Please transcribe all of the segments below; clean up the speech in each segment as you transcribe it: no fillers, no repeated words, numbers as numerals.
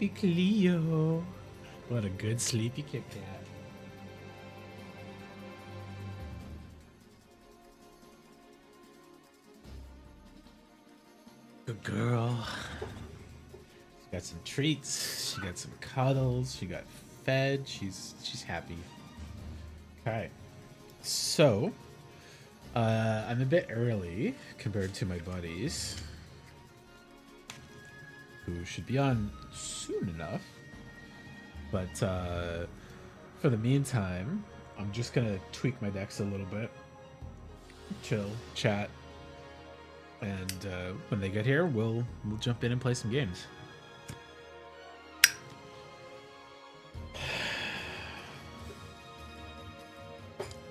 sleepy Cleo. What a good sleepy Kit Kat. Good girl. She got some treats. She got some cuddles. She got fed. She's happy. Okay. So, I'm a bit early compared to my buddies, who should be on soon enough. But for the meantime, I'm just gonna tweak my decks a little bit, chill, chat, and when they get here, we'll jump in and play some games.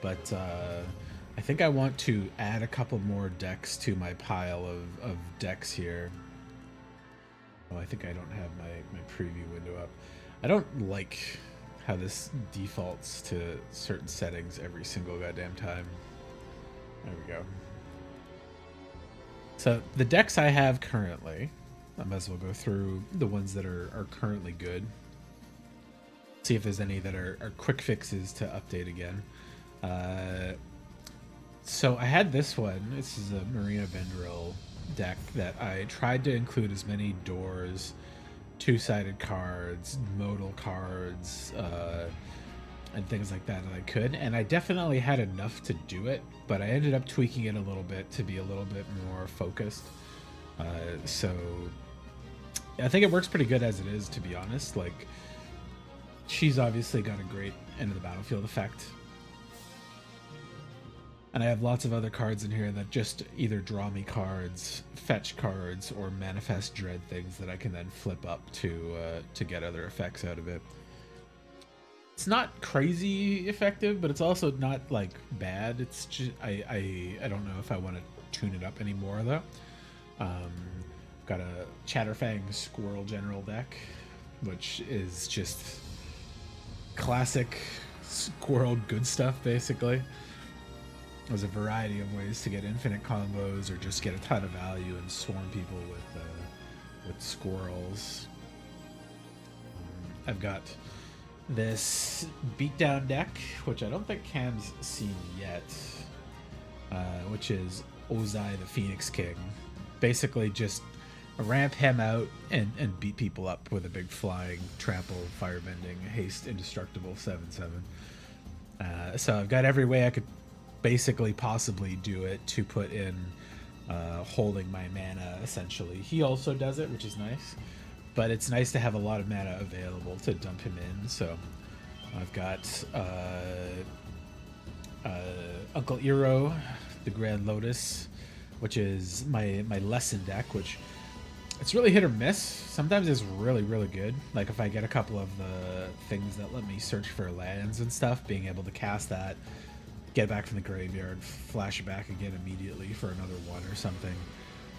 But I think I want to add a couple more decks to my pile of decks here. Oh, I think I don't have my preview window up. I don't like how this defaults to certain settings every single goddamn time. There we go. So the decks I have currently, I might as well go through the ones that are currently good. See if there's any that are quick fixes to update again. So I had this one. This is a Marina Vendrill deck that I tried to include as many doors, two-sided cards, modal cards, and things like that I could. And I definitely had enough to do it, but I ended up tweaking it a little bit to be a little bit more focused. So I think it works pretty good as it is, to be honest. Like, she's obviously got a great end of the battlefield effect. And I have lots of other cards in here that just either draw me cards, fetch cards, or manifest dread things that I can then flip up to get other effects out of it. It's not crazy effective, but it's also not like bad. It's just I don't know if I want to tune it up anymore though. Got a Chatterfang Squirrel General deck, which is just classic squirrel good stuff basically. There's a variety of ways to get infinite combos or just get a ton of value and swarm people with squirrels. I've got this beatdown deck, which I don't think Cam's seen yet, which is Ozai the Phoenix King. Basically just ramp him out and beat people up with a big flying, trample, firebending, haste, indestructible 7/7. So I've got every way I could basically possibly do it to put in holding my mana, essentially. He also does it, which is nice, but it's nice to have a lot of mana available to dump him in. So I've got Uncle Eero, the Grand Lotus, which is my lesson deck, which it's really hit or miss. Sometimes it's really, really good. Like if I get a couple of the things that let me search for lands and stuff, being able to cast that, get back from the graveyard, flash it back again immediately for another one or something,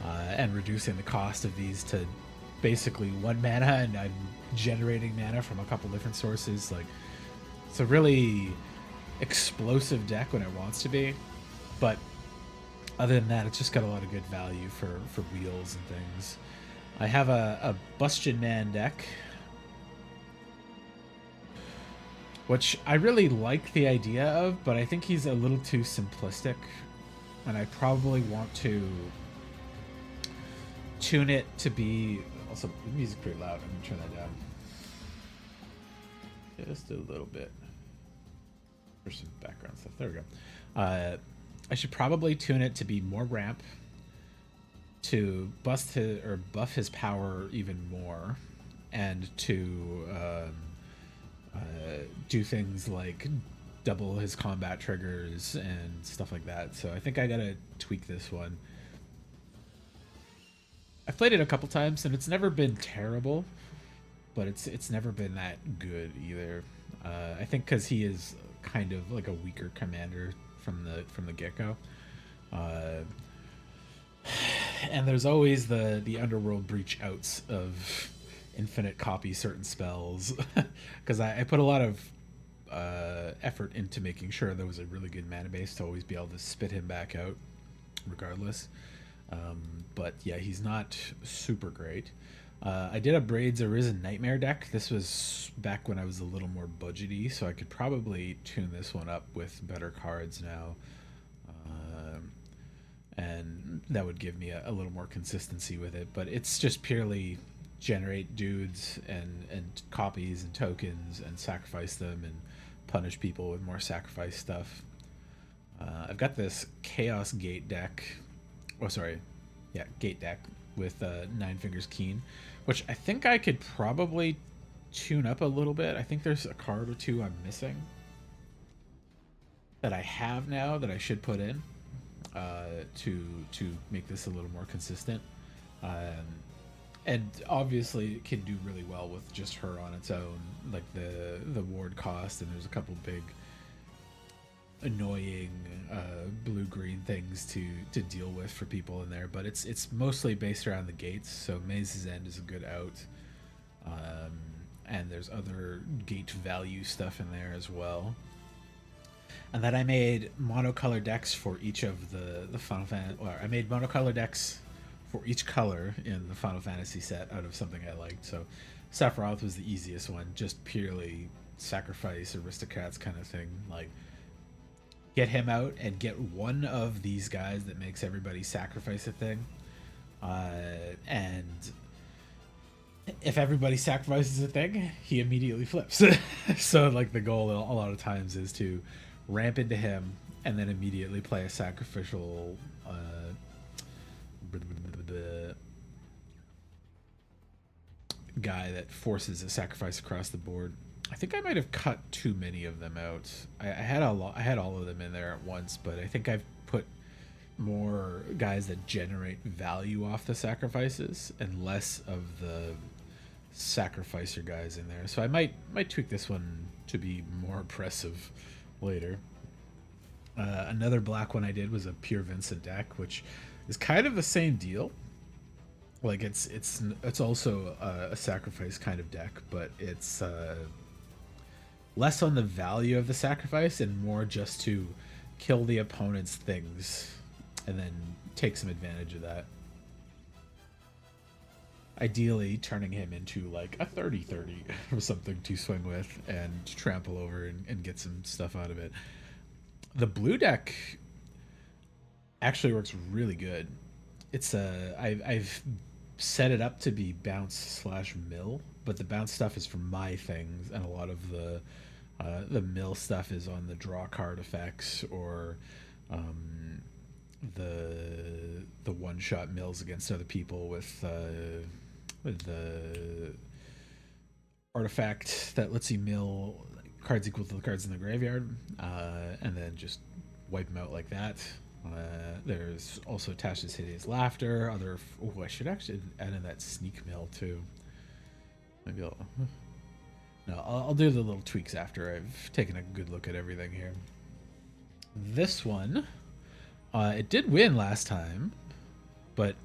and reducing the cost of these to basically 1 mana, and I'm generating mana from a couple different sources. Like, it's a really explosive deck when it wants to be, but other than that, it's just got a lot of good value for wheels and things. I have a Bustion Man deck, which I really like the idea of, but I think he's a little too simplistic, and I probably want to tune it to be... Also, the music's pretty loud. I'm gonna turn that down just a little bit for some background stuff. There we go. I should probably tune it to be more ramp, to buff his power even more, and to do things like double his combat triggers and stuff like that. So I think I gotta tweak this one. I've played it a couple times and it's never been terrible, but it's never been that good either. I think because he is kind of like a weaker commander from the get-go. And there's always the underworld breach outs of infinite copy certain spells, because I put a lot of effort into making sure there was a really good mana base to always be able to spit him back out regardless. But yeah, he's not super great. I did a Braids Arisen Nightmare deck. This was back when I was a little more budgety, so I could probably tune this one up with better cards now. And that would give me a little more consistency with it. But it's just purely generate dudes and copies and tokens and sacrifice them and punish people with more sacrifice stuff. I've got this Chaos Gate deck. Oh, sorry. Yeah, Gate deck with Nine Fingers Keen, which I think I could probably tune up a little bit. I think there's a card or two I'm missing that I have now that I should put in to make this a little more consistent. And obviously it can do really well with just her on its own, like the ward cost, and there's a couple big annoying blue-green things to deal with for people in there, but it's mostly based around the gates. So Maze's End is a good out, and there's other gate value stuff in there as well. And then I made monocolor decks for each of the Final Fantasy. Or I made monocolor decks for each color in the Final Fantasy set out of something I liked. So Sephiroth was the easiest one, just purely sacrifice aristocrats kind of thing. Like, get him out and get one of these guys that makes everybody sacrifice a thing. And if everybody sacrifices a thing, he immediately flips. So like the goal a lot of times is to ramp into him and then immediately play a sacrificial guy that forces a sacrifice across the board. I think I might have cut too many of them out. I had all of them in there at once, but I think I've put more guys that generate value off the sacrifices and less of the sacrificer guys in there. So I might tweak this one to be more oppressive later. Another black one I did was a pure Vincent deck, which is kind of the same deal. Like it's also a sacrifice kind of deck, but it's less on the value of the sacrifice and more just to kill the opponent's things and then take some advantage of that. Ideally turning him into like a 30-30 or something to swing with and trample over and get some stuff out of it. The blue deck actually works really good. It's I've set it up to be bounce / mill, but the bounce stuff is from my things, and a lot of the mill stuff is on the draw card effects or the one shot mills against other people with the artifact that lets you mill cards equal to the cards in the graveyard, and then just wipe them out like that. There's also Tasha's Hideous Laughter. I should actually add in that Sneak Mill too. Maybe I'll do the little tweaks after I've taken a good look at everything here. This one, it did win last time, but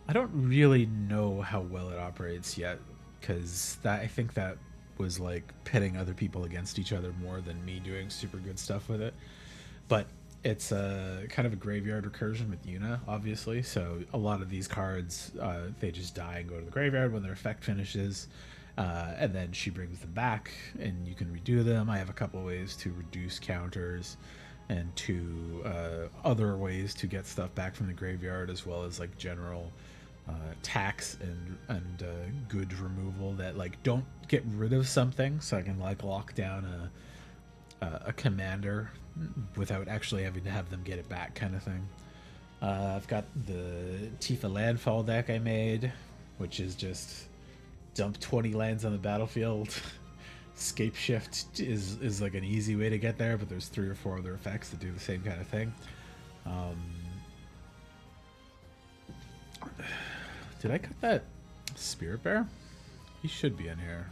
I don't really know how well it operates yet, because I think that was like pitting other people against each other more than me doing super good stuff with it. But it's a kind of a graveyard recursion with Yuna, obviously. So a lot of these cards, they just die and go to the graveyard when their effect finishes, and then she brings them back, and you can redo them. I have a couple ways to reduce counters, and other ways to get stuff back from the graveyard, as well as like general tax and good removal that like don't get rid of something, so I can like lock down a commander without actually having to have them get it back, kind of thing. I've got the Tifa Landfall deck I made, which is just dump 20 lands on the battlefield. Scape Shift is like an easy way to get there, but there's 3 or 4 other effects that do the same kind of thing. Did I cut that Spirit Bear? He should be in here.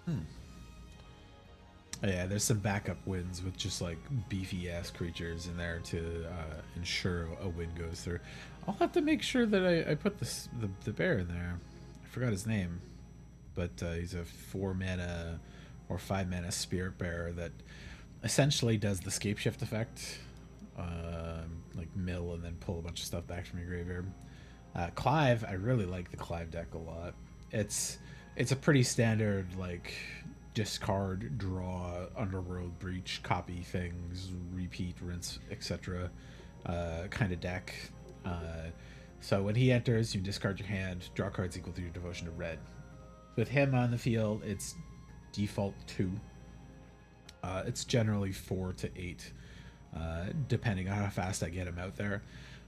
Oh, yeah, there's some backup wins with just like beefy ass creatures in there to ensure a win goes through. I'll have to make sure that I put the bear in there. I forgot his name, but he's a 4 mana or 5 mana Spirit Bearer that essentially does the Scape Shift effect like mill and then pull a bunch of stuff back from your graveyard. Clive, I really like the Clive deck a lot. It's a pretty standard like discard, draw, underworld breach, copy things, repeat, rinse, etc. Kind of deck. Uh, so when he enters, you discard your hand, draw cards equal to your devotion to red. With him on the field, it's default 2. It's generally 4 to 8, depending on how fast I get him out there.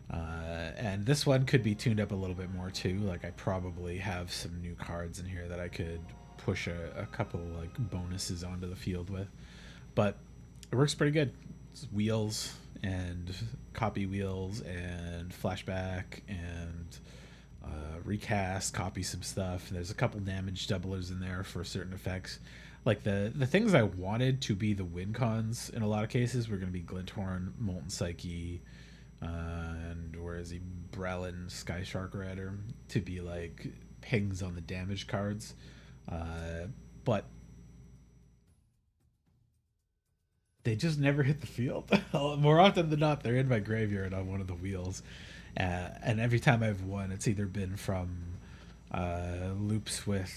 And this one could be tuned up a little bit more too. Like I probably have some new cards in here that I could push a couple like bonuses onto the field with. But it works pretty good. It's wheels and copy wheels and flashback and recast, copy some stuff. There's a couple damage doublers in there for certain effects. Like the things I wanted to be the win cons in a lot of cases were going to be Glinthorn, Molten Psyche, and where is he? Brelin, Sky Shark Rider, to be like pings on the damage cards. But they just never hit the field. More often than not, they're in my graveyard on one of the wheels. And every time I've won, it's either been from loops with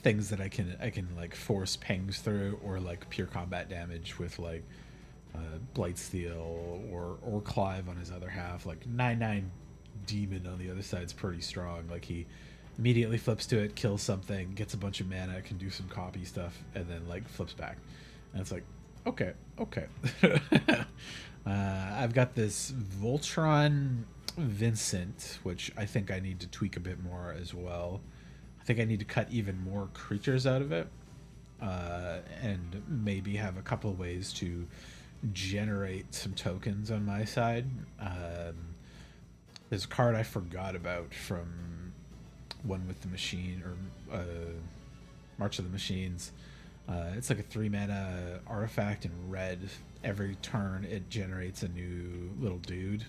things that I can like force pings through, or like pure combat damage with like Blightsteel or Clive on his other half. Like 9/9 Demon on the other side's pretty strong. Like he immediately flips to it, kills something, gets a bunch of mana, can do some copy stuff, and then like flips back. And it's like, okay. I've got this Voltron Vincent, which I think I need to tweak a bit more as well. I think I need to cut even more creatures out of it, and maybe have a couple ways to generate some tokens on my side. There's a card I forgot about from One with the Machine, or March of the Machines. It's like a 3-mana artifact in red. Every turn it generates a new little dude,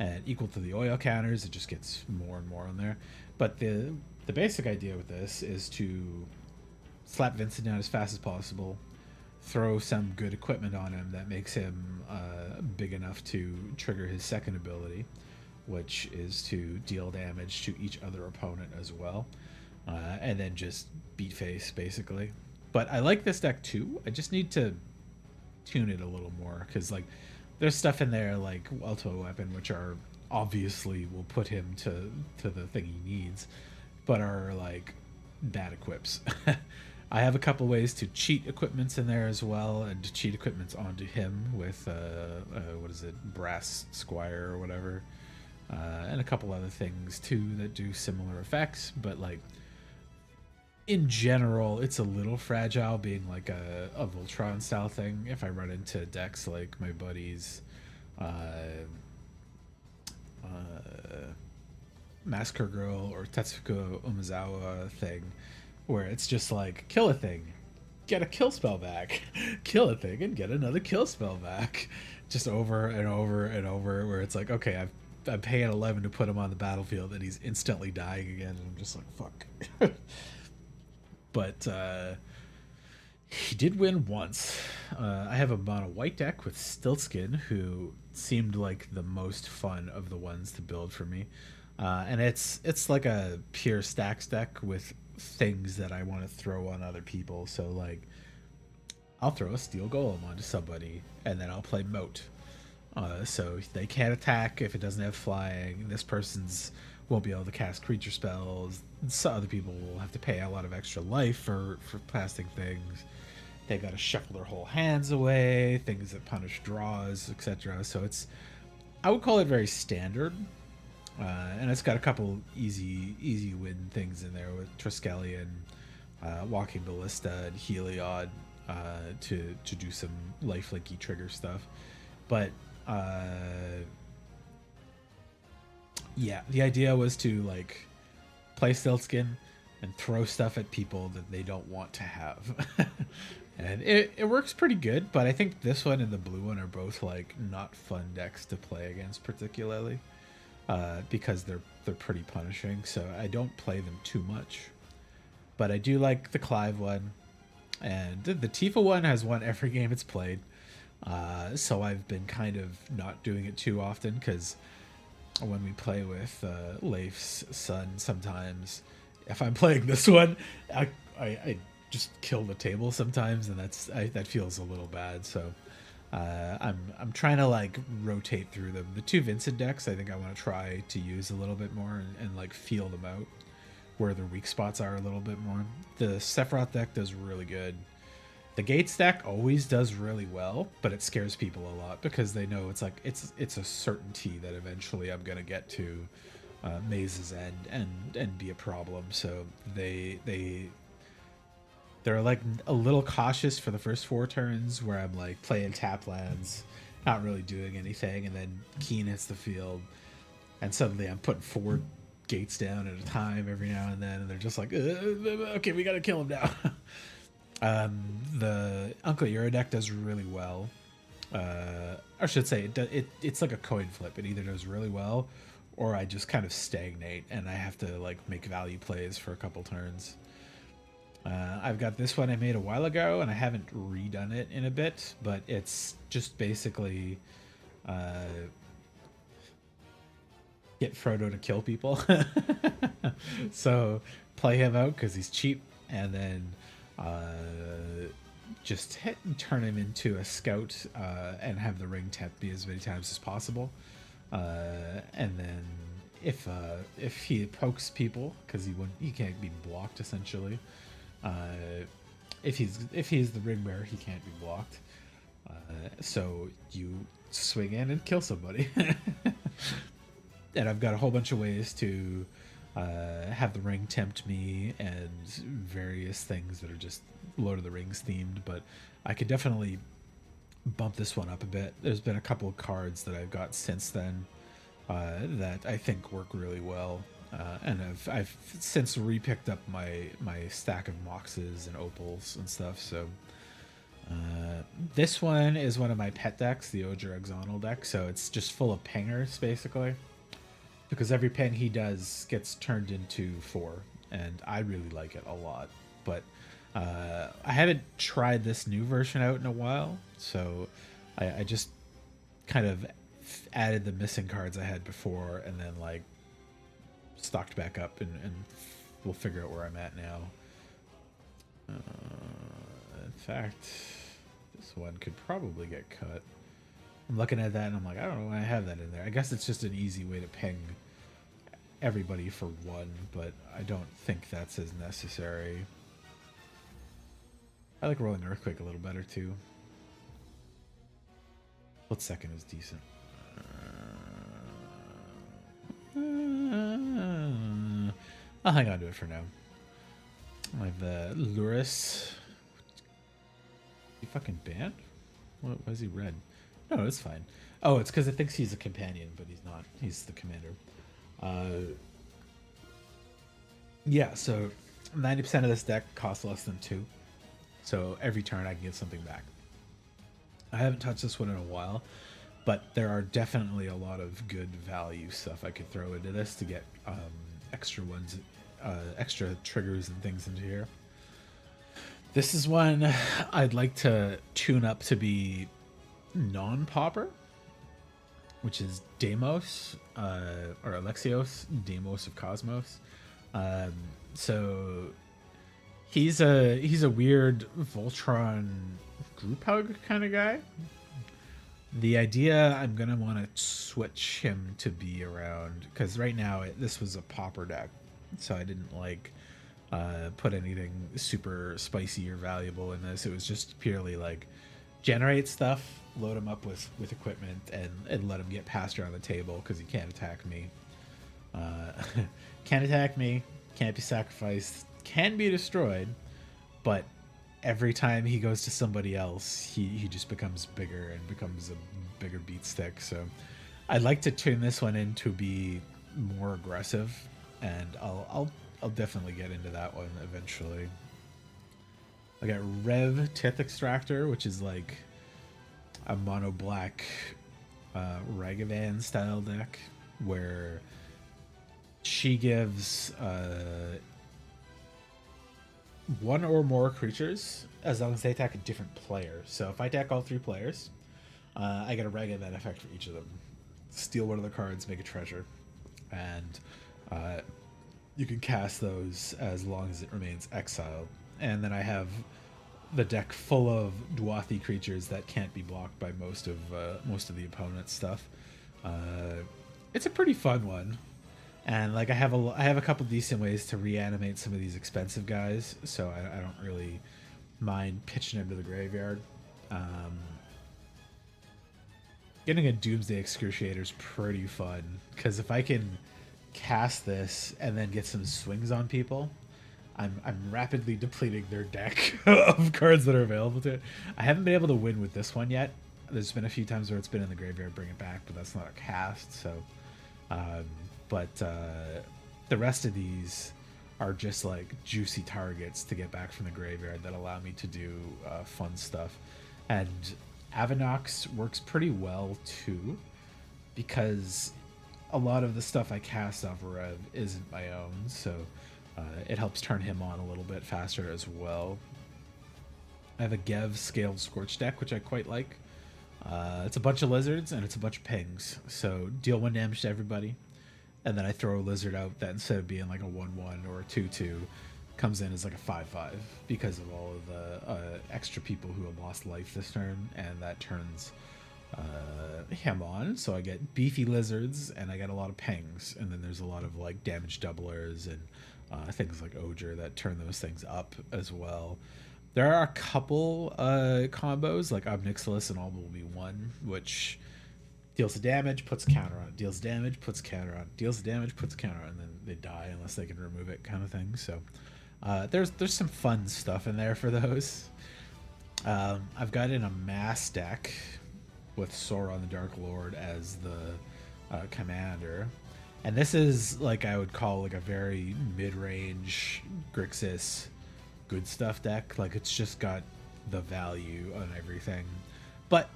and equal to the oil counters, it just gets more and more on there. But the basic idea with this is to slap Vincent down as fast as possible, throw some good equipment on him that makes him big enough to trigger his second ability, which is to deal damage to each other opponent as well, and then just beat face basically. But I like this deck too. I just need to tune it a little more, because like there's stuff in there like Ultimate Weapon, which are obviously will put him to the thing he needs, but are like bad equips. I have a couple ways to cheat equipments in there as well, and to cheat equipments onto him with what is it, Brass Squire or whatever, and a couple other things too that do similar effects. But like in general, it's a little fragile, being like a Voltron style thing. If I run into decks like my buddies Massacre Girl or Tetsuko Umezawa thing, where it's just like kill a thing, get a kill spell back, kill a thing and get another kill spell back, just over and over and over, where it's like, okay, I'm paying 11 to put him on the battlefield and he's instantly dying again, and I'm just like, fuck. But he did win once. I have a mono white deck with Stiltskin, who seemed like the most fun of the ones to build for me. And it's like a pure stacks deck with things that I want to throw on other people. So like I'll throw a Steel Golem onto somebody, and then I'll play Moat. So they can't attack if it doesn't have flying. This person's won't be able to cast creature spells. So other people will have to pay a lot of extra life for casting things. They got to shuffle their whole hands away, things that punish draws, etc. So I would call it very standard. And it's got a couple easy win things in there with Triskelion, Walking Ballista, and Heliod to do some lifelinky trigger stuff. But yeah, the idea was to like play Stiltskin and throw stuff at people that they don't want to have. And it works pretty good, but I think this one and the blue one are both like not fun decks to play against particularly, because they're pretty punishing, so I don't play them too much. But I do like the Clive one. And the Tifa one has won every game it's played. So I've been kind of not doing it too often because when we play with Leif's son, sometimes if I'm playing this one, I just kill the table sometimes, and that feels a little bad. So I'm trying to like rotate through them. The two Vincent decks, I think I want to try to use a little bit more and like feel them out where their weak spots are a little bit more. The Sephiroth deck does really good. The Gates deck always does really well, but it scares people a lot because they know it's like it's a certainty that eventually I'm gonna get to Maze's End and be a problem. So they're like a little cautious for the first 4 turns where I'm like playing tap lands, not really doing anything, and then Keen hits the field, and suddenly I'm putting 4 gates down at a time every now and then, and they're just like, okay, we gotta kill him now. The Uncle Euro deck does really well. I should say it's like a coin flip. It either does really well, or I just kind of stagnate and I have to like make value plays for a couple turns. I've got this one I made a while ago, and I haven't redone it in a bit, but it's just basically get Frodo to kill people. So play him out because he's cheap, and then just hit and turn him into a scout and have the ring tempt me as many times as possible. And then if he pokes people, because he can't be blocked essentially. If he's the ring bearer, he can't be blocked. So you swing in and kill somebody. And I've got a whole bunch of ways to have the ring tempt me and various things that are just Lord of the Rings themed, but I could definitely bump this one up a bit. There's been a couple of cards that I've got since then that I think work really well. And I've since repicked up my stack of Moxes and Opals and stuff. So this one is one of my pet decks, the Oger Exonal deck. So it's just full of pingers basically, because every ping he does gets turned into 4, and I really like it a lot. But I haven't tried this new version out in a while, so I just kind of added the missing cards I had before, and then like stocked back up, and we'll figure out where I'm at now. In fact, this one could probably get cut. I'm looking at that and I'm like, I don't know why I have that in there. I guess it's just an easy way to ping everybody for 1, but I don't think that's as necessary. I like Rolling Earthquake a little better too. What second is decent? I'll hang on to it for now. I have Luris. He fucking banned? Why is he red? No, it's fine. Oh, it's because it thinks he's a companion, but he's not. He's the commander. Yeah, so 90% of this deck costs less than 2. So every turn I can get something back. I haven't touched this one in a while, but there are definitely a lot of good value stuff I could throw into this to get extra ones, extra triggers and things into here. This is one I'd like to tune up to be non-popper, which is Deimos, or Alexios, Deimos of Cosmos. So he's a weird Voltron group hug kind of guy. The idea I'm gonna want to switch him to be around, because right now this was a popper deck, so I didn't like put anything super spicy or valuable in this. It was just purely like generate stuff, load him up with equipment, and let him get passed around the table because he can't attack me. Can't attack me, can't be sacrificed, can be destroyed, but every time he goes to somebody else, he just becomes bigger and becomes a bigger beat stick. So I'd like to turn this one into be more aggressive, and I'll definitely get into that one eventually. I got Rev Tith Extractor, which is like a mono black Ragavan style deck where she gives one or more creatures as long as they attack a different player. So if I attack all 3 players, I get a reg event effect for each of them. Steal one of the cards, make a treasure, and you can cast those as long as it remains exiled. And then I have the deck full of Dwathi creatures that can't be blocked by most of the opponent's stuff. It's a pretty fun one, and like I have a couple decent ways to reanimate some of these expensive guys, so I don't really mind pitching them to the graveyard. Getting a Doomsday Excruciator is pretty fun, because if I can cast this and then get some swings on people, I'm rapidly depleting their deck of cards that are available to it. I haven't been able to win with this one yet. There's been a few times where it's been in the graveyard, bring it back, but that's not a cast. So, the rest of these are just like juicy targets to get back from the graveyard that allow me to do fun stuff. And Avanox works pretty well too, because a lot of the stuff I cast off Rev isn't my own, so it helps turn him on a little bit faster as well. I have a Gev Scaled Scorch deck, which I quite like. It's a bunch of lizards and it's a bunch of pings, so deal 1 damage to everybody, and then I throw a lizard out that instead of being like a 1/1 or a 2/2 comes in as like a 5/5 because of all of the extra people who have lost life this turn, and that turns him on. So I get beefy lizards and I get a lot of pings, and then there's a lot of like damage doublers and things like Oger that turn those things up as well. There are a couple combos like Obnixilis and All Will Be One, which deals the damage, puts counter on, deals damage, puts counter on, deals the damage, puts counter on, and then they die unless they can remove it, kind of thing. So there's some fun stuff in there for those. I've got in a mass deck with Sauron the Dark Lord as the commander, and this is like I would call like a very mid-range Grixis good stuff deck. Like it's just got the value on everything, but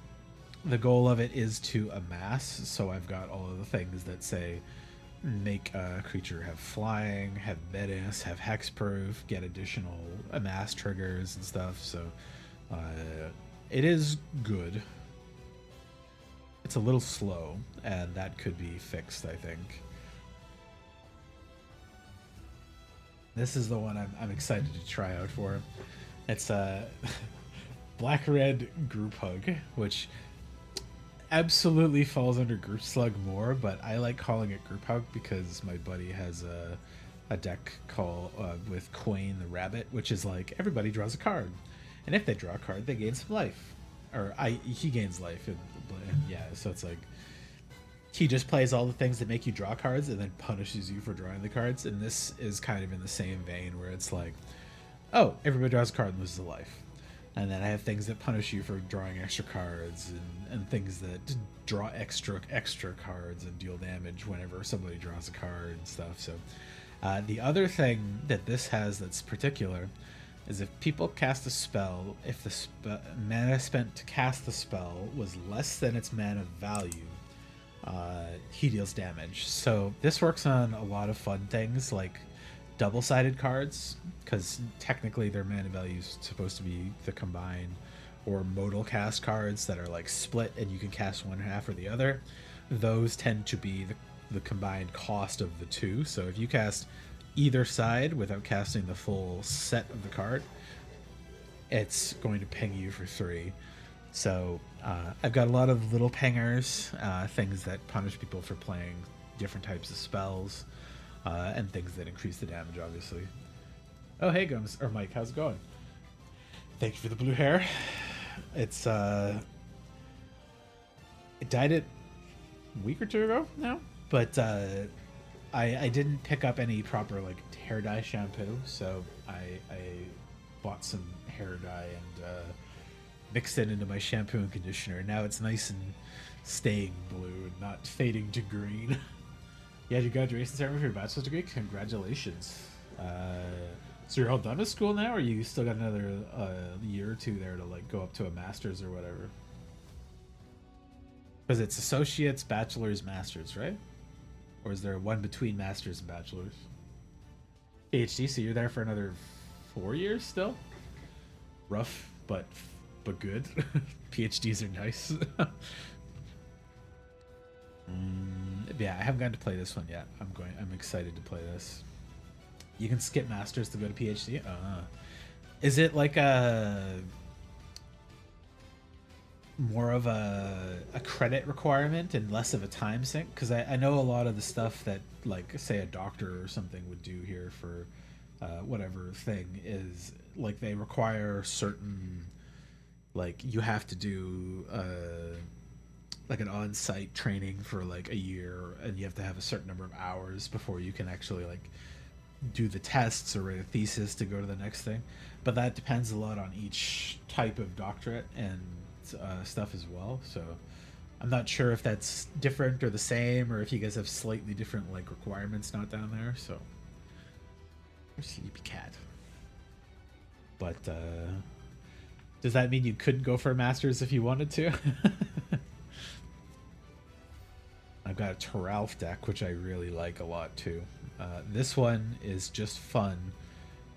the goal of it is to amass. So I've got all of the things that say make a creature have flying, have menace, have hexproof, get additional amass triggers and stuff. So it is good. It's a little slow, and that could be fixed, I think. This is the one I'm excited to try out for. It's Black-Red Group Hug, which absolutely falls under Group Slug more, but I like calling it Group Hug because my buddy has a deck called with Quain the Rabbit, which is like everybody draws a card, and if they draw a card, they gain some life, or he gains life, and yeah, so it's like he just plays all the things that make you draw cards and then punishes you for drawing the cards. And this is kind of in the same vein where it's like, oh, everybody draws a card and loses a life. And then I have things that punish you for drawing extra cards, and things that draw extra cards and deal damage whenever somebody draws a card and stuff. So the other thing that this has that's particular is if people cast a spell, if the mana spent to cast the spell was less than its mana value, he deals damage. So this works on a lot of fun things like double-sided cards, because technically their mana value is supposed to be the combined, or modal cast cards that are like split and you can cast one half or the other. Those tend to be the combined cost of the two. So if you cast either side without casting the full set of the card, it's going to ping you for 3. So I've got a lot of little pingers, things that punish people for playing different types of spells, and things that increase the damage, obviously. Oh, hey, Gums, or Mike, how's it going? Thank you for the blue hair. It's, it dyed it a week or 2 ago now, but I didn't pick up any proper, like, hair dye shampoo, so I bought some hair dye and mixed it into my shampoo and conditioner. Now it's nice and staying blue and not fading to green. You had your graduation ceremony for your bachelor's degree? Congratulations. So you're all done with school now, or you still got another year or 2 there to like go up to a master's or whatever? Because it's associates, bachelor's, master's, right? Or is there one between master's and bachelor's? PhD, so you're there for another 4 years still. Rough, but good. PhDs are nice. Yeah, I haven't gotten to play this one yet. I'm excited to play this. You can skip masters to go to PhD. Is it like a more of a credit requirement and less of a time sink? Because I know a lot of the stuff that, like, say a doctor or something would do here for whatever thing is, like, they require certain, like, you have to do like an on-site training for like a year, and you have to have a certain number of hours before you can actually like do the tests or write a thesis to go to the next thing. But that depends a lot on each type of doctorate and stuff as well. So I'm not sure if that's different or the same, or if you guys have slightly different like requirements not down there. So sleepy cat. But does that mean you couldn't go for a master's if you wanted to? I've got a Terralf deck, which I really like a lot too. This one is just fun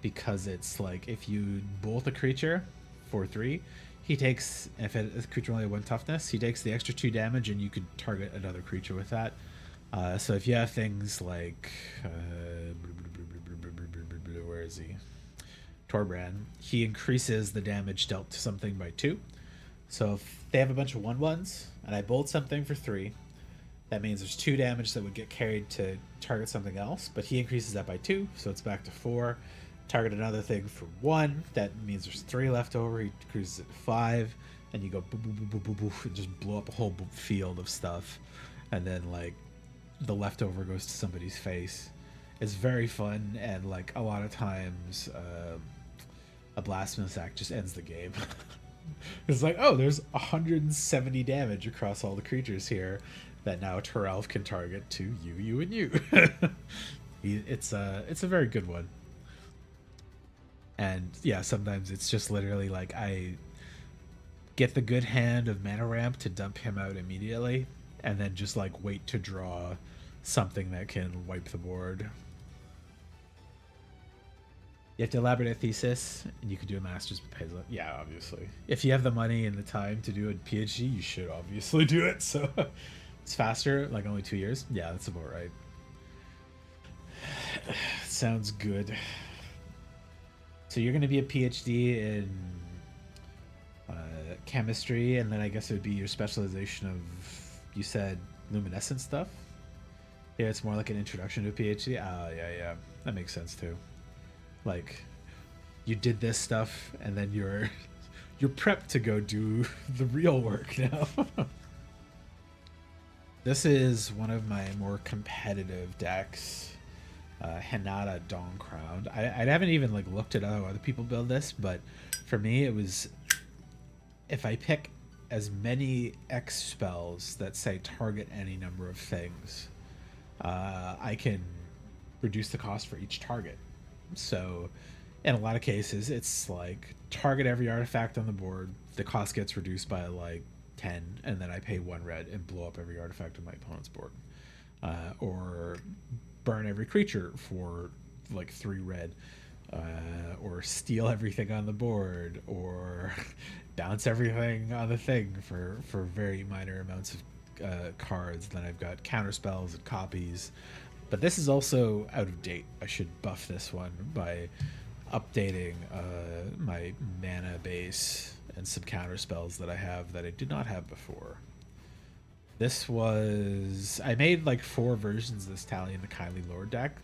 because it's like if you bolt a creature for 3, he takes, if a creature only had 1 toughness, he takes the extra 2 damage, and you could target another creature with that. So if you have things like where is he? Torbrand, he increases the damage dealt to something by 2. So if they have a bunch of 1/1s and I bolt something for 3, that means there's 2 damage that would get carried to target something else, but he increases that by 2, so it's back to 4. Target another thing for 1, that means there's 3 left over. He increases it to 5, and you go boop, boop, boop, boop, boop, boop, and just blow up a whole field of stuff, and then like the leftover goes to somebody's face. It's very fun, and like a lot of times a Blasphemous Act just ends the game. It's like, oh, there's 170 damage across all the creatures here that now Terralf can target to you, and you. It's a very good one. And yeah, sometimes it's just literally like I get the good hand of Mana Ramp to dump him out immediately, and then just like wait to draw something that can wipe the board. You have to elaborate a thesis, and you can do a master's, but pays. Yeah, obviously. If you have the money and the time to do a PhD, you should obviously do it. So it's faster, like only 2 years. Yeah, that's about right. Sounds good. So you're going to be a PhD in chemistry, and then I guess it would be your specialization of, you said, luminescent stuff? Yeah, it's more like an introduction to a PhD? Oh, yeah. That makes sense, too. Like, you did this stuff, and then you're prepped to go do the real work now. This is one of my more competitive decks. Hinata Dawn-Crowned. I haven't even like looked at how other people build this, but for me it was, if I pick as many X spells that say target any number of things, I can reduce the cost for each target. So in a lot of cases it's like target every artifact on the board, the cost gets reduced by like 10, and then I pay 1 red and blow up every artifact on my opponent's board. Or burn every creature for like 3 red, or steal everything on the board, or bounce everything on the thing for very minor amounts of cards. Then I've got counter spells and copies, but this is also out of date. I should buff this one by updating my mana base and some counter spells that I have that I did not have before. This was, I made like 4 versions of this Tally in the Kindly Lord deck,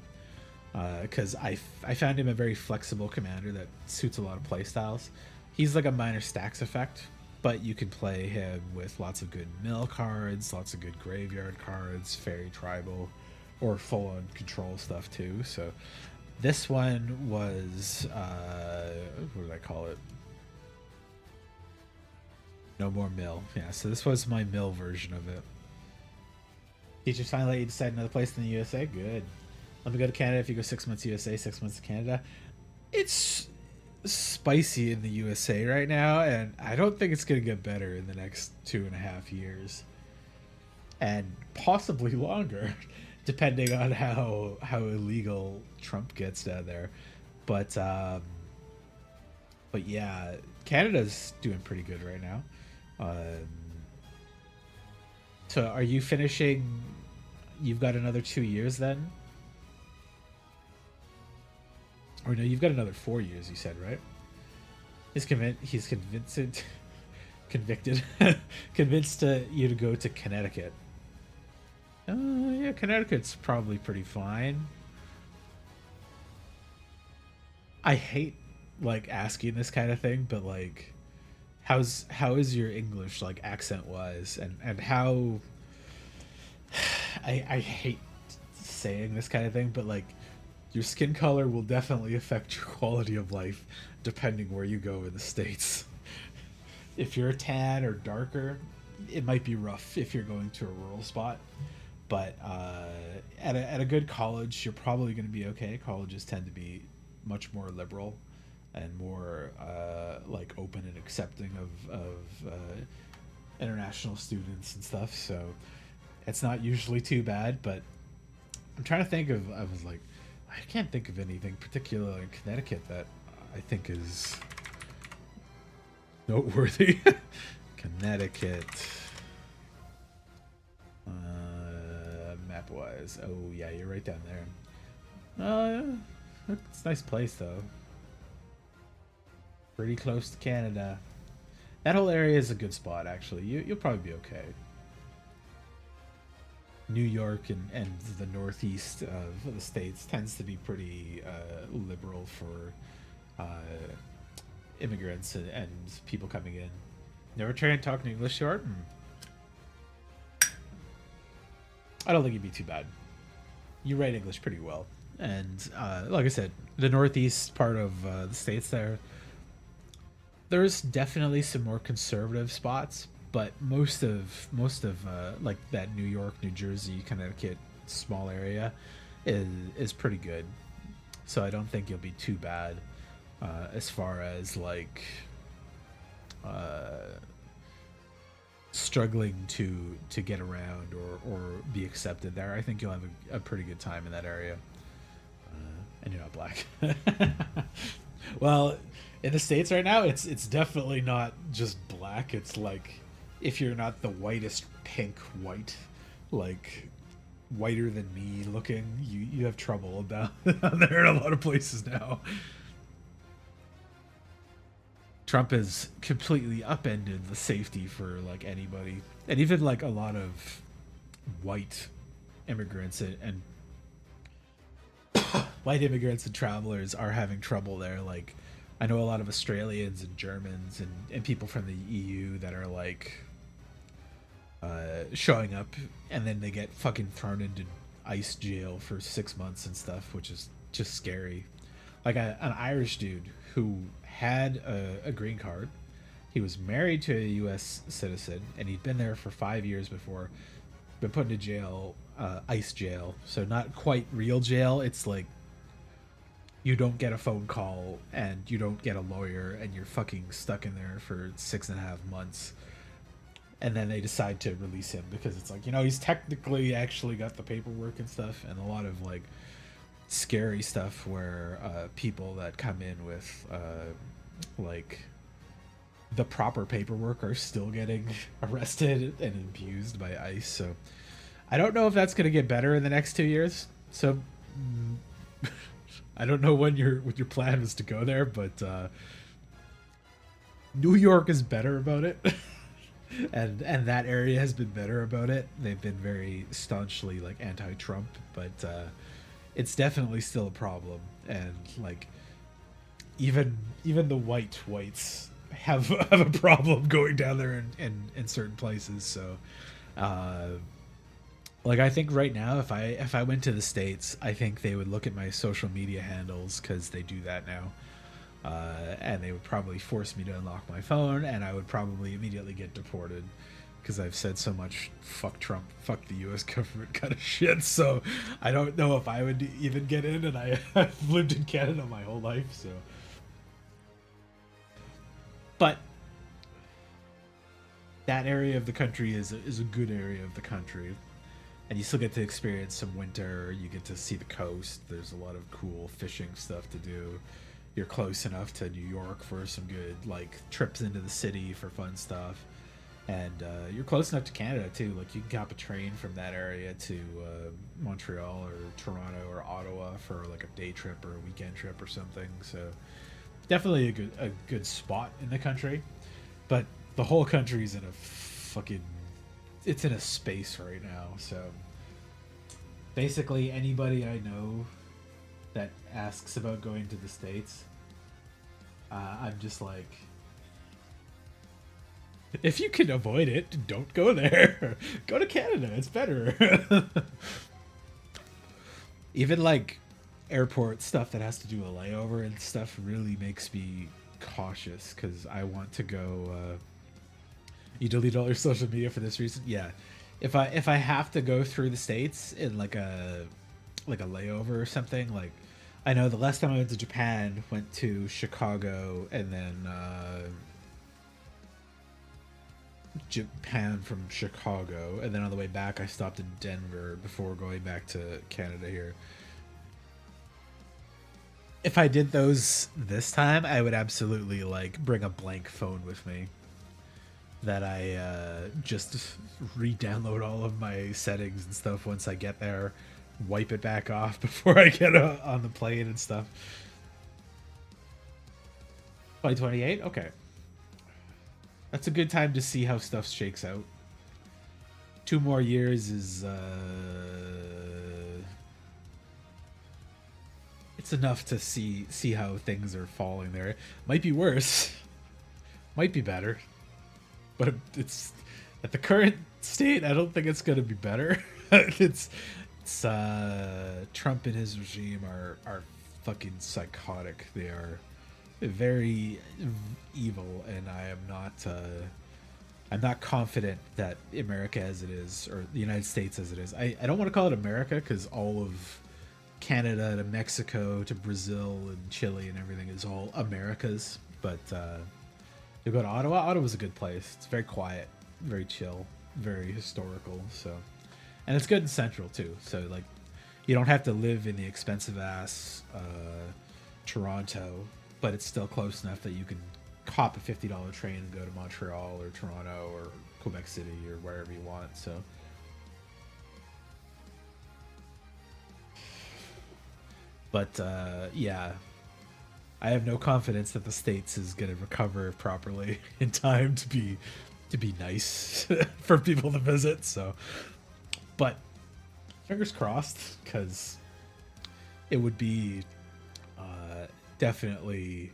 because I found him a very flexible commander that suits a lot of playstyles. He's like a minor stacks effect, but you can play him with lots of good mill cards, lots of good graveyard cards, fairy tribal, or full on control stuff too. So this one was, what did I call it? No more mill. Yeah, so this was my mill version of it. Teachers finally let you decide another place in the USA? Good. Let me go to Canada if you go 6 months USA, 6 months to Canada. It's spicy in the USA right now, and I don't think it's going to get better in the next 2.5 years. And possibly longer, depending on how illegal Trump gets down there. But But yeah, Canada's doing pretty good right now. Um, so are you finishing? You've got another 2 years then, or no? You've got another 4 years. You said right? He's convinced. He's convinced. Convicted. Convinced you to go to Connecticut. Yeah, Connecticut's probably pretty fine. I hate like asking this kind of thing, but like, how is your English like accent wise, and how I hate saying this kind of thing, but like your skin color will definitely affect your quality of life depending where you go in the states. If you're a tan or darker, it might be rough if you're going to a rural spot. But at a good college, you're probably going to be okay. Colleges tend to be much more liberal and more like open and accepting of international students and stuff. So it's not usually too bad. But I'm trying to think of. I was like, I can't think of anything particular in Connecticut that I think is noteworthy. Connecticut. Map wise. Oh, yeah, you're right down there. It's a nice place, though. Pretty close to Canada. That whole area is a good spot, actually. You'll probably be okay. New York and the northeast of the states tends to be pretty liberal for immigrants and people coming in. Never try to talk in English, short. I don't think you'd be too bad. You write English pretty well, and like I said, the northeast part of the states there's definitely some more conservative spots, but most of like that New York, New Jersey, Connecticut small area is pretty good. So I don't think you'll be too bad as far as like uh, struggling to get around or be accepted there. I think you'll have a pretty good time in that area. And you're not black. Well, in the states right now, it's definitely not just black. It's like if you're not the whitest pink white, like whiter than me looking, you have trouble down there in a lot of places now. Trump has completely upended the safety for like anybody, and even like a lot of white immigrants and white immigrants and travelers are having trouble there. Like, I know a lot of Australians and Germans and people from the EU that are like showing up, and then they get fucking thrown into ICE jail for 6 months and stuff, which is just scary. Like an Irish dude who had a green card. He was married to a U.S. citizen, and he'd been there for 5 years before. Been put into jail, ICE jail. So not quite real jail. It's like you don't get a phone call and you don't get a lawyer, and you're fucking stuck in there for 6.5 months. And then they decide to release him because it's like, he's technically actually got the paperwork and stuff, and a lot of like scary stuff where people that come in with like the proper paperwork are still getting arrested and abused by ICE. So I don't know if that's going to get better in the next 2 years. So I don't know what your plan is to go there, but New York is better about it. and that area has been better about it. They've been very staunchly like anti-Trump, but it's definitely still a problem. And like even the whites have a problem going down there in certain places. So like I think right now if I went to the States, I think they would look at my social media handles, because they do that now. And they would probably force me to unlock my phone, and I would probably immediately get deported because I've said so much fuck Trump, fuck the US government kind of shit. So I don't know if I would even get in, and I've lived in Canada my whole life. So, but that area of the country is a good area of the country, and you still get to experience some winter. You get to see the coast. There's a lot of cool fishing stuff to do. you're close enough to New York for some good like trips into the city for fun stuff, and you're close enough to Canada too. Like you can hop a train from that area to Montreal or Toronto or Ottawa for like a day trip or a weekend trip or something. So definitely a good spot in the country, but the whole country's in a fucking it's in a space right now. So basically anybody I know that asks about going to the States, I'm just like, if you can avoid it, don't go there. Go to Canada. It's better. Even like airport stuff that has to do a layover and stuff really makes me cautious because I want to go. You delete all your social media for this reason? Yeah. If I have to go through the States in like a layover or something, like I know the last time I went to Japan, went to Chicago and then Japan from Chicago, and then on the way back I stopped in Denver before going back to Canada here. If I did those this time, I would absolutely like bring a blank phone with me that I just re-download all of my settings and stuff once I get there, wipe it back off before I get on the plane and stuff. 2028? Okay. That's a good time to see how stuff shakes out. 2 more years is it's enough to see how things are falling there. Might be worse. Might be better. But it's at the current state, I don't think it's going to be better. it's Trump and his regime are fucking psychotic. They are very evil, and I'm not confident that America as it is, or the United States as it is. I don't want to call it America because all of Canada to Mexico to Brazil and Chile and everything is all Americas. But you go to Ottawa. Ottawa's a good place. It's very quiet, very chill, very historical. So, and it's good and central too. So like, you don't have to live in the expensive ass Toronto, but it's still close enough that you can hop a $50 train and go to Montreal or Toronto or Quebec City or wherever you want. So, but yeah, I have no confidence that the States is going to recover properly in time to be nice for people to visit. So, but fingers crossed, because it would be definitely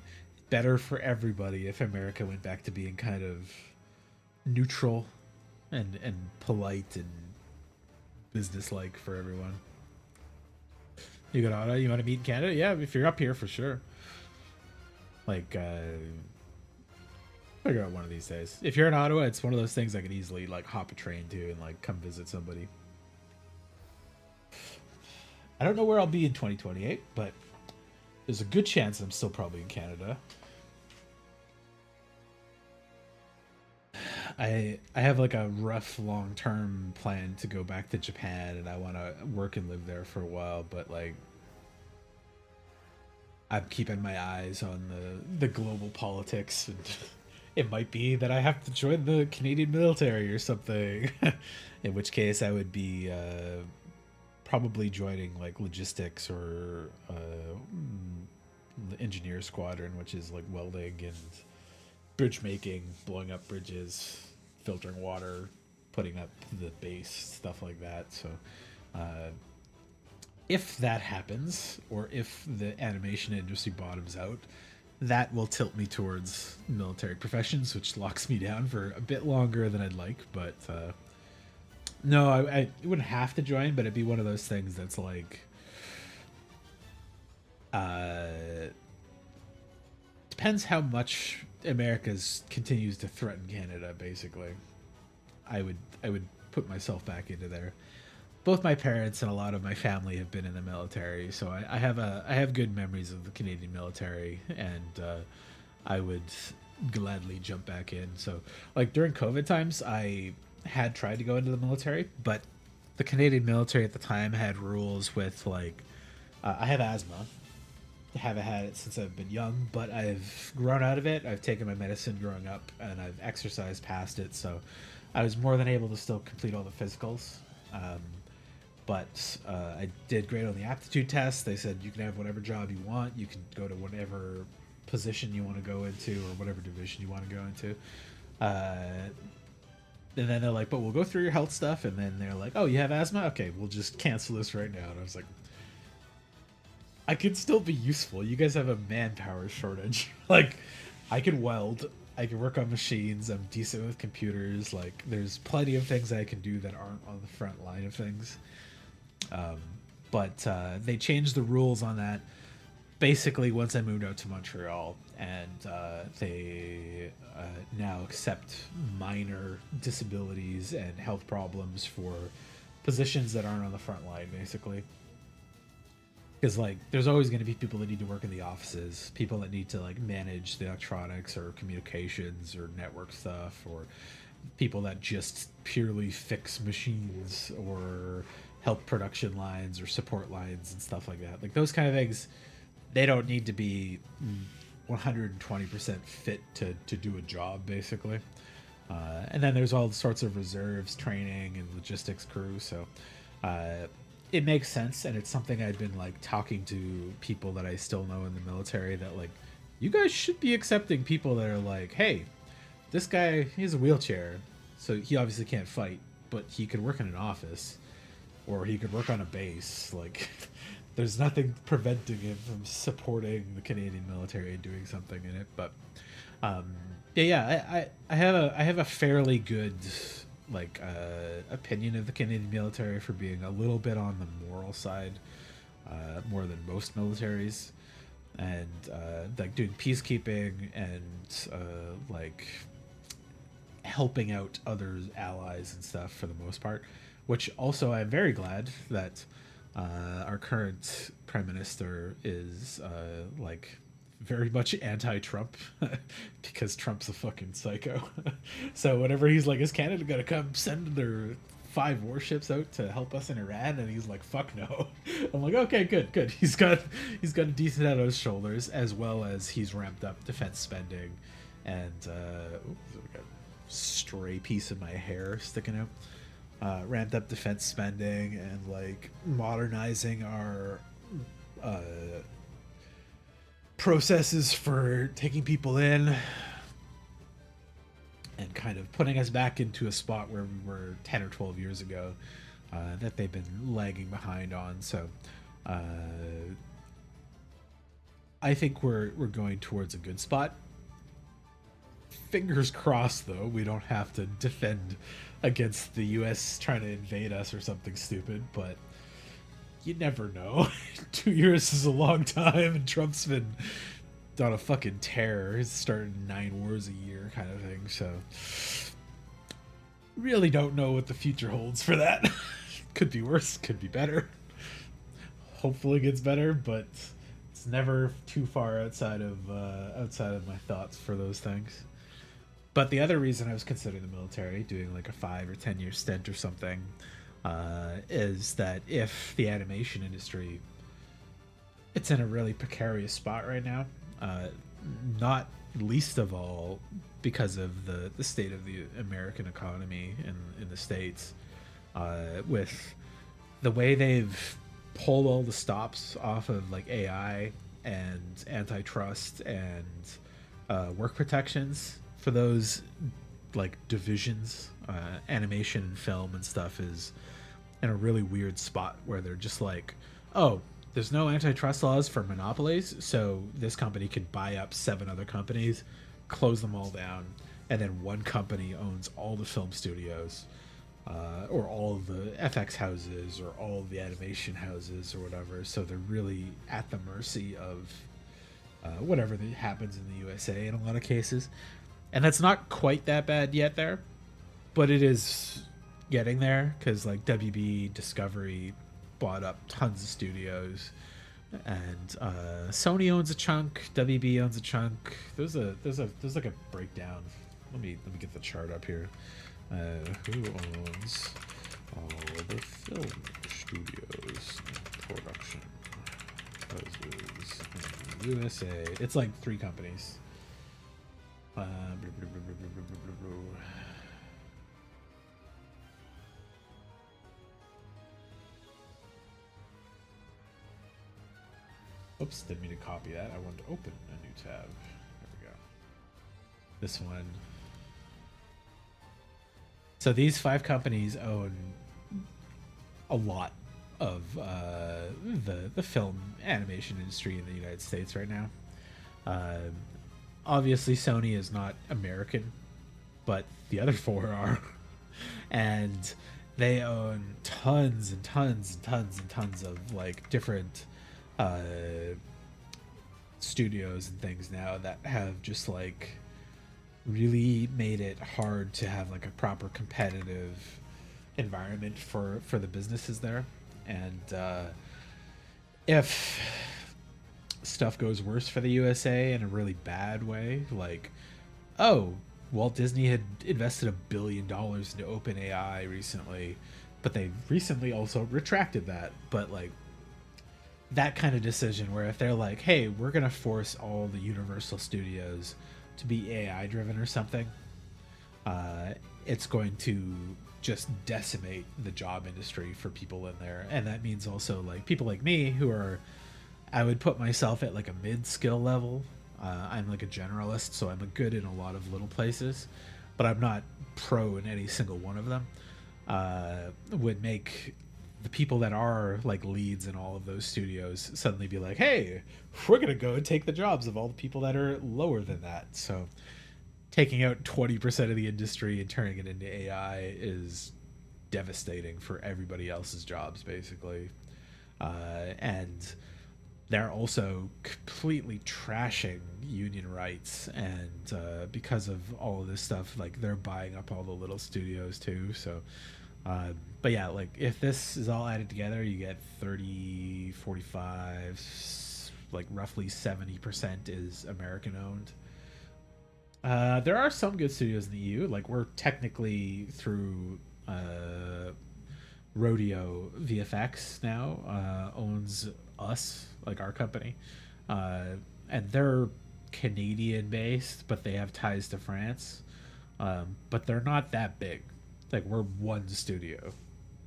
better for everybody if America went back to being kind of neutral and polite and business-like for everyone. You got Ottawa? You want to meet in Canada? Yeah, if you're up here, for sure. Like, figure out one of these days. If you're in Ottawa, it's one of those things I could easily like hop a train to and like come visit somebody. I don't know where I'll be in 2028, but there's a good chance I'm still probably in Canada. I have like a rough long-term plan to go back to Japan, and I want to work and live there for a while, but like I'm keeping my eyes on the global politics, and it might be that I have to join the Canadian military or something. In which case I would be probably joining like logistics or the engineer squadron, which is like welding and bridge making, blowing up bridges, filtering water, putting up the base, stuff like that. So if that happens, or if the animation industry bottoms out, that will tilt me towards military professions, which locks me down for a bit longer than I'd like. But no, I wouldn't have to join, but it'd be one of those things that's like depends how much America continues to threaten Canada. Basically, I would put myself back into there. Both my parents and a lot of my family have been in the military, so I have good memories of the Canadian military, and I would gladly jump back in. So, like during COVID times, I had tried to go into the military, but the Canadian military at the time had rules with like I have asthma, haven't had it since I've been young, but I've grown out of it. I've taken my medicine growing up, and I've exercised past it, so I was more than able to still complete all the physicals. Um, but I did great on the aptitude test. They said you can have whatever job you want. You can go to whatever position you want to go into or whatever division you want to go into. And then they're like, but we'll go through your health stuff. And then they're like, oh, you have asthma? Okay, we'll just cancel this right now. And I was like, I could still be useful. You guys have a manpower shortage. Like, I can weld. I can work on machines. I'm decent with computers. Like, there's plenty of things I can do that aren't on the front line of things. But they changed the rules on that basically once I moved out to Montreal, and they now accept minor disabilities and health problems for positions that aren't on the front line, basically. Because like, there's always going to be people that need to work in the offices, people that need to like manage the electronics or communications or network stuff, or people that just purely fix machines or help production lines or support lines and stuff like that. Like those kind of things, they don't need to be 120% fit to do a job, basically. And then there's all sorts of reserves, training, and logistics crew. So it makes sense, and it's something I'd been like talking to people that I still know in the military that like, you guys should be accepting people that are like, hey, this guy, he has a wheelchair, so he obviously can't fight, but he could work in an office, or he could work on a base. Like, there's nothing preventing him from supporting the Canadian military and doing something in it. But I have a fairly good like opinion of the Canadian military for being a little bit on the moral side, more than most militaries, and like doing peacekeeping and like helping out other allies and stuff for the most part. Which also I'm very glad that our current prime minister is like very much anti-Trump because Trump's a fucking psycho. So whenever he's like, is Canada gonna come send their 5 warships out to help us in Iran? And he's like, fuck no. I'm like, okay, good. He's got a decent head on his shoulders, as well as he's ramped up defense spending, and oops, got a stray piece of my hair sticking out. Ramped up defense spending and like modernizing our processes for taking people in, and kind of putting us back into a spot where we were 10 or 12 years ago, that they've been lagging behind on. So I think we're going towards a good spot. Fingers crossed, though, we don't have to defend against the U.S. trying to invade us or something stupid, but you never know. 2 years is a long time, and Trump's been on a fucking tear. He's starting 9 wars a year kind of thing, so really don't know what the future holds for that. Could be worse, could be better. Hopefully it gets better, but it's never too far outside of my thoughts for those things. But the other reason I was considering the military, doing like a 5 or 10 year stint or something, is that if the animation industry, it's in a really precarious spot right now, not least of all because of the state of the American economy in the States, with the way they've pulled all the stops off of like AI and antitrust and work protections for those like divisions. Animation and film and stuff is in a really weird spot where they're just like, oh, there's no antitrust laws for monopolies, so this company could buy up 7 other companies, close them all down, and then one company owns all the film studios, or all of the FX houses, or all of the animation houses, or whatever. So they're really at the mercy of whatever happens in the USA in a lot of cases. And that's not quite that bad yet there, but it is getting there, because like WB Discovery bought up tons of studios, and Sony owns a chunk, WB owns a chunk. There's like a breakdown. Let me get the chart up here. Who owns all the film studios and production houses in USA. It's like 3 companies. Oops, didn't mean to copy that. I wanted to open a new tab. There we go. This one. So these 5 companies own a lot of the film animation industry in the United States right now. Obviously, Sony is not American, but the other 4 are, and they own tons and tons and tons and tons of like different studios and things now that have just like really made it hard to have like a proper competitive environment for the businesses there. And if stuff goes worse for the USA in a really bad way, like, oh, Walt Disney had invested $1 billion into OpenAI recently, but they recently also retracted that. But like that kind of decision where if they're like, hey, we're gonna force all the Universal Studios to be AI driven or something, it's going to just decimate the job industry for people in there. And that means also like people like me who are, I would put myself at like a mid skill level. I'm like a generalist, so I'm good in a lot of little places, but I'm not pro in any single one of them. Would make the people that are like leads in all of those studios suddenly be like, hey, we're gonna go and take the jobs of all the people that are lower than that. So taking out 20% of the industry and turning it into AI is devastating for everybody else's jobs, basically. And they're also completely trashing union rights, and because of all of this stuff, like they're buying up all the little studios too. So but yeah, like if this is all added together, you get 30, 45, like roughly 70% is American owned. There are some good studios in the EU. Like we're technically through Rodeo VFX now owns us, like our company, and they're Canadian based, but they have ties to France. But they're not that big. Like we're one studio,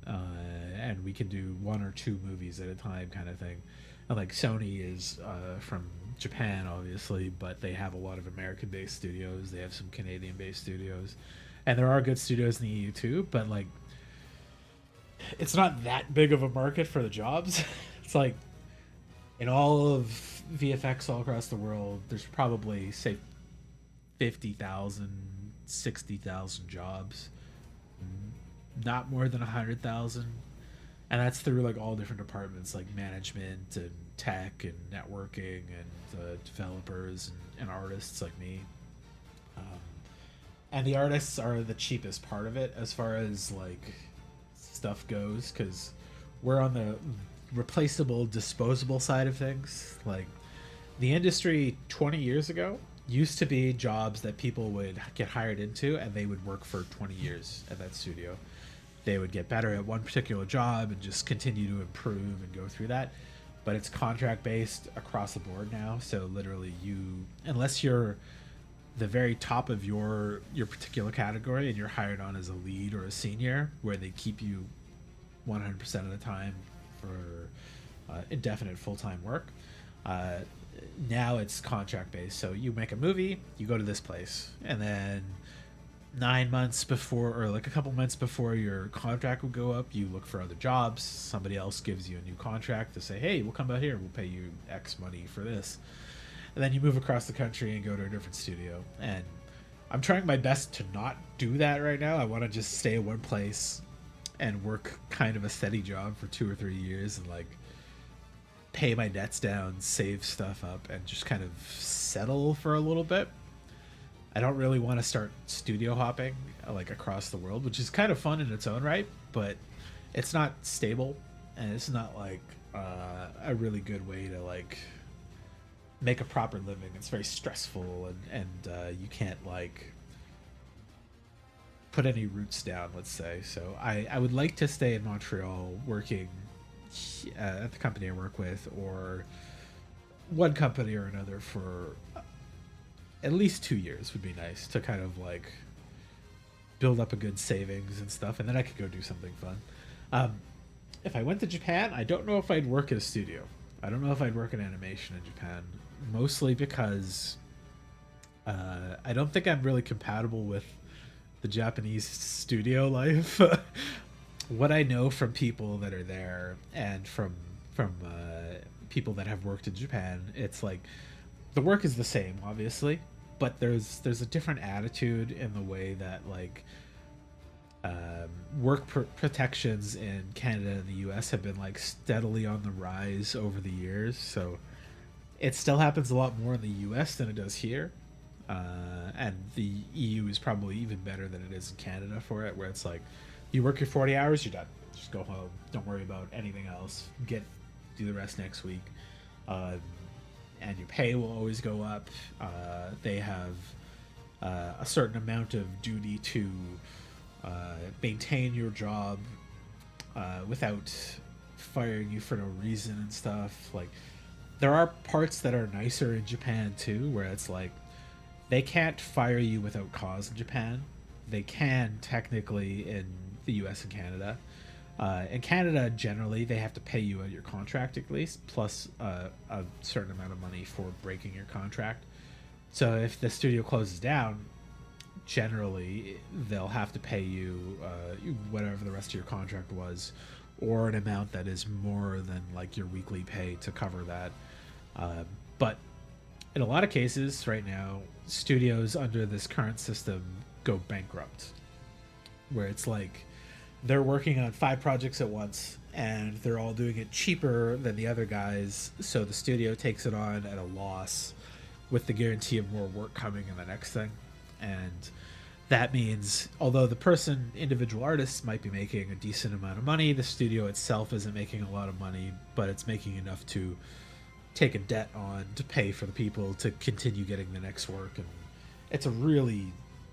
and we can do 1 or 2 movies at a time, kind of thing. And like Sony is from Japan, obviously, but they have a lot of American-based studios. They have some Canadian-based studios, and there are good studios in the EU too. But like, it's not that big of a market for the jobs. It's like in all of VFX all across the world, there's probably say 50,000, 60,000 jobs, not more than 100,000, and that's through like all different departments like management and tech and networking and developers and artists like me. And the artists are the cheapest part of it as far as like stuff goes, because we're on the replaceable, disposable side of things. Like the industry 20 years ago used to be jobs that people would get hired into and they would work for 20 years at that studio. They would get better at one particular job and just continue to improve and go through that. But it's contract based across the board now. So literally you, unless you're the very top of your particular category and you're hired on as a lead or a senior, where they keep you 100% of the time for indefinite full-time work, now it's contract based. So you make a movie, you go to this place, and then 9 months before, or like a couple months before your contract would go up, you look for other jobs. Somebody else gives you a new contract to say, hey, we'll come out here, we'll pay you X money for this. And then you move across the country and go to a different studio. And I'm trying my best to not do that right now. I want to just stay in one place and work kind of a steady job for 2 or 3 years and like pay my debts down, save stuff up, and just kind of settle for a little bit. I don't really want to start studio hopping like across the world, which is kind of fun in its own right, but it's not stable, and it's not like a really good way to like make a proper living. It's very stressful, and you can't like put any roots down, let's say. So I would like to stay in Montreal working at the company I work with, or one company or another for at least 2 years would be nice to kind of like build up a good savings and stuff, and then I could go do something fun. Um, if I went to Japan, I don't know if I'd work at a studio. I don't know if I'd work in animation in Japan, mostly because I don't think I'm really compatible with the Japanese studio life. What I know from people that are there and from people that have worked in Japan, it's like the work is the same, obviously, but there's a different attitude in the way that like protections in Canada and the U.S. have been like steadily on the rise over the years. So it still happens a lot more in the U.S. than it does here, and the EU is probably even better than it is in Canada for it, where it's like you work your 40 hours, you're done. Just go home. Don't worry about anything else. Do the rest next week. And your pay will always go up. They have a certain amount of duty to maintain your job without firing you for no reason and stuff. Like, there are parts that are nicer in Japan too, where it's like they can't fire you without cause in Japan. They can technically in the U.S. and Canada. In Canada, generally, they have to pay you out your contract at least, plus a certain amount of money for breaking your contract. So if the studio closes down, generally they'll have to pay you whatever the rest of your contract was, or an amount that is more than like your weekly pay to cover that. But in a lot of cases right now, studios under this current system go bankrupt, where it's like they're working on 5 projects at once and they're all doing it cheaper than the other guys, so the studio takes it on at a loss with the guarantee of more work coming in the next thing. And that means although the individual artists might be making a decent amount of money, the studio itself isn't making a lot of money, but it's making enough to take a debt on to pay for the people to continue getting the next work. And it's a really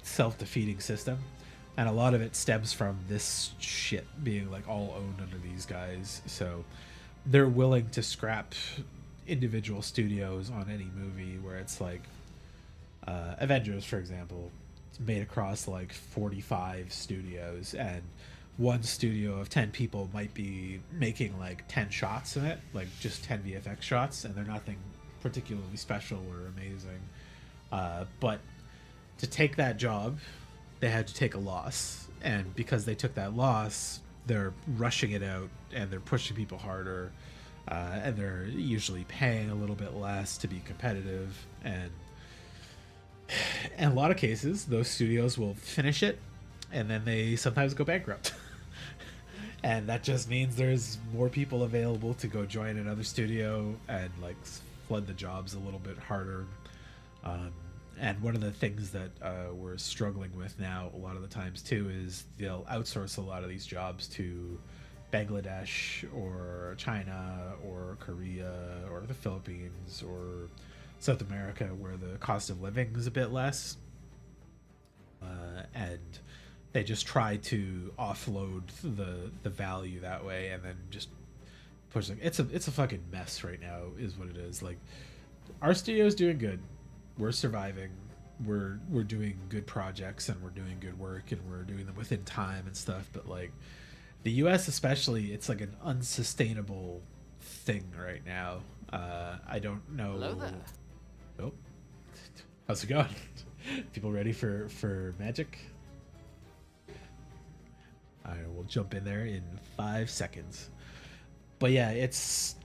self-defeating system, and a lot of it stems from this shit being like all owned under these guys. So they're willing to scrap individual studios on any movie, where it's like Avengers, for example, it's made across like 45 studios, and one studio of 10 people might be making like 10 shots in it, like just 10 VFX shots, and they're nothing particularly special or amazing. But to take that job, they had to take a loss, and because they took that loss, they're rushing it out and they're pushing people harder, and they're usually paying a little bit less to be competitive. And in a lot of cases, those studios will finish it, and then they sometimes go bankrupt. And that just means there's more people available to go join another studio and like flood the jobs a little bit harder. And one of the things that we're struggling with now a lot of the times too is they'll outsource a lot of these jobs to Bangladesh or China or Korea or the Philippines or South America, where the cost of living is a bit less. And they just try to offload the value that way, and then just push it. It's a fucking mess right now, is what it is. Like, our studio's doing good. We're surviving. We're doing good projects, and we're doing good work, and we're doing them within time and stuff. But like the U.S. especially, it's like an unsustainable thing right now. I don't know. Hello there. Oh, how's it going? People ready for magic? All right, we'll jump in there in 5 seconds. But yeah, it's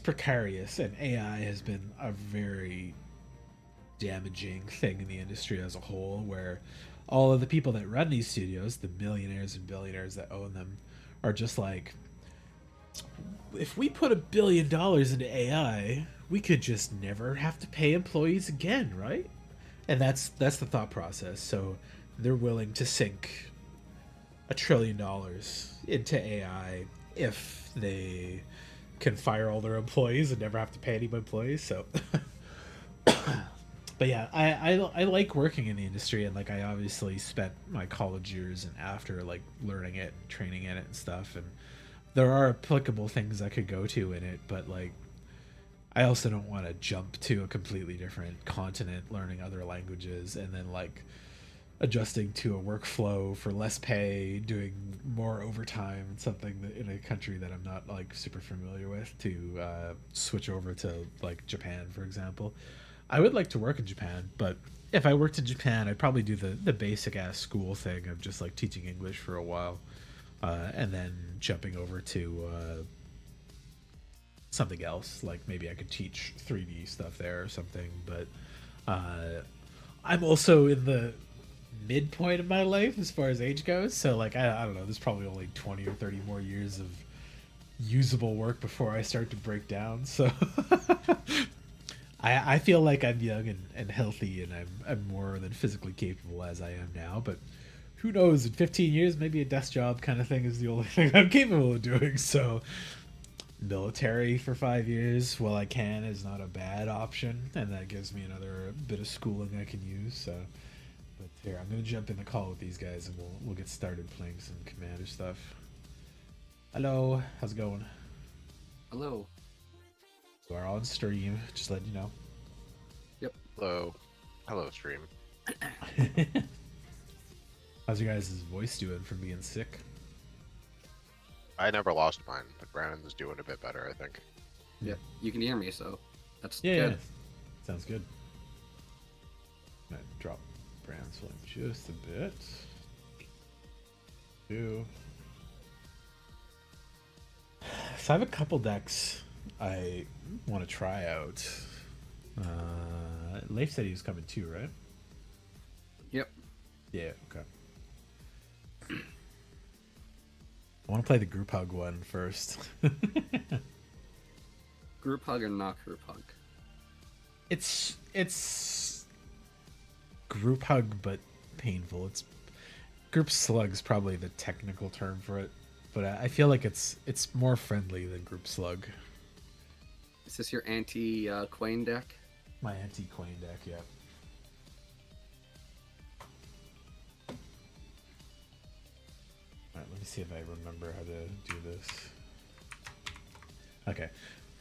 precarious, and AI has been a very damaging thing in the industry as a whole, where all of the people that run these studios, the millionaires and billionaires that own them, are just like, if we put $1 billion into AI, we could just never have to pay employees again, right? And that's the thought process. So they're willing to sink $1 trillion into AI if they can fire all their employees and never have to pay any employees. So but yeah, I like working in the industry, and like I obviously spent my college years and after like learning it and training in it and stuff, and there are applicable things I could go to in it, but like I also don't want to jump to a completely different continent, learning other languages, and then like adjusting to a workflow for less pay, doing more overtime, something that in a country that I'm not like super familiar with, to switch over to like Japan, for example. I would like to work in Japan, but if I worked in Japan, I'd probably do the basic ass school thing of just like teaching English for a while, and then jumping over to something else. Like maybe I could teach 3D stuff there or something. But I'm also in the midpoint of my life as far as age goes. So like I don't know. There's probably only 20 or 30 more years of usable work before I start to break down. So I feel like I'm young and healthy, and I'm more than physically capable as I am now. But who knows? In 15 years, maybe a desk job kind of thing is the only thing I'm capable of doing. So military for 5 years while I can is not a bad option, and that gives me another bit of schooling I can use. So, but here I'm gonna jump in the call with these guys, and we'll get started playing some Commander stuff. Hello, how's it going? Hello. You are on stream, just letting you know. Yep. Hello. Hello, stream. How's your guys' voice doing from being sick? I never lost mine, but Brandon's doing a bit better, I think. Yep. You can hear me, so that's Yeah, good. yeah. Sounds good. I'm gonna drop Brand's volume just a bit. Two. So I have a couple decks I want to try out. Leif said he was coming too, right? Yep. Yeah, okay. I want to play the group hug one first. Group hug or not group hug? It's group hug but painful. It's group slug's probably the technical term for it, but I feel like it's more friendly than group slug. Is this your anti Quain deck? My anti-Quain deck, yeah. Alright, let me see if I remember how to do this. Okay.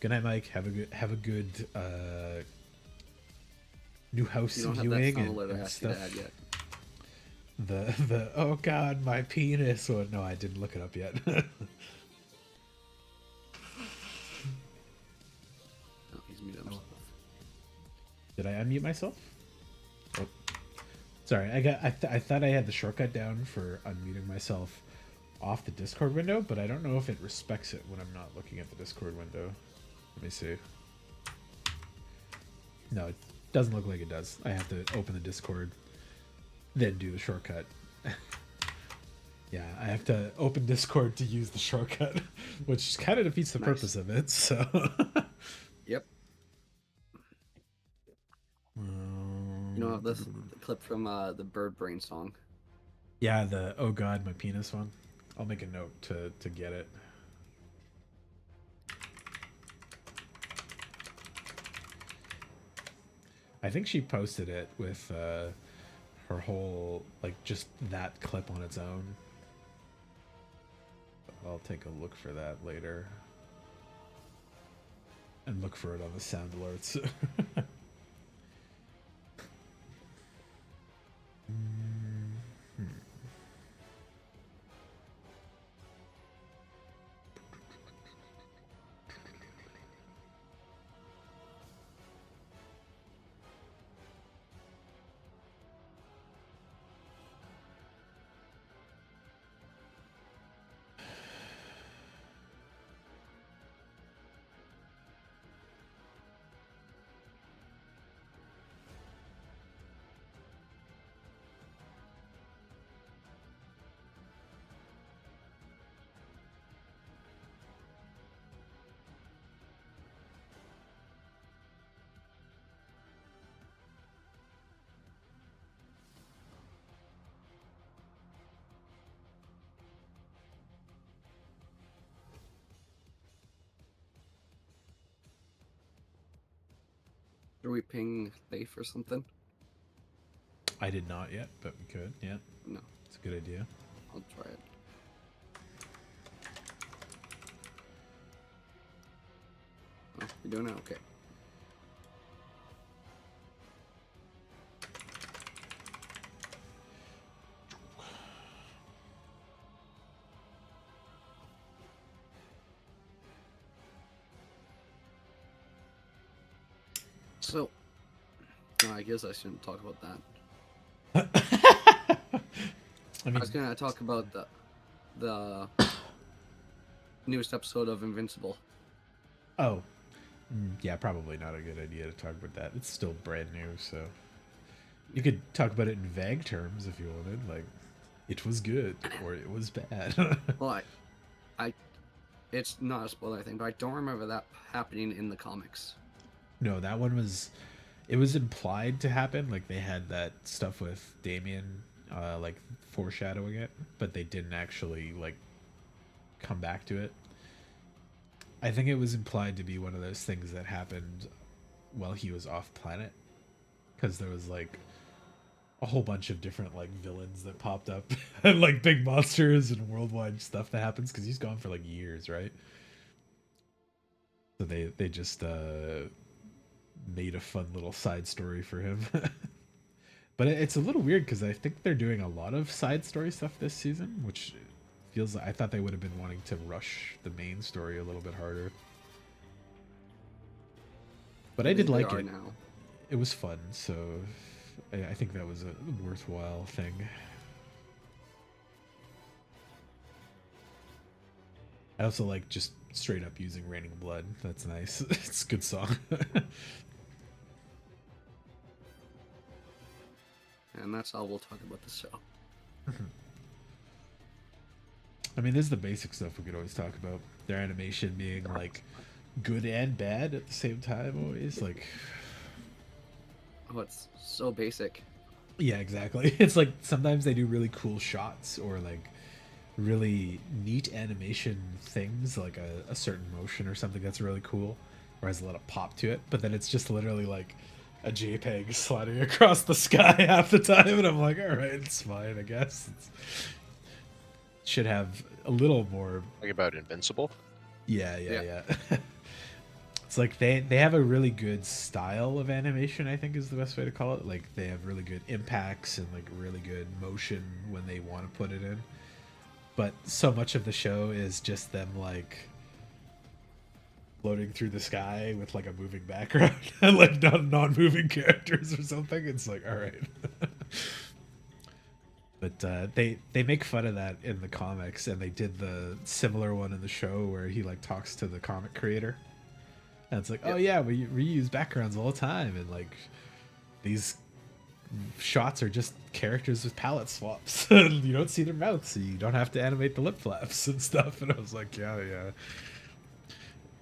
Good night, Mike. Have a good new house You don't have that viewing funnel that I and asked you to stuff. add yet. The oh god, my penis. Oh no, I didn't look it up yet. Oh, he's muted himself. Did I unmute myself? Oh. Sorry, I thought I had the shortcut down for unmuting myself off the Discord window, but I don't know if it respects it when I'm not looking at the Discord window. Let me see. No, it doesn't look like it does. I have to open the Discord, then do the shortcut. Yeah, I have to open Discord to use the shortcut, which kind of defeats the purpose of it, so... Yep. You know, this the clip from the Bird Brain song. Yeah, the oh god, my penis one. I'll make a note to get it. I think she posted it with her whole, like, just that clip on its own. I'll take a look for that later. And look for it on the sound alerts. Should we ping Leif or something? I did not yet, but we could, yeah. No, It's a good idea. I'll try it. Oh, you're doing it? Okay. So, no, I guess I shouldn't talk about that. I I mean, was gonna talk about the newest episode of Invincible. oh, yeah, probably not a good idea to talk about that. It's still brand new, so you could talk about it in vague terms if you wanted, like it was good or it was bad. Well, it's not a spoiler thing, but I don't remember that happening in the comics. No, that one was. It was implied to happen. Like they had that stuff with Damien, like foreshadowing it, but they didn't actually like come back to it. I think it was implied to be one of those things that happened while he was off planet, because there was like a whole bunch of different like villains that popped up and like big monsters and worldwide stuff that happens because he's gone for like years, right? So they just made a fun little side story for him. But it's a little weird because I think they're doing a lot of side story stuff this season, which feels like I thought they would have been wanting to rush the main story a little bit harder. But I did like it. Now. It was fun, so I think that was a worthwhile thing. I also like just straight up using Raining Blood. That's nice. It's a good song. And that's all we'll talk about the show. I mean, this is the basic stuff we could always talk about. Their animation being like good and bad at the same time, always like. Oh, it's so basic. Yeah, exactly. It's like sometimes they do really cool shots or like really neat animation things, like a certain motion or something that's really cool or has a lot of pop to it. But then it's just literally like a JPEG sliding across the sky half the time, and I'm like, all right, it's fine, I guess. Should have a little more. Talking about Invincible. Yeah. It's like they have a really good style of animation, I think is the best way to call it. Like they have really good impacts and like really good motion when they want to put it in. But so much of the show is just them like floating through the sky with like a moving background and like non-moving characters or something. It's like, all right. But they make fun of that in the comics, and they did the similar one in the show where he like talks to the comic creator, and it's like, oh yeah, we reuse backgrounds all the time, and like these shots are just characters with palette swaps, and you don't see their mouths, so you don't have to animate the lip flaps and stuff. And I was like, yeah.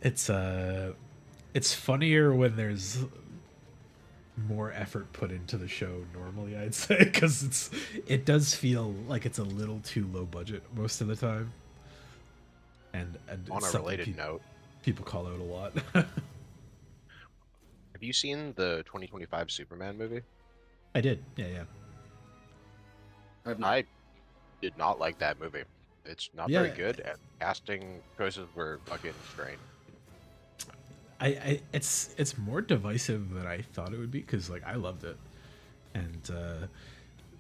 It's funnier when there's more effort put into the show normally, I'd say, because it does feel like it's a little too low budget most of the time. And on a related note, people call out a lot. Have you seen the 2025 Superman movie? I did, yeah. I did not like that movie. It's not very good, and casting choices were fucking strange. It's more divisive than I thought it would be, because like I loved it, and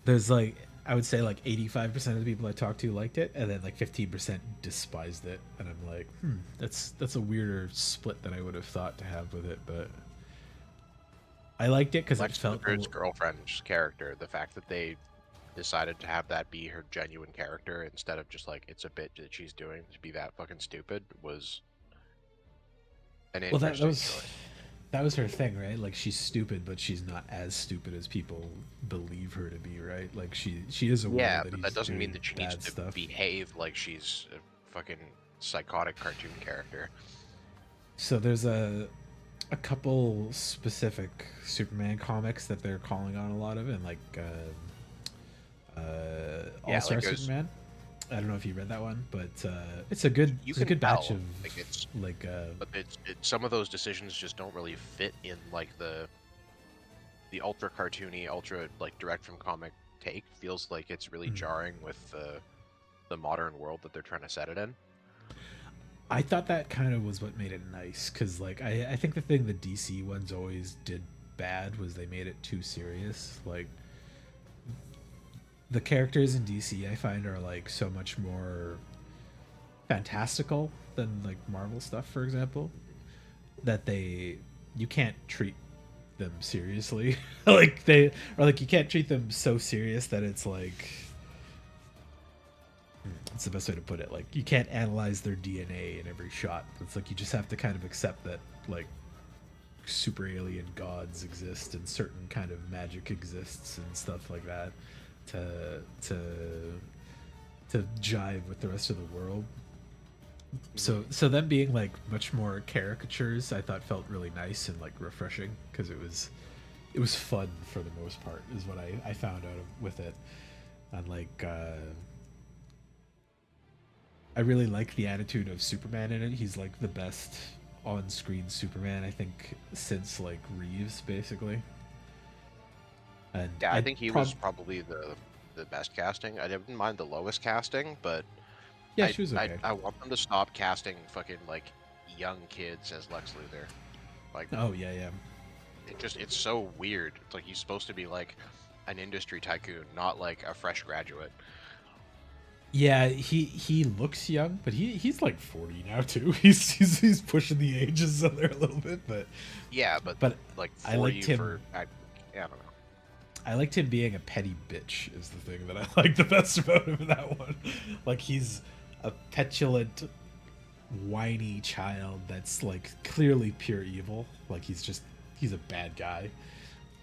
there's like I would say like 85% of the people I talked to liked it, and then like 15% despised it, and I'm like, that's a weirder split than I would have thought to have with it, but I liked it because it felt Luthor's girlfriend's character. The fact that they decided to have that be her genuine character instead of just like it's a bit that she's doing to be that fucking stupid was. Well, that was her thing, right? Like she's stupid, but she's not as stupid as people believe her to be, right? Like she is aware that but that doesn't mean that she needs to behave like she's a fucking psychotic cartoon character. So there's a couple specific Superman comics that they're calling on a lot of, and like All-Star Superman. I don't know if you read that one, but it's a good batch of But some of those decisions just don't really fit in like the ultra cartoony, ultra like direct from comic take. Feels like it's really jarring with the modern world that they're trying to set it in. I thought that kind of was what made it nice, because like I think the thing the DC ones always did bad was they made it too serious. Like the characters in DC I find are like so much more fantastical than like Marvel stuff, for example, that you can't treat them seriously. Like they or like you can't treat them so serious that it's like it's the best way to put it. Like you can't analyze their DNA in every shot. It's like you just have to kind of accept that like super alien gods exist and certain kind of magic exists and stuff like that to to to jive with the rest of the world. So them being like much more caricatures, I thought felt really nice and like refreshing because it was fun for the most part is what I found out of, with it. And like I really like the attitude of Superman in it. He's like the best on-screen Superman I think since like Reeves basically. And Yeah, I think he was probably the best casting. I didn't mind the lowest casting, but yeah, she was okay. I want them to stop casting fucking like young kids as Lex Luthor. Like, oh yeah, yeah. It's so weird. It's like he's supposed to be like an industry tycoon, not like a fresh graduate. Yeah, he looks young, but he's like 40 now too. He's pushing the ages on there a little bit, but yeah, but like 40 I liked him. I don't know. I liked him being a petty bitch is the thing that I like the best about him in that one. Like he's a petulant, whiny child that's like clearly pure evil. Like he's a bad guy.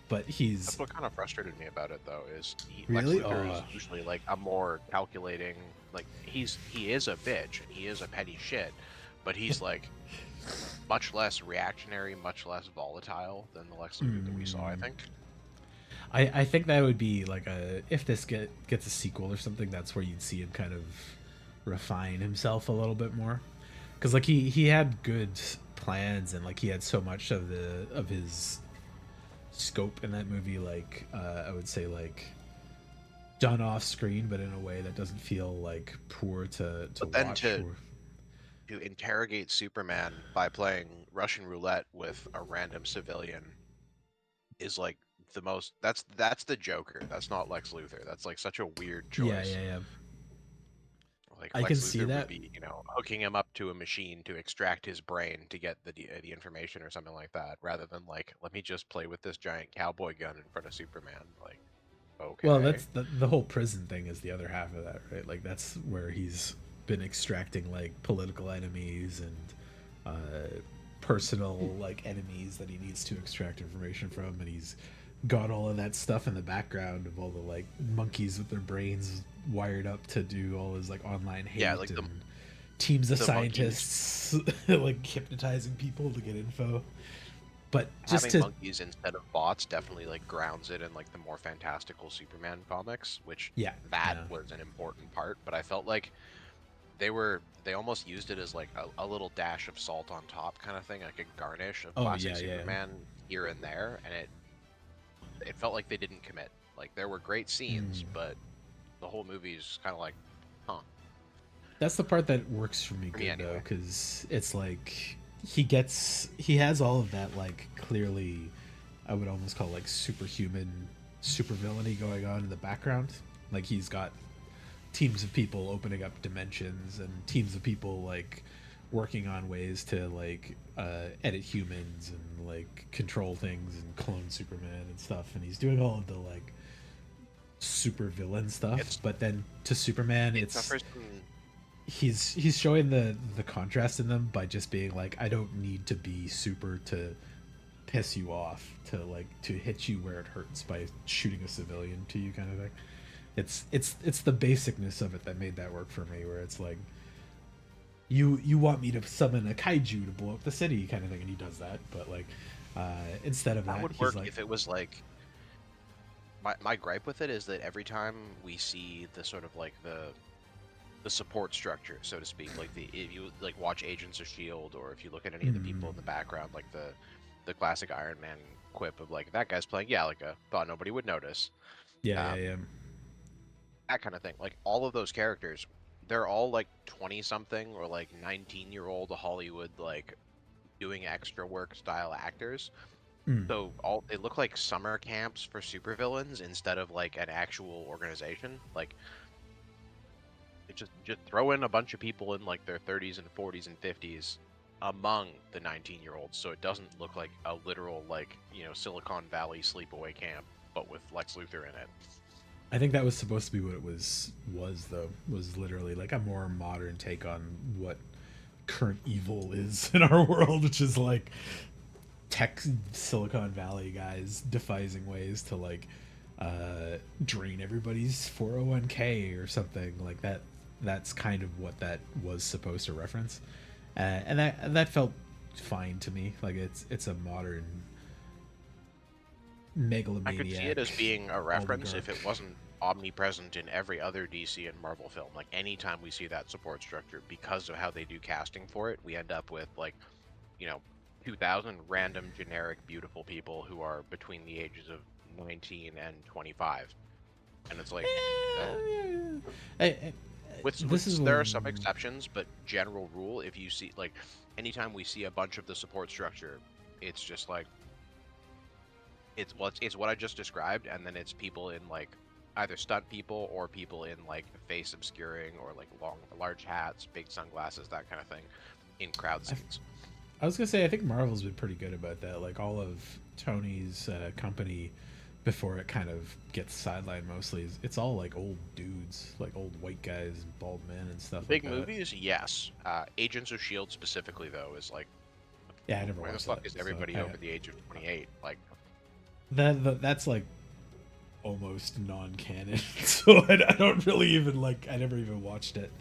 But That's what kind of frustrated me about it, though, is really? Lex Luthor is usually like a more calculating. Like he is a bitch and he is a petty shit, but he's like much less reactionary, much less volatile than the Lex Luthor that we saw. I think. I think that would be like if this gets a sequel or something, that's where you'd see him kind of refine himself a little bit more, because like he had good plans and like he had so much of his scope in that movie, like I would say like done off screen, but in a way that doesn't feel like poor to but then watch. To interrogate Superman by playing Russian roulette with a random civilian is like the most. That's the Joker. That's not Lex Luthor. That's like such a weird choice. Yeah. Like I Lex can Luthor see that. would be, hooking him up to a machine to extract his brain to get the information or something like that, rather than like, let me just play with this giant cowboy gun in front of Superman. Like, okay. Well, that's the whole prison thing is the other half of that, right? Like that's where he's been extracting like political enemies and personal like enemies that he needs to extract information from, and he's got all of that stuff in the background of all the like monkeys with their brains wired up to do all his like online hate, yeah, like and teams of scientists like hypnotizing people to get info. But just having monkeys instead of bots definitely like grounds it in like the more fantastical Superman comics, which was an important part. But I felt like they almost used it as like a little dash of salt on top kind of thing, like a garnish of classic Superman here and there, and it felt like they didn't commit. Like there were great scenes, but the whole movie is kind of like, huh. That's the part that works for me good anyway, though, because it's like he has all of that like clearly, I would almost call like superhuman, supervillainy going on in the background. Like he's got teams of people opening up dimensions and teams of people like working on ways to like edit humans and like control things and clone Superman and stuff, and he's doing all of the like super villain stuff. But then to Superman, he's showing the contrast in them by just being like, I don't need to be super to piss you off, to hit you where it hurts by shooting a civilian to you, kind of thing. It's the basicness of it that made that work for me, where it's like you want me to summon a kaiju to blow up the city kind of thing, and he does that, but like instead of that would work if it was like my gripe with it is that every time we see the sort of like the support structure, so to speak, like if you like watch Agents of S.H.I.E.L.D. or if you look at any of the people in the background, like the classic Iron Man quip of like, that guy's playing thought nobody would notice. Yeah. That kind of thing. Like all of those characters, they're all like 20-something or like 19-year-old Hollywood like doing extra work style actors. So they look like summer camps for supervillains instead of like an actual organization. Like just throw in a bunch of people in like their 30s and 40s and 50s among the 19-year-olds, so it doesn't look like a literal, like, Silicon Valley sleepaway camp, but with Lex Luthor in it. I think that was supposed to be what it was though, was literally like a more modern take on what current evil is in our world, which is like tech Silicon Valley guys devising ways to like drain everybody's 401k or something like that. That's kind of what that was supposed to reference, and that felt fine to me. Like it's a modern megalomaniac. I could see it as being a reference oligarch. if it wasn't omnipresent in every other DC and Marvel film. Like, anytime we see that support structure, because of how they do casting for it, we end up with, like, you know, 2,000 random, generic, beautiful people who are between the ages of 19 and 25. And it's like, there are some exceptions, but general rule, if you see, like, anytime we see a bunch of the support structure, it's just like, it's what I just described, and then it's people in, like, either stunt people or people in, like, face obscuring or, like, large hats, big sunglasses, that kind of thing, in crowd scenes. I was gonna say, I think Marvel's been pretty good about that. Like all of Tony's company, before it kind of gets sidelined, mostly it's all like old dudes, like old white guys, and bald men, and stuff. Big like that. movies, yes. Agents of Shield specifically, though, is like, Yeah, I never where the watched fuck that, is everybody so over the age of 28? Like, that's like almost non-canon. So I don't really even like. I never even watched it.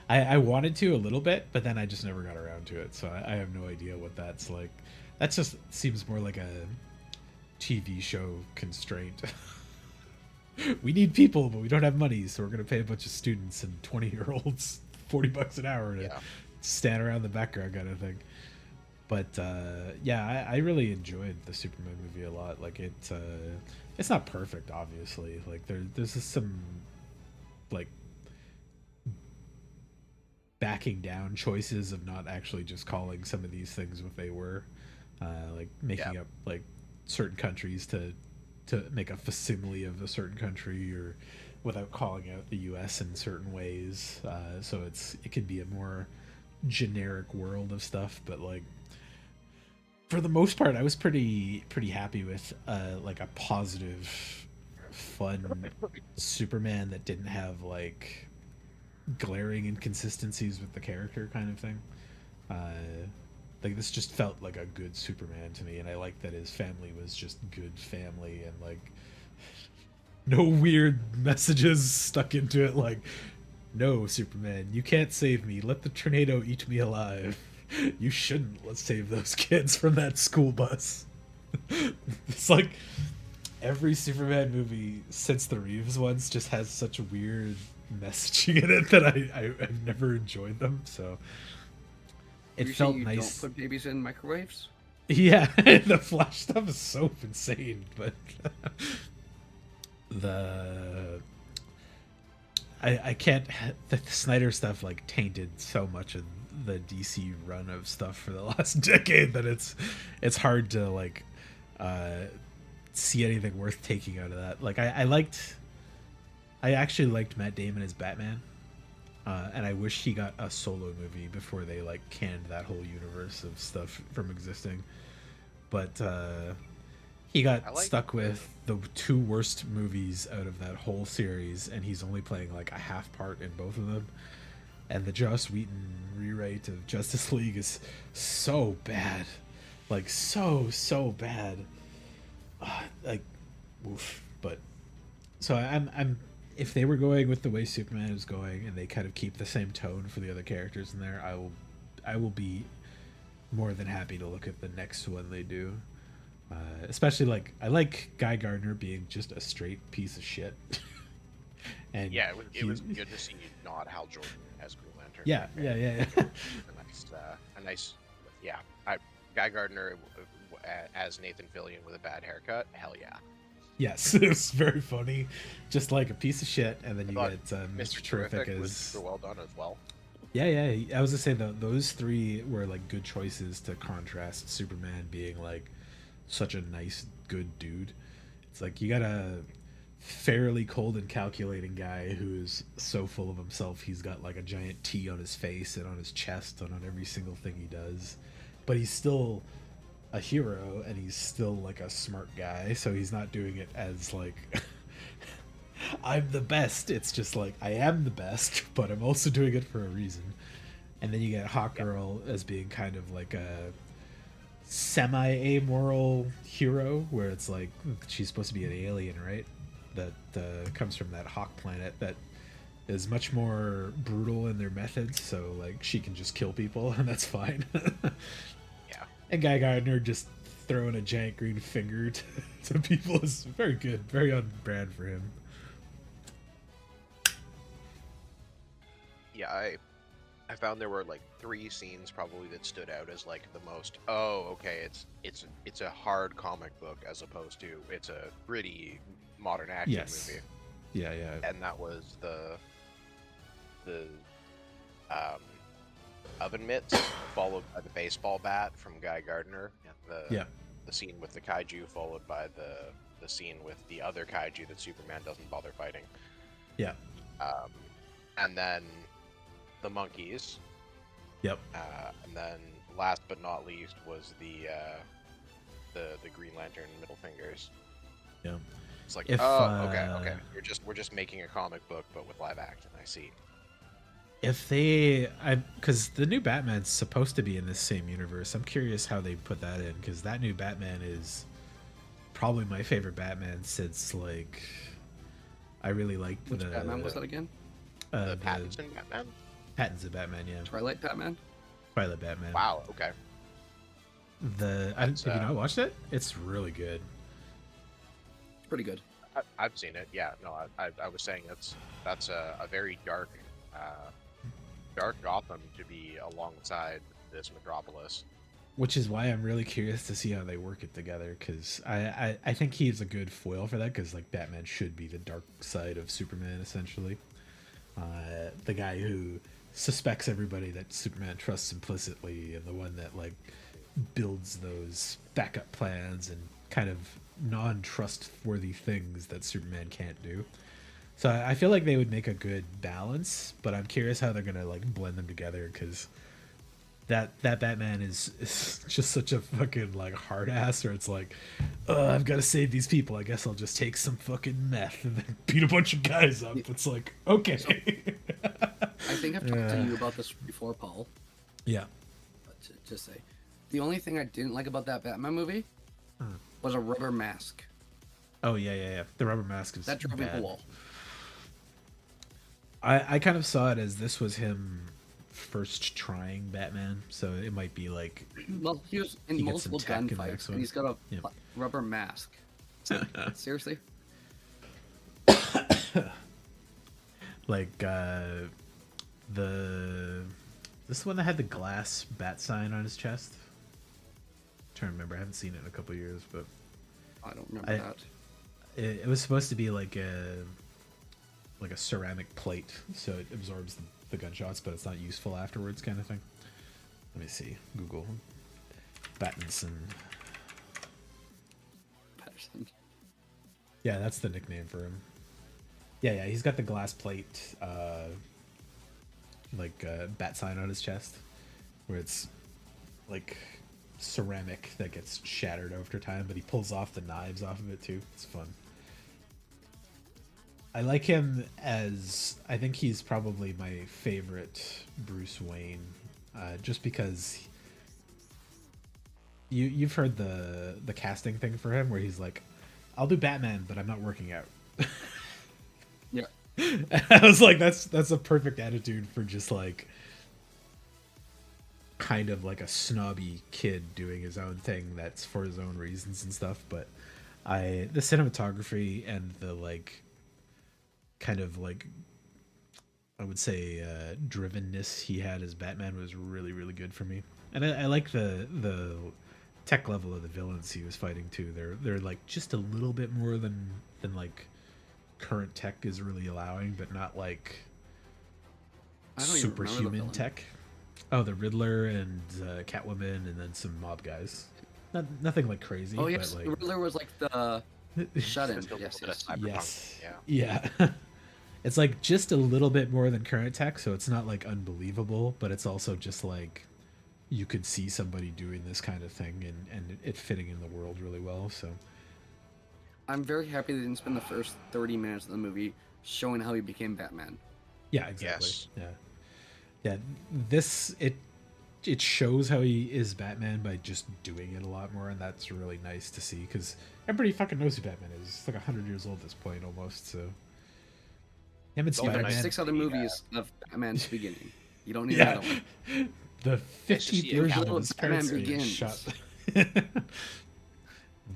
I wanted to a little bit, but then I just never got around to it. So I have no idea what that's like. That just seems more like a TV show constraint. We need people, but we don't have money, so we're gonna pay a bunch of students and 20-year-olds $40 an hour to stand around the background, kind of thing. But yeah, I really enjoyed the Superman movie a lot. Like it's not perfect, obviously. Like there's just some like backing down choices of not actually just calling some of these things what they were, like making up like certain countries to make a facsimile of a certain country, or without calling out the U.S. in certain ways. So it can be a more generic world of stuff, but like for the most part, I was pretty happy with like a positive, fun Superman that didn't have like glaring inconsistencies with the character, kind of thing. Like this just felt like a good Superman to me, and I liked that his family was just good family, and like no weird messages stuck into it like, no, Superman, you can't save me, let the tornado eat me alive. You shouldn't, let's save those kids from that school bus. It's like every Superman movie since the Reeves ones just has such weird messaging in it that I've never enjoyed them. So it Usually felt you nice. don't put babies in microwaves. Yeah, the Flash stuff is so insane, but the I can't. The Snyder stuff like tainted so much of the DC run of stuff for the last decade that it's hard to like see anything worth taking out of that. Like I actually liked Matt Damon as Batman, and I wish he got a solo movie before they like canned that whole universe of stuff from existing. But he got stuck with the two worst movies out of that whole series, and he's only playing like a half part in both of them. And the Joss Whedon rewrite of Justice League is so bad, like so bad. Like, oof. But so I'm if they were going with the way Superman is going, and they kind of keep the same tone for the other characters in there, I will be more than happy to look at the next one they do. Especially like I like Guy Gardner being just a straight piece of shit. And yeah, it was good to see not Hal Jordan as Green Lantern. Yeah. a nice, yeah. Guy Gardner as Nathan Fillion with a bad haircut. Hell yeah. Yes, it was very funny. Just like a piece of shit, and then you get Mr. Terrific was as super well done as well. Yeah. I was gonna say those three were like good choices to contrast Superman being like such a nice, good dude. It's like you gotta fairly cold and calculating guy who's so full of himself he's got like a giant T on his face and on his chest and on every single thing he does. But he's still a hero and he's still like a smart guy, so he's not doing it as like I'm the best. It's just like I am the best, but I'm also doing it for a reason. And then you get Hawkgirl as being kind of like a semi-amoral hero, where it's like she's supposed to be an alien, right? That comes from that Hawk planet that is much more brutal in their methods. So like she can just kill people, and that's fine. Yeah. And Guy Gardner just throwing a giant green finger to people is very good, very on brand for him. Yeah, I found there were like 3 scenes probably that stood out as like the most. Oh, okay, it's a hard comic book as opposed to it's a gritty modern action movie. Yeah. And that was the oven mitts followed by the baseball bat from Guy Gardner, and the scene with the kaiju followed by the scene with the other kaiju that Superman doesn't bother fighting. Yeah. And then the monkeys. Yep. And then last but not least was the Green Lantern middle fingers. Yeah. It's like, If, okay. We're just making a comic book but with live action. I see. If because the new Batman's supposed to be in this same universe, I'm curious how they put that in, because that new Batman is probably my favorite Batman since like I really liked Which Batman was that again? The Pattinson Batman? Pattinson Batman, yeah. Twilight Batman? Twilight Batman. Wow, okay. Have you not watched it? It's really good. Pretty good. I've seen it. Yeah, no, I was saying that's a very dark Gotham to be alongside this Metropolis. Which is why I'm really curious to see how they work it together, because I think he's a good foil for that, because like Batman should be the dark side of Superman essentially. The guy who suspects everybody that Superman trusts implicitly, and the one that like builds those backup plans and kind of non-trustworthy things that Superman can't do. So I feel like they would make a good balance, but I'm curious how they're gonna like blend them together, because that Batman is just such a fucking like hard ass, where it's like, I've got to save these people. I guess I'll just take some fucking meth and then beat a bunch of guys up. It's like, okay. So, I think I've talked to you about this before, Paul. Yeah. But to just say, the only thing I didn't like about that Batman movie was a rubber mask. Oh yeah. The rubber mask is that drove me up bad. the wall. I kind of saw it as this was him first trying Batman, so it might be like, well, he was in he gets some multiple tech in the gunfights, next and one. he's got a Yep. rubber mask. It's like, seriously? like this is the one that had the glass bat sign on his chest. I'm trying to remember, I haven't seen it in a couple years, but I don't remember that. it was supposed to be like a ceramic plate, so it absorbs the gunshots, but it's not useful afterwards, kind of thing. Let me see. Google Pattinson. Patterson. Yeah, that's the nickname for him. Yeah, he's got the glass plate, bat sign on his chest, where it's like ceramic that gets shattered over time, but he pulls off the knives off of it too. It's fun. I like him as, I think he's probably my favorite Bruce Wayne, just because you've heard the casting thing for him, where he's like, I'll do Batman, but I'm not working out. Yeah. I was like, that's a perfect attitude for just like kind of like a snobby kid doing his own thing that's for his own reasons and stuff. But the cinematography and the like kind of like, I would say drivenness he had as Batman was really, really good for me. And I like the tech level of the villains he was fighting too. They're like just a little bit more than like current tech is really allowing, but not like superhuman tech. Oh, the Riddler and Catwoman, and then some mob guys. Nothing like crazy. Oh yes, but like, the Riddler was like the Shut in. Just a Yes, little bit of yes. cyberpunk. Yes. Yeah. Yeah. It's like just a little bit more than current tech, so it's not like unbelievable, but it's also just like you could see somebody doing this kind of thing and it fitting in the world really well. So I'm very happy they didn't spend the first 30 minutes of the movie showing how he became Batman. yeah, exactly. Yes. Yeah. Yeah. This it shows how he is Batman by just doing it a lot more, and that's really nice to see because everybody fucking knows who Batman is. He's like 100 years old at this point almost. So him and It's You also had Spider-Man. nice 6 to other see, movies of Batman's beginning. You don't need Yeah. another one. The Nice to 15th see a version of Catwoman his Batman parents being Begins. shot.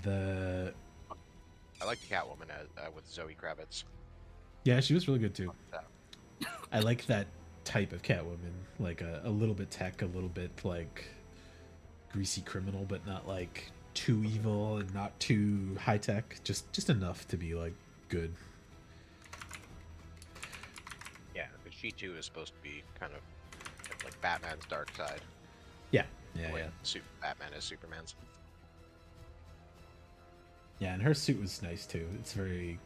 the I like Catwoman with Zoe Kravitz. Yeah, she was really good too. Uh, I like that type of Catwoman, like a little bit tech, a little bit like greasy criminal, but not like too evil and not too high tech. Just enough to be like good. Yeah, because she too is supposed to be kind of like Batman's dark side. Yeah, yeah, the way yeah. Batman is Superman's. Yeah, and her suit was nice too. It's very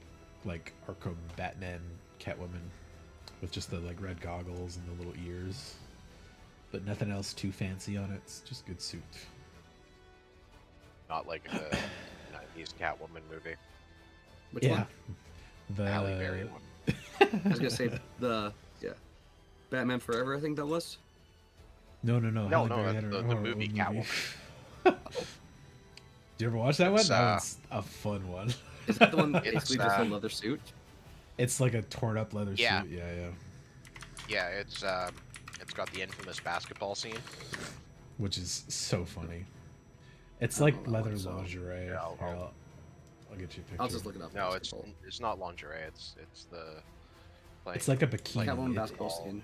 like Arkham Batman Catwoman with just the like red goggles and the little ears. But nothing else too fancy on it. It's just a good suit. Not like the 90s Catwoman movie. Which Yeah. one? The Halle Berry one. I was gonna say Batman Forever. I think that was. No. No, Halle no, Berry that's had her the own movie movie. Catwoman. Did you ever watch that one? It's, That one's a fun one. Is that the one It's, basically just a leather suit? It's like a torn up leather Yeah. suit. Yeah. Yeah, it's got the infamous basketball scene. Which is so funny. It's I like don't know, leather so- lingerie. Yeah, Here, I'll get you a picture. I'll just look it up. No, Basketball. it's not lingerie. It's the It's like a bikini. Catwoman It- basketball all- skin.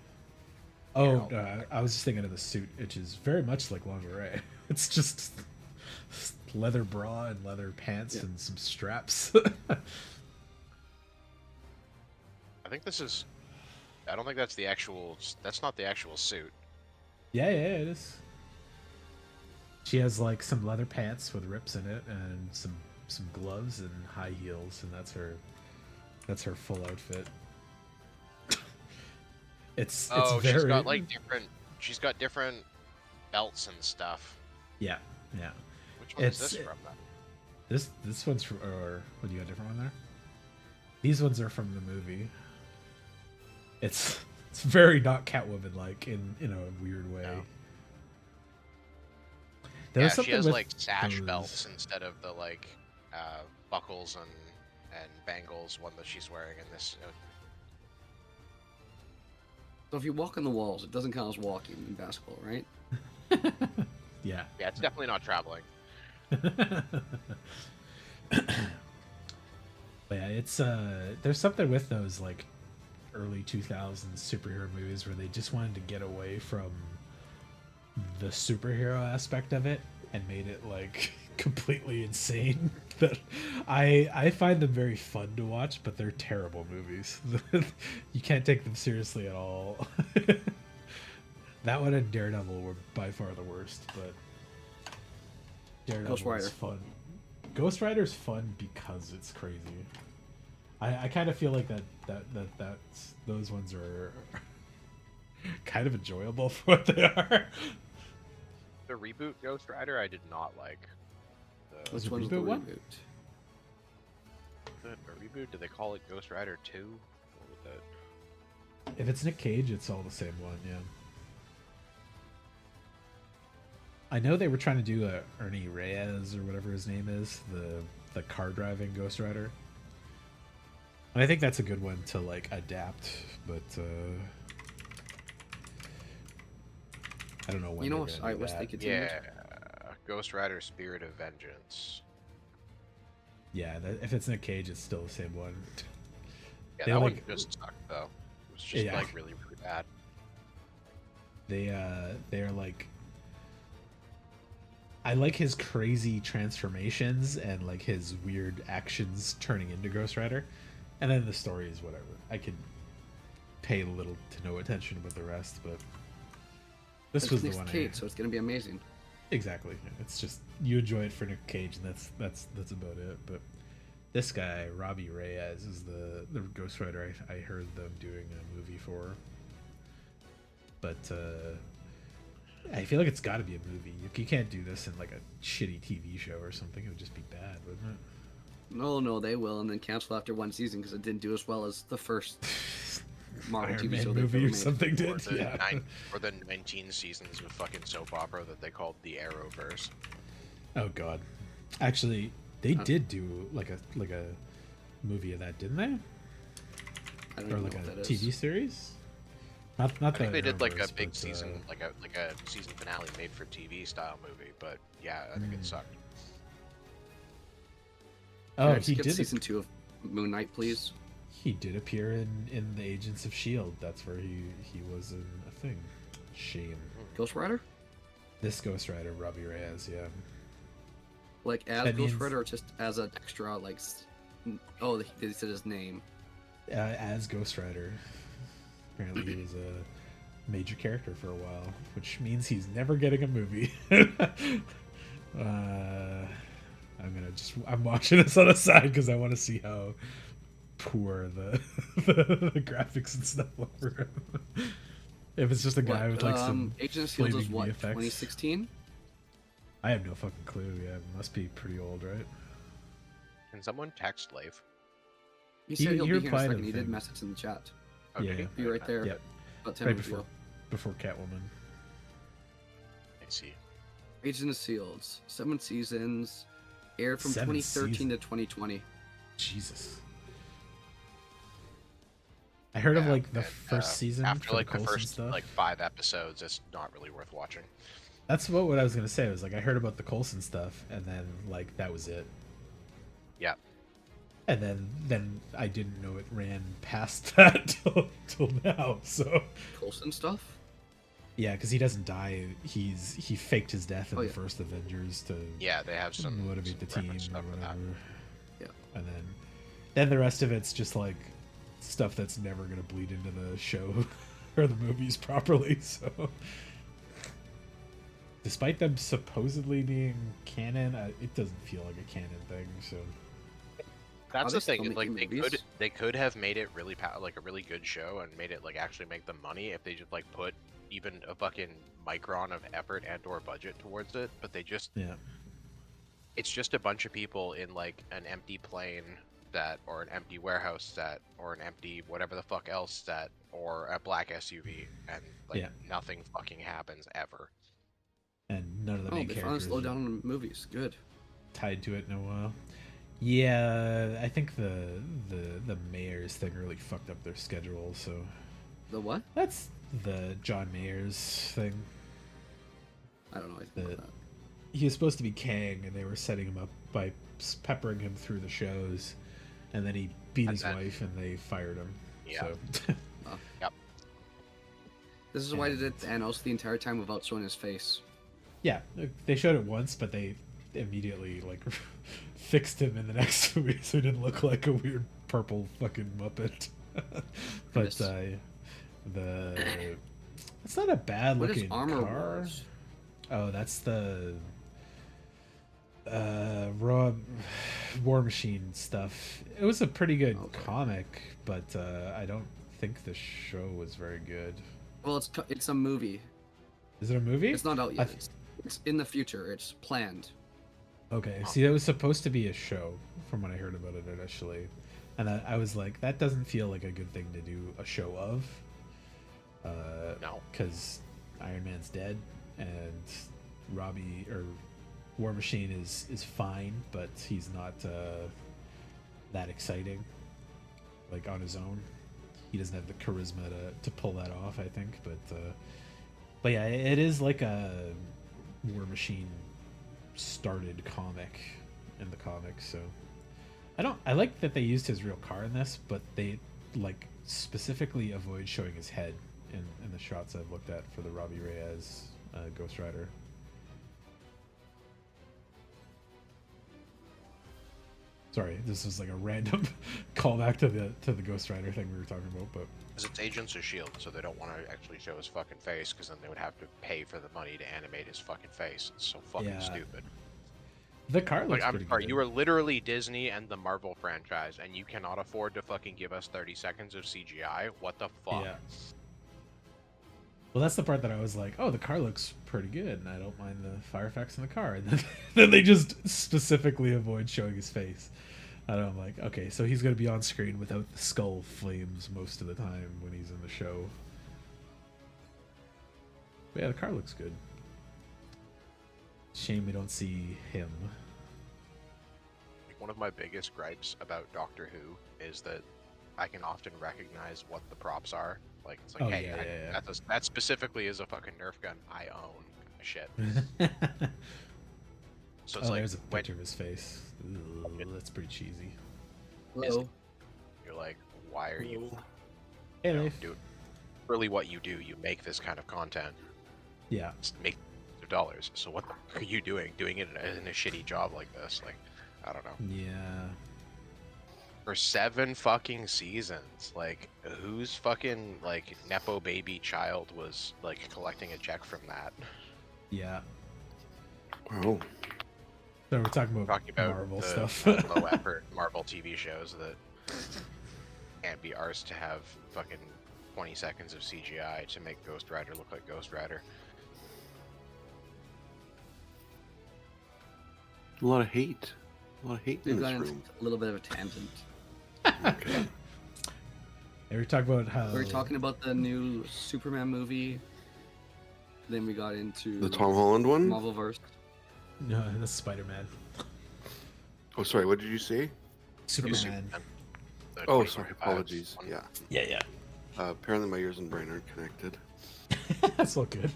Oh, Yeah. I was just thinking of the suit, which is very much like lingerie. It's just leather bra and leather pants Yeah. and some straps. I think this is. I don't think that's the actual. That's not the actual suit. yeah, it is. She has like some leather pants with rips in it and some gloves and high heels, and that's her full outfit. It's Oh, very she's got like different. She's got different belts and stuff. yeah. Which one is It's- this from? Then? This one's from, or what, do you got a different one there? These ones are from the movie. It's very not Catwoman like in a weird way. No. There Yeah, was she something has with like sash those- belts instead of the like buckles and bangles one that she's wearing in this. So if you walk on the walls, it doesn't count as walking in basketball, right? Yeah. Yeah, it's definitely not traveling. But yeah, it's there's something with those like early 2000s superhero movies where they just wanted to get away from the superhero aspect of it and made it like completely insane. That I find them very fun to watch, but they're terrible movies. You can't take them seriously at all. That one and Daredevil were by far the worst, but Daredevil Ghost Rider. is fun. Ghost Rider's fun because it's crazy. I kind of feel like that's those ones are kind of enjoyable for what they are. The reboot Ghost Rider, I did not like. Was Which it one's the reboot one? reboot? The reboot? Did they call it Ghost Rider 2? What was that? If it's Nick Cage, it's all the same one, yeah. I know they were trying to do a Ernie Reyes or whatever his name is, the car driving Ghost Rider. And I think that's a good one to like adapt, but I don't know when. You know they're what gonna I do wish that. they could do? Yeah, Ghost Rider Spirit of Vengeance. Yeah, if it's Nick Cage, it's still the same one. Yeah, They that like- one just sucked though. It was just Yeah. like really, really bad. They're like, I like his crazy transformations and like his weird actions turning into Ghost Rider, and then the story is whatever. I could pay little to no attention about the rest, but this It's was the Nick one. Cage, so it's gonna be amazing. Exactly. It's just you enjoy it for Nick Cage, and that's about it. But this guy Robbie Reyes is the Ghost Rider. I heard them doing a movie for, but I feel like it's got to be a movie. You can't do this in like a shitty TV show or something. It would just be bad, wouldn't it? No, they will, and then cancel after one season because it didn't do as well as the first Marvel Iron TV Man show movie or made. something did. Or the, Yeah. or the 19 seasons of fucking soap opera that they called the Arrowverse. Oh God, actually, they did do like a movie of that, didn't they? I don't Or know like what a that is. TV series? Not I think the they did like a Arrowverse, big but, season, like a season finale made for TV style movie. But yeah, I think it sucked. Oh, Let's he get did. season 2 of Moon Knight, please. He did appear in the Agents of Shield. That's where he was in a thing. Shame. Ghost Rider? This Ghost Rider, Robbie Reyes, yeah. Like as That Ghost means- Rider, or just as an extra? Like, oh, they said his name. As Ghost Rider. Apparently, he was a major character for a while, which means he's never getting a movie. I'm watching this on the side because I want to see how poor the graphics and stuff look for him. If it's just a guy with like some Agent of Shield is flaming what? VFX. 2016. I have no fucking clue. Yeah, it must be pretty old, right? Can someone text Leif? He said he'll be here in a replied to second. the He did thing. message in the chat. Oh, did Yeah. he? Be right there. Yep. About 10 Right minutes before ago. Catwoman. I see. Agent of Shields, 7 seasons, aired from 7 2013 to 2020. Jesus. I heard of Yeah, like the and, first season After for like the the Coulson first stuff. like 5 episodes, it's not really worth watching. That's what I was gonna say. Was like I heard about the Coulson stuff, and then like that was it. Yeah. And then I didn't know it ran past that till now. So Coulson stuff? yeah, because he doesn't die. He faked his death in Oh, the yeah. first Avengers to Yeah, they have some motivate the some team reference or stuff for that. whatever. Yeah. And then the rest of it's just like stuff that's never gonna bleed into the show or the movies properly. So despite them supposedly being canon, it doesn't feel like a canon thing. So That's Are the they still thing. Like making movies? they could have made it really like a really good show and made it like actually make them money if they just like put even a fucking micron of effort and or budget towards it. But they just yeah, it's just a bunch of people in like an empty plane set or an empty warehouse set or an empty whatever the fuck else set or a black SUV and like Yeah. nothing fucking happens ever. and none of the Oh, main they finally characters slowed are down on movies. Good. tied to it in a while. Yeah, I think the Mayers thing really fucked up their schedule. So The what? that's the John Mayers thing. I don't know anything The- about that. He was supposed to be Kang, and they were setting him up by peppering him through the shows, and then he beat And his then- wife, and they fired him. Yeah. So This is why they did And- Thanos the entire time without showing his face. yeah, they showed it once, but they immediately like fixed him in the next movie, so he didn't look like a weird purple fucking Muppet. But Yes. it's not a bad What is looking Armor car. Wars? Oh, that's the Raw War Machine stuff. It was a pretty good Okay. comic, but I don't think the show was very good. Well, it's a movie. Is it a movie? It's not out yet. th- It's in the future. It's planned. Okay, see, that was supposed to be a show, from what I heard about it initially, and I was like, that doesn't feel like a good thing to do a show of. No. Because Iron Man's dead, and Robbie or War Machine is fine, but he's not that exciting. Like on his own, he doesn't have the charisma to pull that off. I think, but yeah, it is like a War Machine started comic in the comics. So I like that they used his real car in this, but they like specifically avoid showing his head in the shots I've looked at for the Robbie Reyes Ghost Rider. Sorry, this is like a random callback to the Ghost Rider thing we were talking about, but Because it's Agents of S.H.I.E.L.D., so they don't want to actually show his fucking face, because then they would have to pay for the money to animate his fucking face. It's so fucking Yeah. stupid. The car looks Like, I'm pretty sorry, good. you are literally Disney and the Marvel franchise, and you cannot afford to fucking give us 30 seconds of CGI? What the fuck? Yeah. Well, that's the part that I was like, oh, the car looks pretty good, and I don't mind the fire effects in the car. And then they just specifically avoid showing his face. And I'm like, okay, so he's going to be on screen without the skull flames most of the time when he's in the show. But yeah, the car looks good. Shame we don't see him. Like, one of my biggest gripes about Doctor Who is that I can often recognize what the props are. Like, it's like, Oh, hey, yeah, yeah, yeah. that specifically is a fucking Nerf gun I own. Kind of shit. So it's Oh, like, there's a when picture of his face. Ooh, that's pretty cheesy. Hello. you're like, why are you Hey, know, Leif. doing really what you do? You make this kind of content, Yeah. make dollars. So what the fuck are you doing? Doing it in a shitty job like this? Like, I don't know. Yeah. For 7 fucking seasons, like, whose fucking like nepo baby child was like collecting a check from that? Yeah. Wow. So we're talking We're about, talking about Marvel the stuff. low effort Marvel TV shows that can't be arsed to have fucking 20 seconds of CGI to make Ghost Rider look like Ghost Rider. A lot of hate. A lot of hate in We've this gone into room. a little bit of a tangent. Okay. And we talked about how We were talking about the new Superman movie. Then we got into The Tom Holland one? Marvelverse. No, that's Spider-Man. Oh, sorry. What did you say? Superman. The Oh, 2025 sorry. Apologies. one. Yeah. Yeah. Apparently my ears and brain aren't connected. That's all good.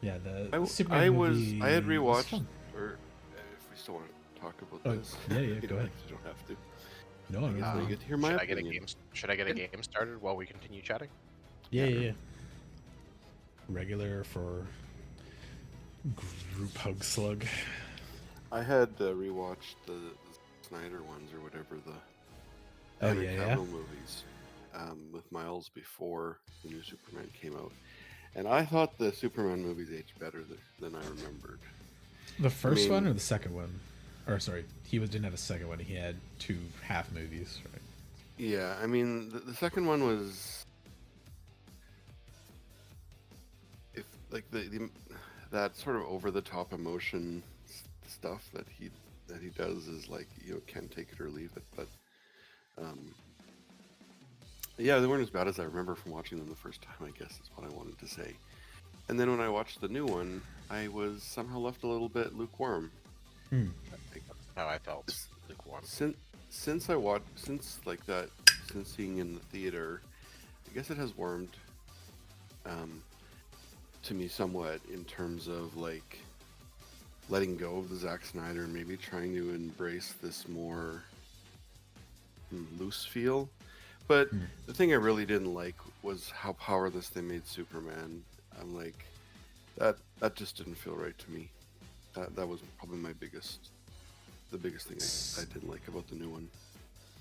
Yeah, the Superman I movie had was rewatched, fun. or if we still want to talk about Oh, this. yeah, You go ahead. You don't have to. No, I guess no, now you no. get to hear my opinion. Should I get a game started while we continue chatting? Yeah. Regular for group hug slug. I had rewatched the Snyder ones or whatever, the Oh, Henry yeah. Cavill movies with Miles before the new Superman came out. And I thought the Superman movies aged better than I remembered. The first mean- one or the second one? Or sorry, didn't have a second one. He had 2 half movies, right? Yeah, I mean, the second one was... If like the that sort of over-the-top emotion stuff that he does is like, you know, can take it or leave it, but yeah, they weren't as bad as I remember from watching them the first time, I guess is what I wanted to say. And then when I watched the new one, I was somehow left a little bit lukewarm. How I felt lukewarm. Since seeing in the theater, I guess it has warmed to me somewhat in terms of like letting go of the Zack Snyder and maybe trying to embrace this more loose feel. But the thing I really didn't like was how powerless they made Superman. I'm like, that just didn't feel right to me. That was probably the biggest thing I didn't like about the new one.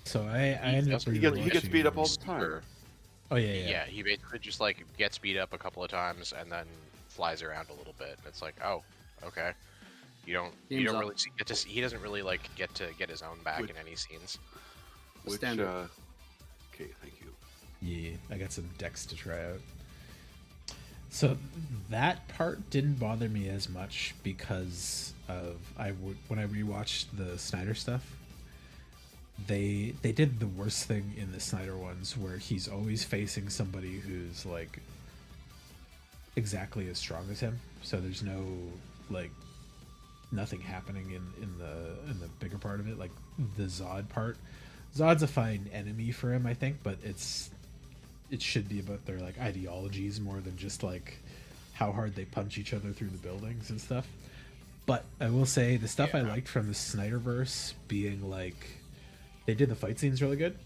So I ended up He gets beat up all the Super- time. Oh yeah. Yeah, he basically just like gets beat up a couple of times and then flies around a little bit. It's like, oh, okay. You don't Game's up. really he doesn't really like get to get his own back Which- in any scenes. Which Standard. okay, thank you. Yeah, I got some decks to try out. So that part didn't bother me as much because of when I rewatched the Snyder stuff, they did the worst thing in the Snyder ones where he's always facing somebody who's like exactly as strong as him. So there's no like nothing happening in the bigger part of it, like the Zod part. Zod's a fine enemy for him, I think, but it should be about their like ideologies more than just like how hard they punch each other through the buildings and stuff. But I will say the stuff I liked from the Snyderverse being like they did the fight scenes really good.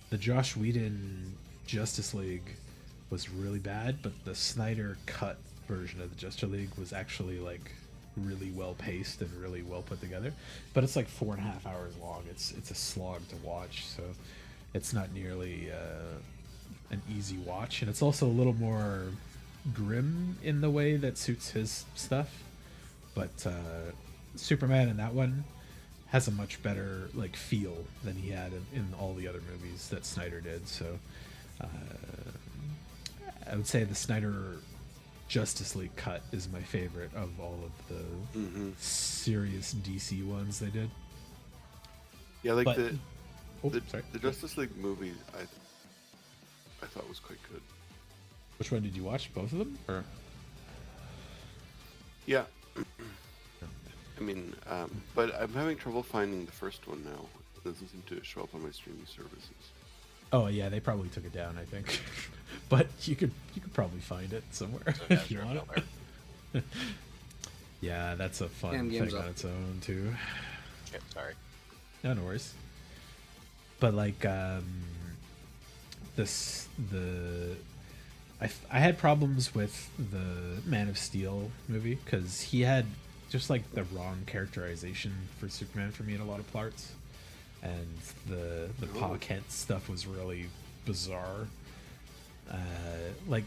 The Josh Whedon Justice League was really bad, but the Snyder cut version of the Justice League was actually like really well paced and really well put together. But it's like 4.5 hours long. It's a slog to watch, so it's not nearly an easy watch, and it's also a little more grim in the way that suits his stuff, but Superman in that one has a much better like feel than he had in all the other movies that Snyder did. So I would say the Snyder Justice League cut is my favorite of all of the serious DC ones they did. Yeah, like But- the Justice League movie, I thought was quite good. Which one did you watch? Both of them? Or? Yeah. I mean, but I'm having trouble finding the first one now. It doesn't seem to show up on my streaming services. Oh yeah, they probably took it down, I think. But you could probably find it somewhere So, if you sure, want Bill it. Yeah, that's a fun Damn thing game's on up. its own too. Shit, sorry. No, no worries. But like I had problems with the Man of Steel movie because he had just like the wrong characterization for Superman for me in a lot of parts, and the Pa Kent stuff was really bizarre. Like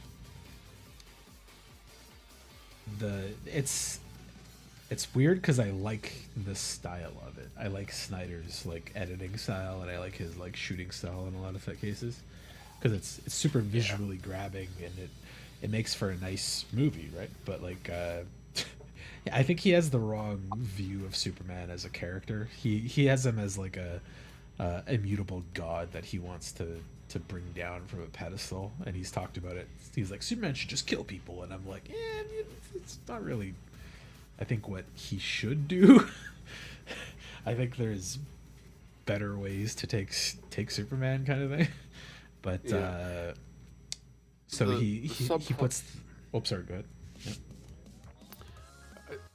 it's weird because I like the style of it. I like Snyder's like editing style, and I like his like shooting style in a lot of cases because it's super visually grabbing, and it makes for a nice movie, right? But like I think he has the wrong view of Superman as a character. He has him as like a immutable god that he wants to bring down from a pedestal, and he's talked about it. He's like, Superman should just kill people, and I'm like, it's not really I think what he should do. I think there's better ways to take Superman kind of thing. But Yeah. so The he puts sorry, go ahead. Yep.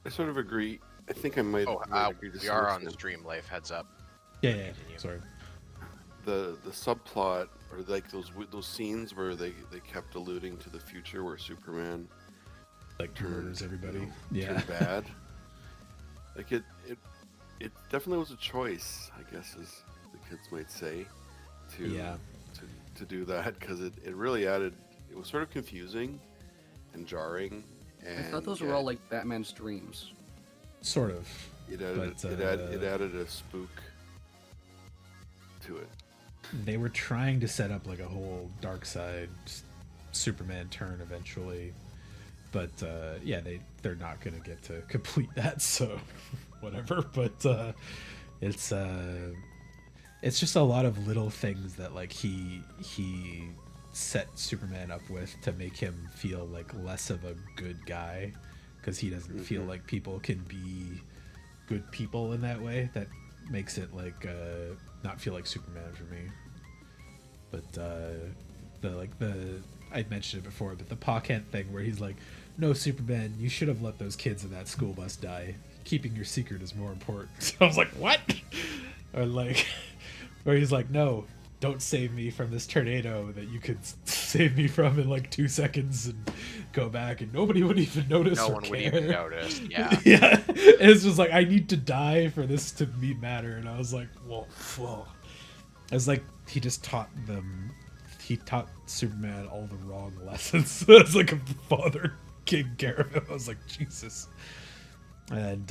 I sort of agree. I think I might agree to We some are on the extent. stream life. Heads up. Yeah, Continue. sorry. The subplot, or like those scenes where they kept alluding to the future where Superman Like murders everybody. turned bad. Like it definitely was a choice, I guess, as the kids might say, to do that, because it really added. It was sort of confusing and jarring. And I thought those were all like Batman's dreams. Sort of. it added but, it added a spook to it. They were trying to set up like a whole dark side Superman turn eventually, but they're not gonna get to complete that, so whatever. But it's just a lot of little things that like he set Superman up with to make him feel like less of a good guy, because he doesn't feel like people can be good people in that way. That makes it like not feel like Superman for me. But I mentioned it before, but the Pa Kent thing where he's like, no, Superman, you should have let those kids in that school bus die. Keeping your secret is more important. So I was like, what? Or like, where he's like, no, don't save me from this tornado that you could save me from in like 2 seconds and go back, and nobody would even notice. No or one would care. even notice. Yeah. Yeah, it's just like, I need to die for this to matter. And I was like, whoa. I was like, he taught Superman all the wrong lessons. As like a father taking care of him. I was like, Jesus. And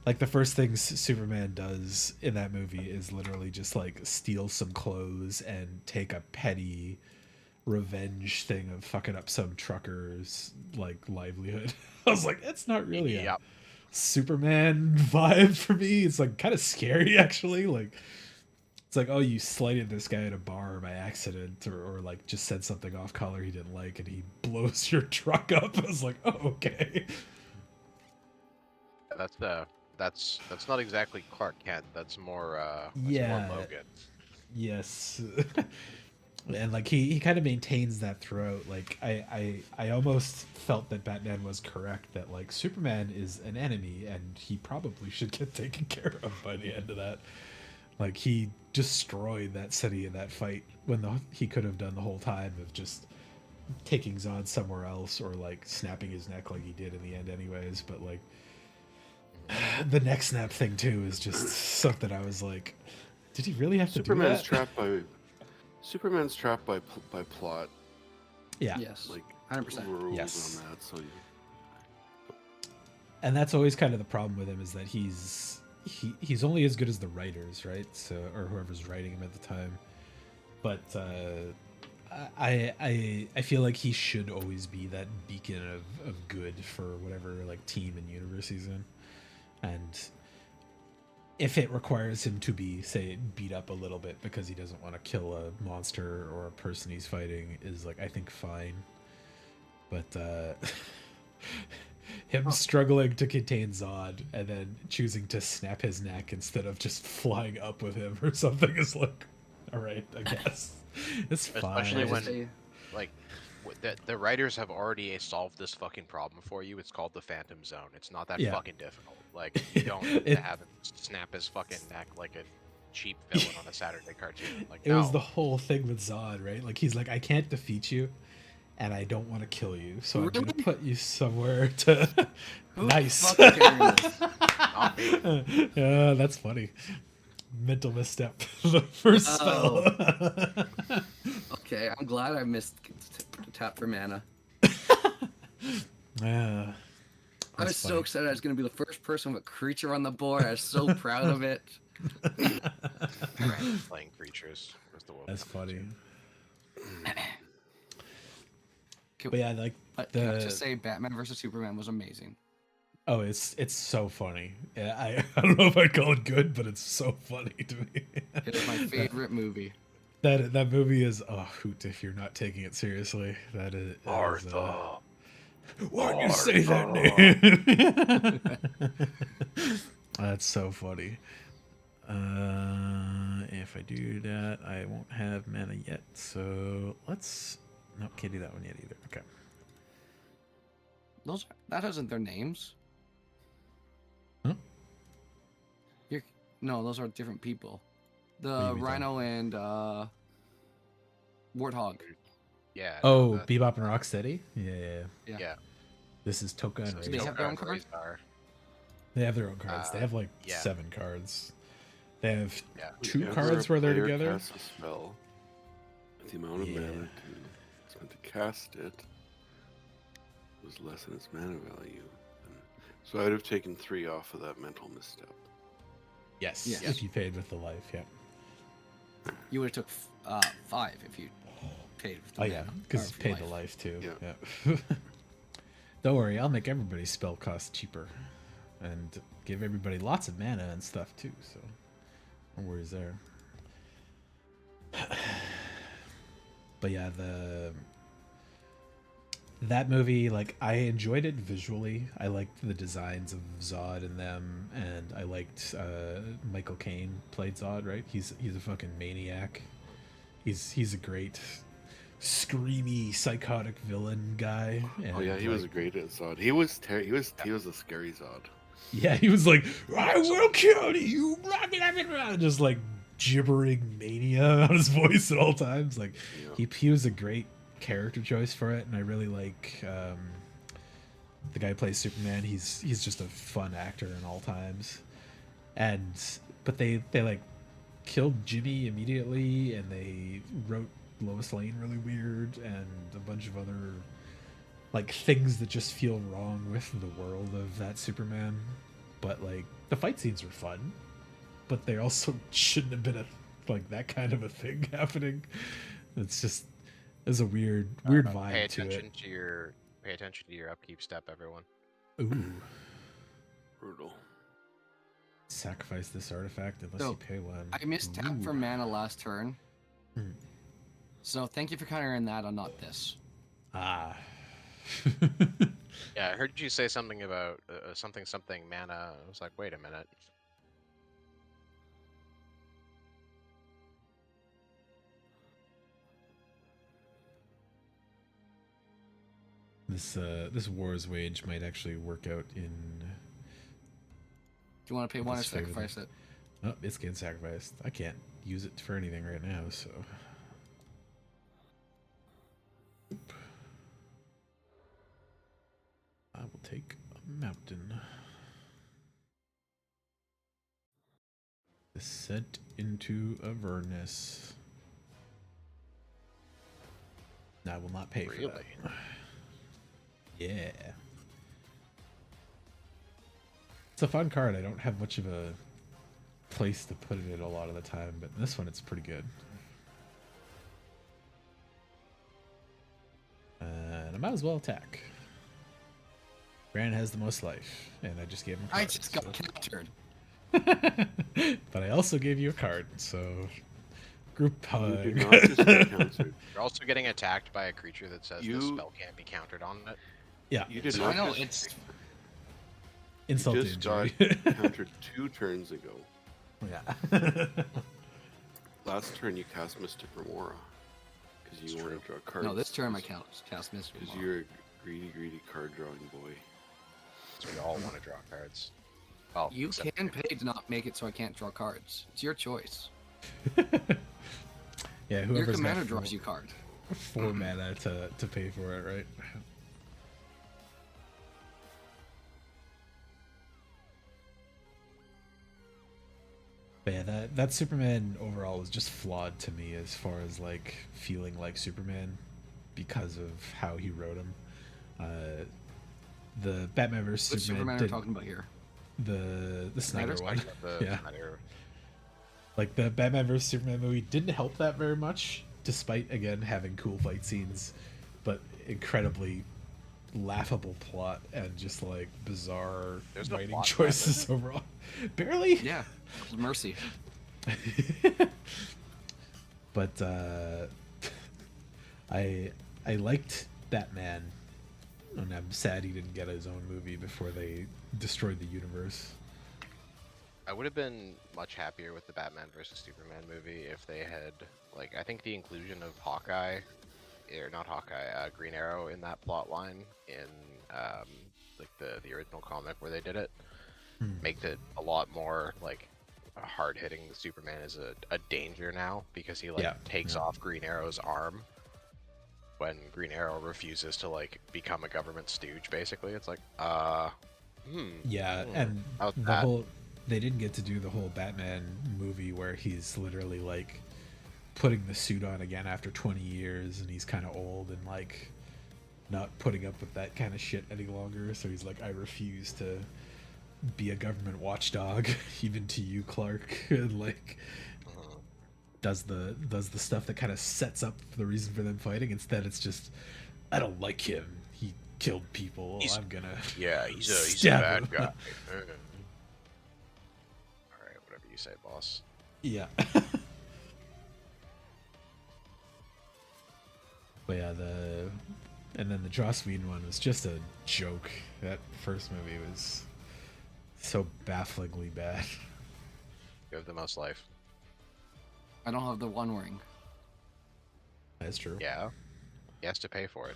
like the first thing Superman does in that movie is literally just like steal some clothes and take a petty revenge thing of fucking up some trucker's like livelihood. I was like, it's not really a Superman vibe for me. It's like kind of scary actually. Like, it's like, oh, you slighted this guy at a bar by accident, or like just said something off color he didn't like, and he blows your truck up. I was like, oh, okay. That's not exactly Clark Kent. That's more Yeah. more Logan. Yes. And like he kind of maintains that throughout. Like I almost felt that Batman was correct, that like Superman is an enemy and he probably should get taken care of by the end of that. Like he destroyed that city in that fight when he could have done the whole time of just taking Zod somewhere else, or like snapping his neck like he did in the end anyways. But like the neck snap thing too is just something I was like, did he really have to do that? Superman's trapped by plot. Yeah. Yes. Like 100%. rules Yes. on that. So And that's always kind of the problem with him, is that he's only as good as the writers, right? So, or whoever's writing him at the time. But I feel like he should always be that beacon of good for whatever like team and universe he's in. And if it requires him to be, say, beat up a little bit because he doesn't want to kill a monster or a person he's fighting, is like, I think, fine. But him struggling to contain Zod and then choosing to snap his neck instead of just flying up with him or something is like, all right, I guess. It's fine. Especially when, Say- like, the writers have already solved this fucking problem for you. It's called the Phantom Zone. It's not that Yeah. fucking difficult. Like, you don't need It- to have him snap his fucking neck like a cheap villain on a Saturday cartoon. Like, It was no. the whole thing with Zod, right? Like, he's like, I can't defeat you, and I don't want to kill you, so I'm going to Really? put you somewhere to... Who Nice. fucking carried this? Not me. Yeah, that's funny. Mental misstep. The first Oh. spell. Okay, I'm glad I missed to tap for mana. Yeah. I was That's so funny. excited I was going to be the first person with a creature on the board. I was so proud of it. Playing creatures was the world. That's funny. Can, But yeah, like can I the just say Batman versus Superman was amazing. oh, it's so funny. Yeah, I don't know if I'd call it good, but it's so funny to me. It was my favorite movie. That movie is a hoot if you're not taking it seriously. That is Martha. why'd you say that name? That's so funny. If I do that, I won't have mana yet. So let's. No, can't do that one yet either. Okay. That isn't their names. Huh? No, those are different people. do The you mean, Rhino and Warthog. Yeah. Oh, no, Bebop and Rocksteady. Yeah. yeah. This is Toka and So Do they Razor. have their own Toka and Razor. They have their own cards. They have like yeah. 7 cards. They have Yeah. 2 Whenever cards a where they're player together. casts a spell, the amount of Yeah. mana spent to cast it was less than its mana value. So I'd have taken 3 off of that mental misstep. Yes, Yes. if you paid with the life, yeah. You would have took 5 if you paid. With the Oh yeah, mana, because or it's paid life. the life too. Yeah. Yeah. Don't worry, I'll make everybody's spell cost cheaper, and give everybody lots of mana and stuff too. So no worries there. But yeah, that movie, like, I enjoyed it visually. I liked the designs of Zod and them, and I liked Michael Caine played Zod, right? He's a fucking maniac. He's a great screamy psychotic villain guy. Oh yeah, and, he was like, great at Zod. He was a scary Zod. yeah, he was like, I will kill you, just like gibbering mania on his voice at all times. Like, Yeah. he was a great character choice for it, and I really like the guy who plays Superman. He's just a fun actor in all times. But they like killed Jimmy immediately, and they wrote Lois Lane really weird, and a bunch of other like things that just feel wrong with the world of that Superman. But like the fight scenes were fun, but they also shouldn't have been like that kind of a thing happening. It's just there's a weird Pay vibe to attention it. to your upkeep step, everyone. Ooh, Brutal. sacrifice this artifact unless So, you pay one. I missed tap for Ooh. mana last turn. Hmm. So thank you for countering that on not this. Ah. Yeah, I heard you say something about something mana. I was like, wait a minute. This war's wage might actually work out in. Do you want to pay 1 or Let's figure sacrifice it? Oh, it's getting sacrificed. I can't use it for anything right now, so. I will take a mountain. Descent into Avernus. I will not pay for Really? that. Yeah. It's a fun card. I don't have much of a place to put it in a lot of the time, but in this one it's pretty good. And I might as well attack. Gran has the most life, and I just gave him a card. I just got captured. But I also gave you a card, so group You hug. did not just get countered. You're also getting attacked by a creature that says the spell can't be countered on it. Yeah, You did So not I know just, it's insult you to just injury. got countered 2 turns ago. Yeah. Last turn you cast Mystic Remora because you want to draw cards. no. This turn I cast Mystery. Because you're a greedy card drawing boy. So we all want to draw cards. Well, You except can pay to not make it so I can't draw cards. It's your choice. Yeah, Your whoever's commander got draws you card. 4 mana to pay for it, right? But yeah, that Superman overall is just flawed to me as far as like feeling like Superman because of how he wrote him. The Batman vs Which Superman Superman are we talking about here? the Snyder Snyder's one. the Yeah. Snyder- Like the Batman vs Superman movie didn't help that very much, despite again having cool fight scenes, but incredibly laughable plot and just like bizarre There's no writing plot in that choices overall. Barely. Yeah, Mercy. But I liked Batman, and I'm sad he didn't get his own movie before they destroyed the universe. I would have been much happier with the Batman versus Superman movie if they had, like, I think the inclusion of Hawkeye, or not Hawkeye, Green Arrow in that plot line in like the original comic where they did it, makes it a lot more like hard hitting. Superman is a danger now because he takes off Green Arrow's arm when Green Arrow refuses to like become a government stooge. Basically, it's like And how's the that? whole they didn't get to do the whole Batman movie where he's literally like putting the suit on again after 20 years and he's kind of old and like not putting up with that kind of shit any longer, so he's like, I refuse to be a government watchdog even to you, Clark. And like does the stuff that kind of sets up the reason for them fighting. Instead it's just, I don't like him, he killed people, I'm gonna he's a stab bad him. guy. Alright, whatever you say, boss. Yeah. But yeah, and then the Joss Whedon one was just a joke. That first movie was so bafflingly bad. You have the most life. I don't have the One Ring. That's true. Yeah. He has to pay for it.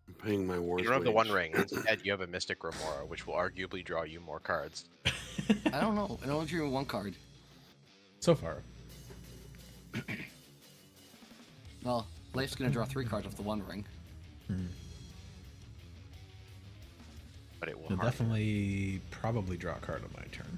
I'm paying my wars. You don't have the wage. One Ring. Instead, you have a Mystic Remora, which will arguably draw you more cards. I don't know. I only drew one card. So far. Well, Leif's gonna draw 3 cards off the One Ring. But it will He'll harm you. definitely probably draw a card on my turn.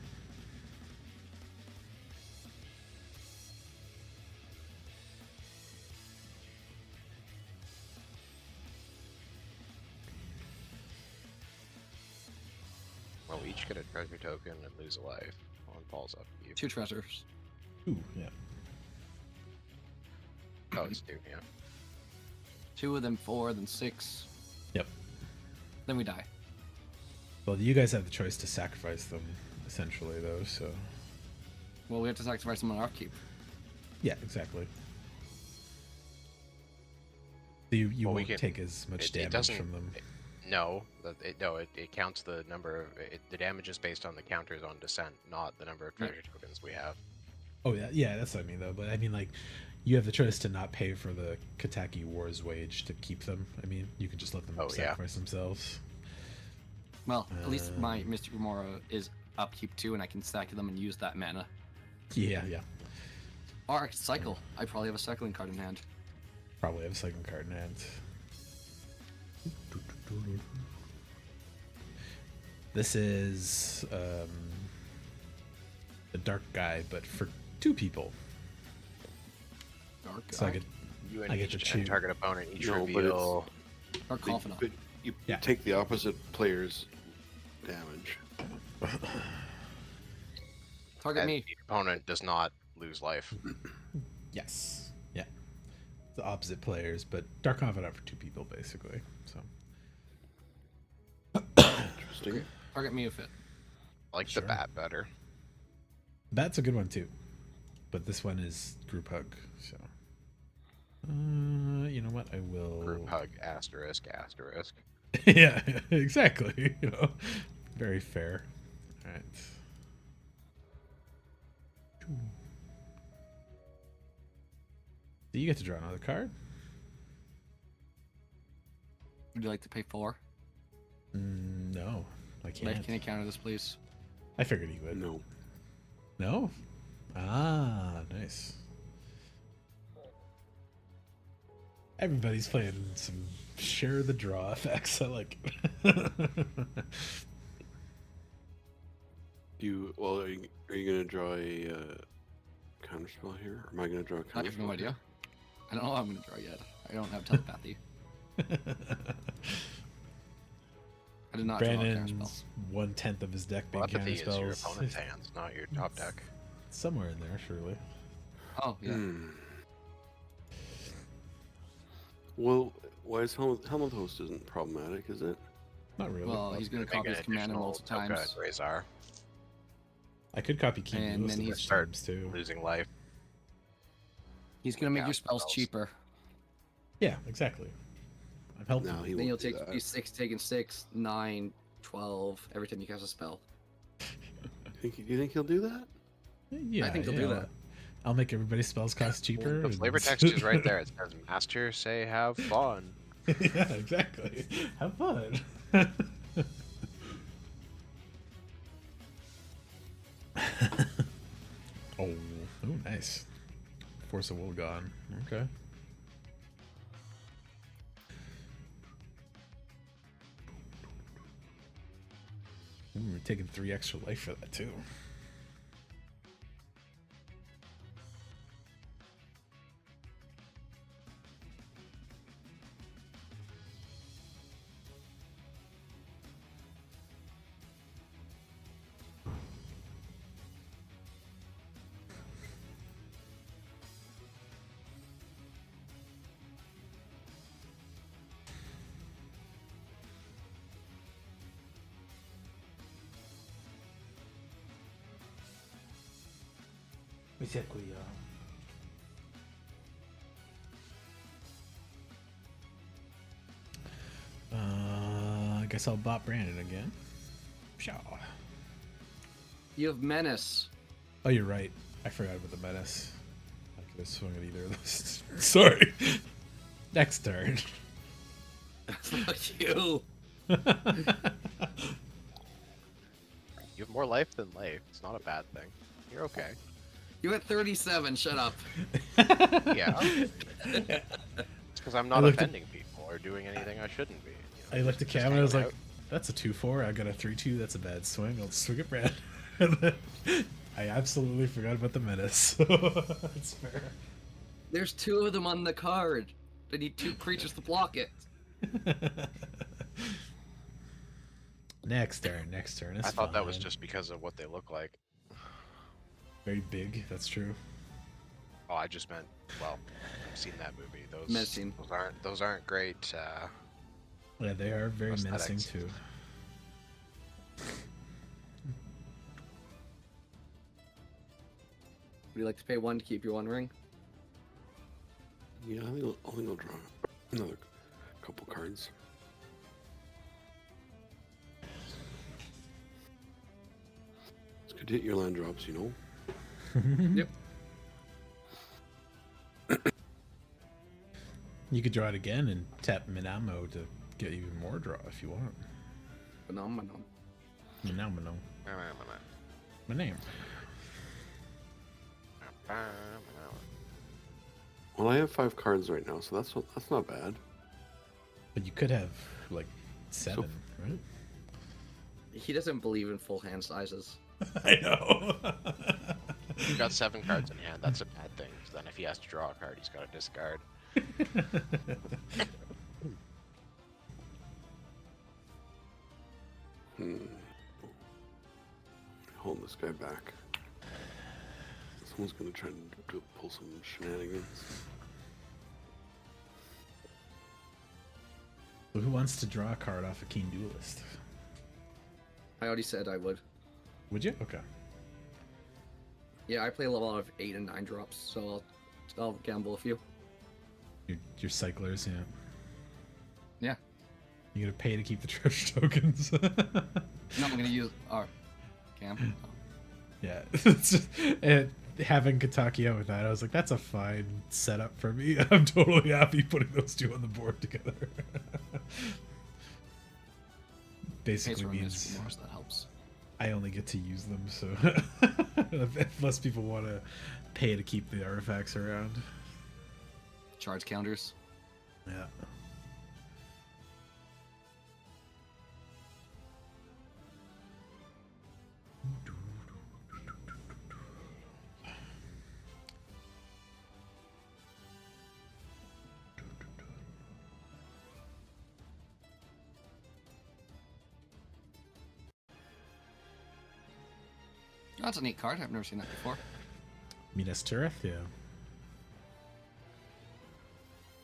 Well, we each get a treasure token and lose a life. One falls up to you. 2 treasures. Ooh, yeah. Oh, it's 2, yeah. 2 of them 4, then 6. Yep. Then we die. Well, you guys have the choice to sacrifice them, essentially, though, so... Well, we have to sacrifice them on our keep. Yeah, exactly. So you Well, we won't can- take as much it damage doesn't- from them. No, it counts the number of... the damage is based on the counters on Descent, not the number of treasure tokens we have. Oh, yeah, that's what I mean, though. But I mean, like, you have the choice to not pay for the Kataki War's wage to keep them. I mean, you can just let them sacrifice themselves. Well, at least my Mystic Remora is upkeep 2, and I can stack them and use that mana. Yeah. Or I can cycle. I probably have a cycling card in hand. Probably have a second card in hand. This is the dark guy, but for 2 people. Dark It's like guy. You and I get to each and choose. target opponent each No, but reveal. Or confidant. But you Yeah. take the opposite player's damage. Target And me. the opponent does not lose life. Yes. Yeah. The opposite players, but Dark Confidant for 2 people, basically. So. Interesting. Target me if it. I like Sure. the bat better. That's a good one too, but this one is group hug. So. You know what? I will. Group hug asterisk asterisk. Yeah, exactly. You know, very fair. All right. Do you get to draw another card? Would you like to pay 4? No, I Life, can't. can you counter this, please? I figured he would. No. No? Ah, nice. Everybody's playing some share the draw effects. I like it. Are you gonna draw a counter spell here? Or am I gonna draw a I counter have spell? no idea. I don't know what I'm going to draw yet. I don't have telepathy. I did not draw a counter spell. Brandon's 1/10 of his deck being Telepathy counter is your spells. opponent's hands, not your top deck. Somewhere in there, surely. Oh, yeah. Well, why is Helmet Host isn't problematic, is it? Not really. Well, he's going to Make copy an his commander additional multiple times. token, Razor, I could copy King and Lewis then the he's rest times too. losing life. He's going to make Yeah, your spells spells. cheaper. Yeah, exactly. I'm helping. No, he Then you'll won't do take that. be 6, taking 6, 9, 12 every time you cast a spell. Do you think he'll do that? Yeah, I think they'll yeah, do that. I'll make everybody's spells cost cheaper. The and- flavor text is right there. It says, "Master, say have fun." Yeah, exactly. Have fun. Oh, nice. Force of Will gone. Okay. Ooh, we're taking 3 extra life for that too. Mi sa qui, I guess I'll bot Brandon again. Pshaw. You have Menace. Oh, you're right. I forgot about the menace. I could have swung at either of those. Sorry. Next turn. Fuck you. You have more life than life. It's not a bad thing. You're okay. You at 37. Shut up. Yeah. It's because I'm not looked at- offending people or doing anything I shouldn't be. I looked at just Cam and I was hanging like, that's a 2-4. I got a 3-2. That's a bad swing. I'll swing at Brad. And then I absolutely forgot about the menace. It's fair. There's 2 of them on the card. I need 2 creatures to block it. Next turn. Next turn. It's I thought that was fine. just because of what they look like. Very big. That's true. Oh, I just meant, well, I've seen that movie. Menacing. Those aren't great. Yeah, they are very Aesthetics. menacing too. Would you like to pay 1 to keep your 1 ring? Yeah, I think I'll draw another couple cards. It's good to hit your land drops, you know? Yep. You could draw it again and tap Minamo to get even more draw if you want. Phenomenal. Minamo. My name. Well, I have 5 cards right now, so that's not bad. But you could have like 7, right? He doesn't believe in full hand sizes. I know. You've got 7 cards in hand. That's a bad thing. So then if he has to draw a card, he's got to discard. Hold this guy back. Someone's gonna try to pull some shenanigans. Who wants to draw a card off a Keen Duelist? I already said I would. Would you? Okay. Yeah, I play a lot of 8 and 9 drops, so I'll gamble a few. Your cyclers, yeah. Yeah. You gotta pay to keep the treasure tokens. No, I'm gonna use our cam. Yeah. It's just, and having Katakio with that, I was like, that's a fine setup for me. I'm totally happy putting those two on the board together. Basically means that helps. I only get to use them, so unless people want to pay to keep the artifacts around. Charge counters. Yeah. That's a neat card. I've never seen that before. Minas Tirith, yeah.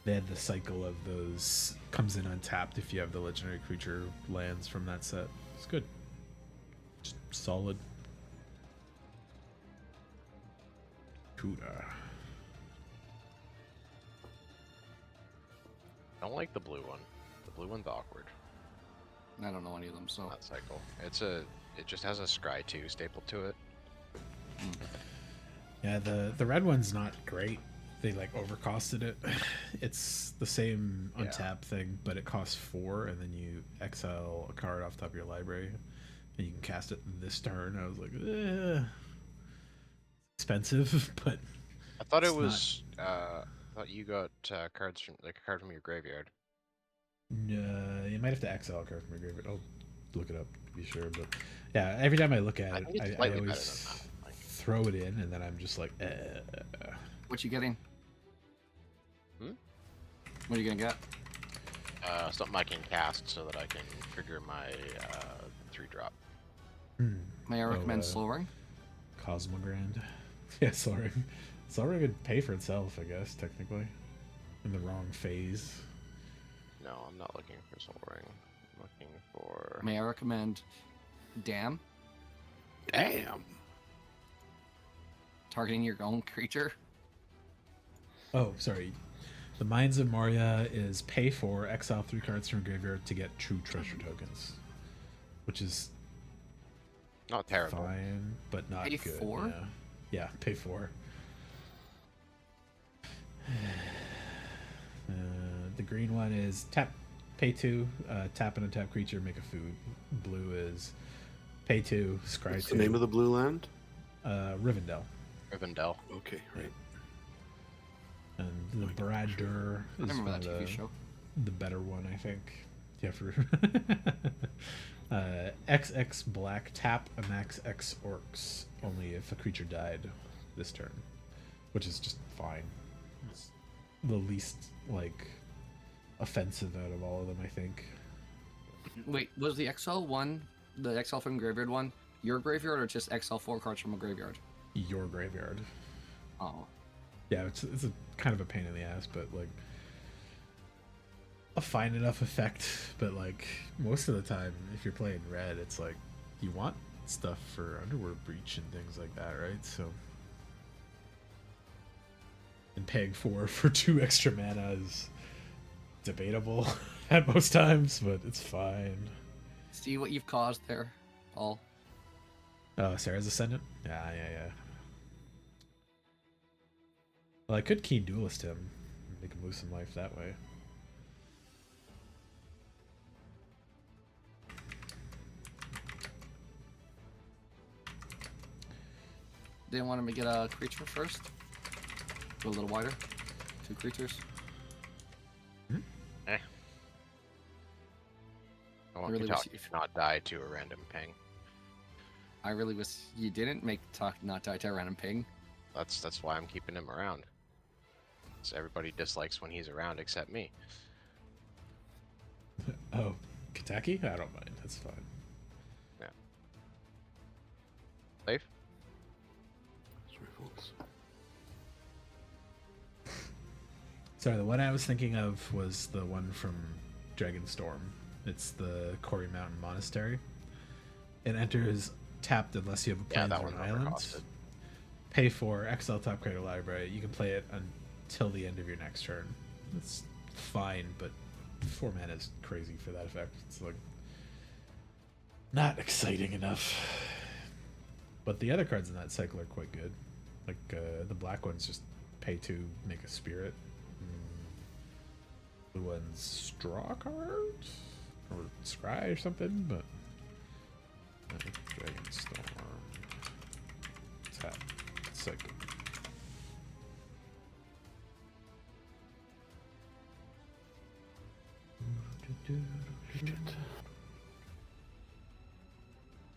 They had the cycle of those comes in untapped if you have the legendary creature lands from that set. It's good. Just solid. Kuda. I don't like the blue one. The blue one's awkward. I don't know any of them, so. That cycle. It just has a scry 2 stapled to it. Yeah, the red one's not great. They like overcosted it. It's the same untap thing, but it costs 4, and then you exile a card off the top of your library, and you can cast it this turn. I was like, expensive, but I thought it was. I thought you got cards from like a card from your graveyard. You might have to exile a card from your graveyard. I'll look it up to be sure, but yeah, every time I look at it, I always throw it in, and then I'm just like, What you getting? Hmm? What are you gonna get? Something I can cast so that I can trigger my 3-drop. May I recommend Slow Ring? Cosmogrand. Yeah, Slow Ring. Slow Ring would pay for itself, I guess, technically. In the wrong phase. No, I'm not looking for Soul Ring. I'm looking for. May I recommend Damn? Damn. Targeting your own creature? Oh, sorry. The Mines of Moria is pay for, exile 3 cards from graveyard to get true treasure tokens. Which is Not terrible. fine, but not Pay good. 4? Yeah, pay 4. The green one is pay 2, tap an untap creature, make a food. Blue is pay 2, scry What's 2. the name of the blue land? Rivendell. Rivendell. Okay, right. And the Bradder I is remember one that of TV show. the better one, I think. Yeah, for XX black, tap a max X orcs only if a creature died this turn, which is just fine. It's the least like offensive out of all of them, I think. Wait, was the XL one, the XL from graveyard one, your graveyard or just XL 4 cards from a graveyard? Your graveyard. Oh. Yeah, it's a kind of a pain in the ass, but like a fine enough effect. But like most of the time, if you're playing red, it's like you want stuff for Underworld Breach and things like that, right? So, and paying for 2 extra mana is debatable at most times, but it's fine. See what you've caused there, Paul. Oh, Sarah's Ascendant? Yeah. Well, I could Keen Duelist him. Make him lose some life that way. Didn't want him to get a creature first? Go a little wider. 2 creatures. I want really Kentucky wish to not die to a random ping. I really wish you didn't make talk not die to a random ping. That's why I'm keeping him around. So everybody dislikes when he's around except me. Oh, Kentucky? I don't mind. That's fine. Yeah. Safe? Sorry, folks. Sorry, the one I was thinking of was the one from Dragonstorm. It's the Quarry Mountain Monastery. It enters tapped unless you have a Yeah, plains that or one's an island. overcosted. Pay for XL Top Creator Library. You can play it until the end of your next turn. It's fine, but 4 mana is crazy for that effect. It's like not exciting enough. But the other cards in that cycle are quite good. Like the black ones just pay 2, make a spirit. Blue one's straw card or scry or something, but Dragonstorm tap cycle. Shit.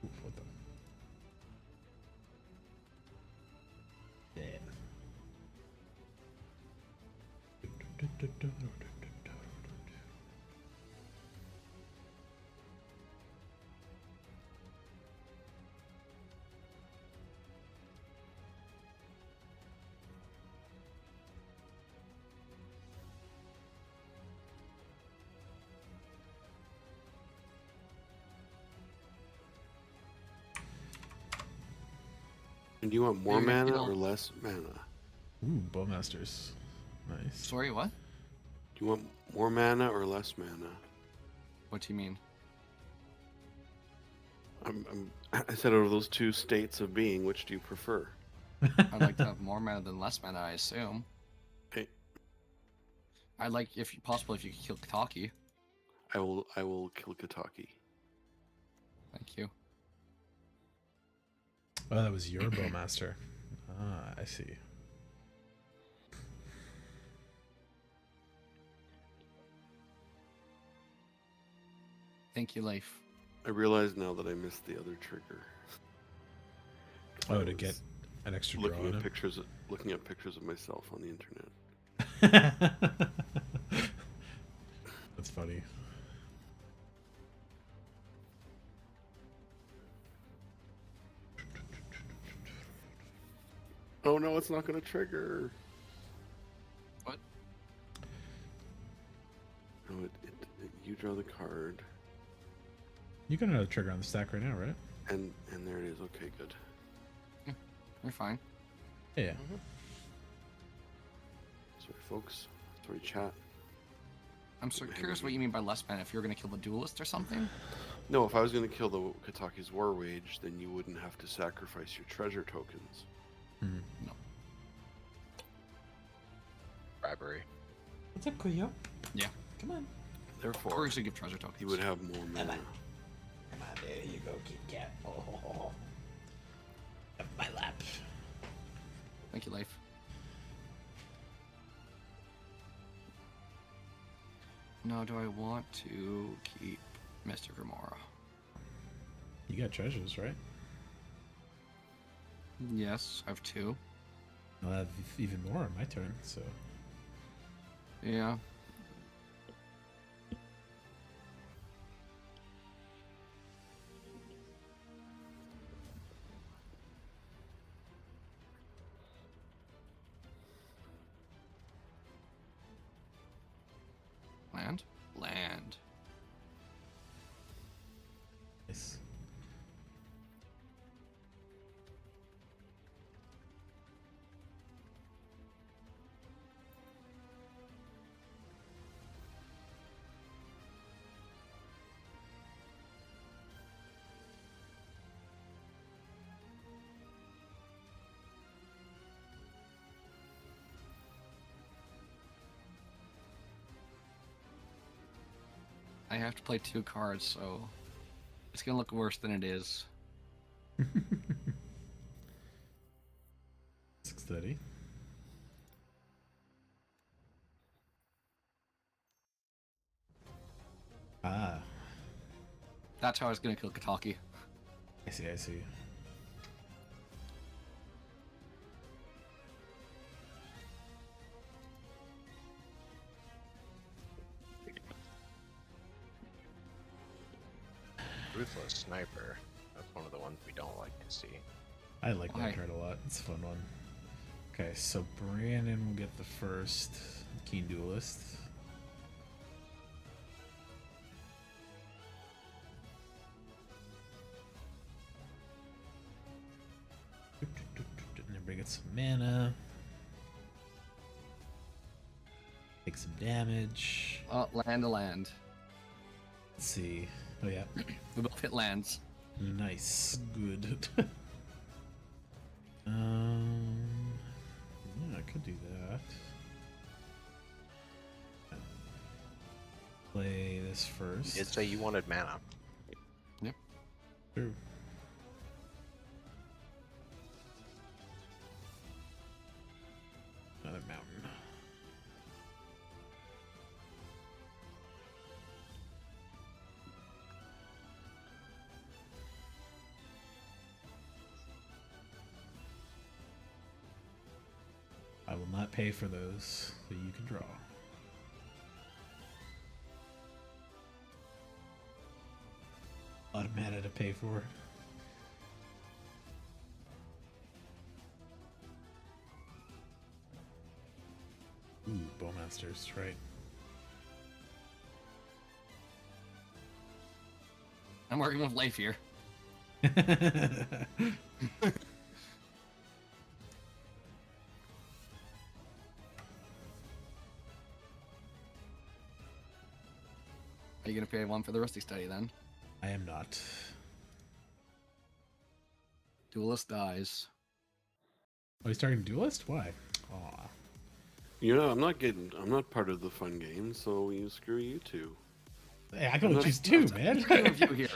Oof, what the? Yeah. And do you want more Maybe you mana don't- or less mana? Ooh, Bowmasters. Nice. Sorry, what? Do you want more mana or less mana? What do you mean? I said out of those two states of being, which do you prefer? I'd like to have more mana than less mana, I assume. Okay, I'd like, if possible, if you could kill Kataki. I will kill Kataki. Thank you. Oh, that was your Bowmaster. Ah, I see. Thank you, Life. I realize now that I missed the other trigger. Oh, I to was get an extra draw looking on at him. looking at pictures of myself on the internet. That's funny. Oh no, it's not going to trigger. What? No, you draw the card, You got another trigger on the stack right now, right? and there it is. Okay, good. You're fine. Yeah. Sorry, folks. Sorry, chat. I'm so curious what you mean by less mana. If you're gonna kill the duelist or something? No, if I was going to kill the Kataki's War Wage, then you wouldn't have to sacrifice your treasure tokens. Mm. No. Bribery. What's up, Cleo? Yeah. Come on. Therefore, Or you should give treasure tokens. he would have more mana. Come on, there you go, Kit Kat. Oh. Up my lap. Thank you, Life. Now, do I want to keep Mr. Grimora? You got treasures, right? Yes, I have 2. I'll have even more on my turn, so. Yeah. Land? Land. Nice. I have to play 2 cards, so it's gonna look worse than it is. 6:30. Ah, That's how I was gonna kill Kataki. I see, I see. Ruthless Sniper. That's one of the ones we don't like to see. I like Why? that card a lot. It's a fun one. Okay, so Brandon will get the first Keen Duelist. And everybody gets some mana. Take some damage. Oh, land to land. Let's see. Oh yeah. We both hit lands. Nice. Good. Yeah, I could do that. Play this first. You'd say you wanted mana. Yep. True. Another mountain. I will not pay for those, so you can draw. A lot of mana to pay for. Ooh, Bowmasters, right. I'm working with life here. Are you gonna pay one for the Rusty Study then? I am not. Duelist dies. Oh, he's starting Duelist? Why? Aw. You know, I'm not part of the fun game, so you screw you two. Hey, I can choose two, man. Review here.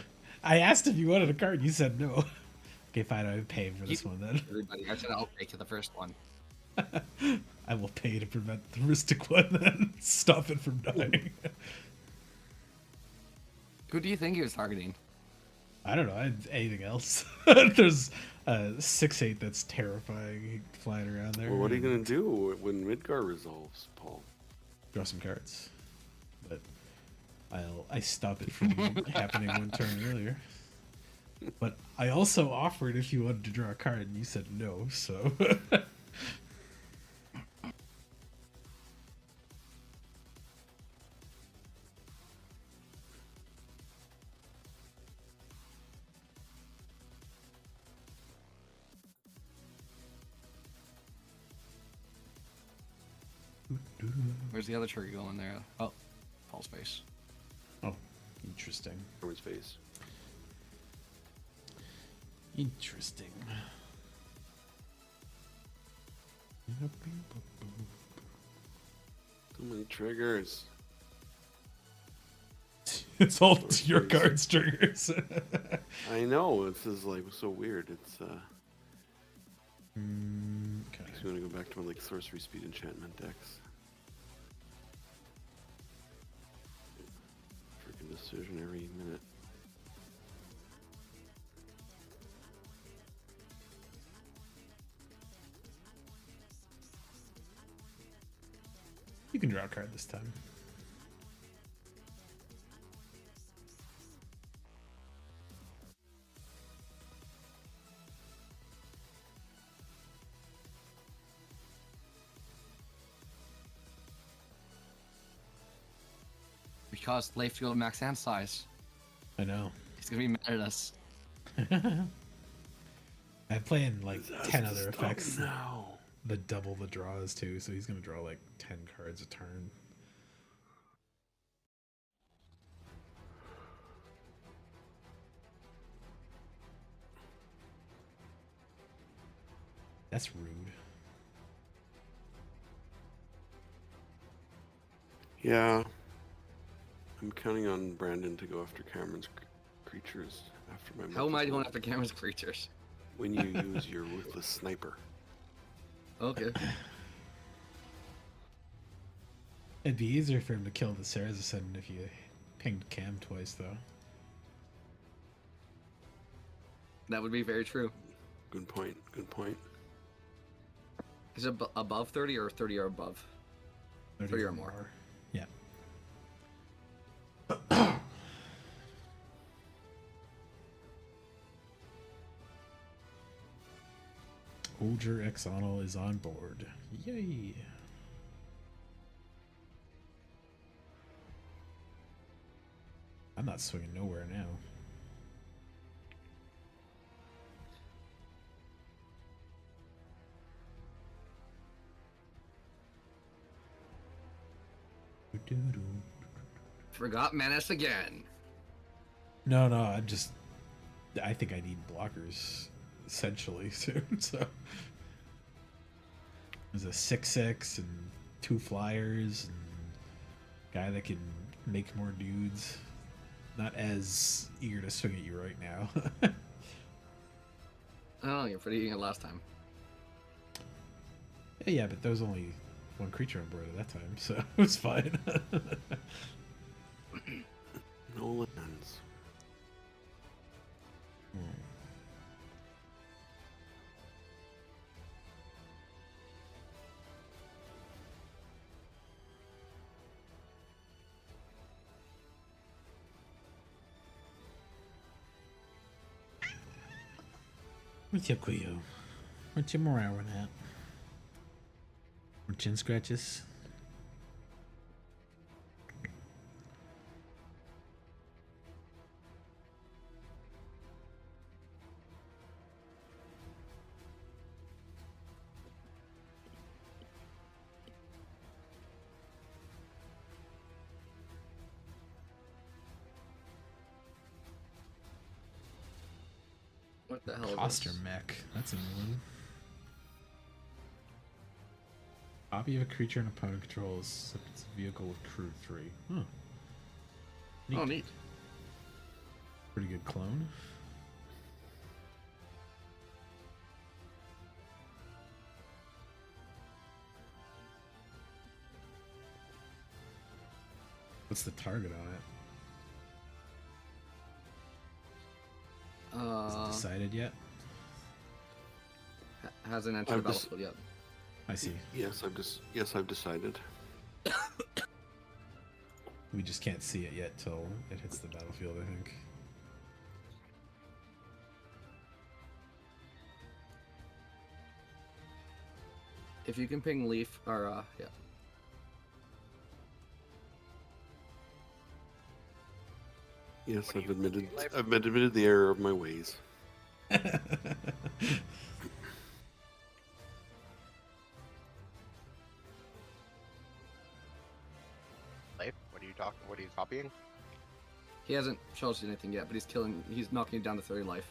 I asked if you wanted a card, you said no. Okay, fine, I would pay for this one then. Everybody, I said I'll take the first one. I will pay to prevent the Mystic one then. Stop it from dying. Who do you think he was targeting? I don't know, anything else. There's a 6/8 that's terrifying flying around there. Well, what are you gonna do when Midgar resolves, Paul? Draw some cards. But I stop it from happening one turn earlier. But I also offered if you wanted to draw a card and you said no, so Where's the other trigger going there? Oh, Paul's face. oh, interesting. Over his face. Interesting. Too many triggers. It's all your cards triggers. I know, this is like so weird. It's Okay. makes me want to go back to my like sorcery speed enchantment decks. Freaking decision every minute. You can draw a card this time. Because Leif go max hand size. I know. He's gonna be mad at us. I'm playing like This has 10 to other stop effects now. that double the draws too, so he's gonna draw like 10 cards a turn. That's rude. Yeah. I'm counting on Brandon to go after Cameron's creatures after my. How am I Memphis going one. after Cameron's creatures? When you use your ruthless sniper. Okay. It'd be easier for him to kill the Sarazen if you pinged Cam twice, though. That would be very true. Good point. Good point. Is it above 30 or 30 or above? 30 or more. Yeah. Ulger Exonal is on board. Yay! I'm not swinging nowhere now. Forgot Menace again. No, I think I need blockers essentially soon. So there's a 6/6 and 2 flyers and guy that can make more dudes. Not as eager to swing at you right now. Oh, you're eating it last time. Yeah, but there was only one creature on board at that time, so it was fine. No lands. What's your Kuyo? What's your morale on that? More chin scratches? What the hell Coster is this? mech. That's a new one. Copy of a creature an opponent controls, except it's a vehicle with crew 3. Huh. Oh, neat. Pretty good clone. What's the target on it? Is it decided yet? Hasn't entered the I've just- battlefield yet. I see. Yes, I've decided. We just can't see it yet till it hits the battlefield, I think. If you can ping Leaf, or yeah. Yes, I've admitted the error of my ways. Life? What are you talking? What are you copying? He hasn't shown us anything yet, but he's knocking it down to 30 life.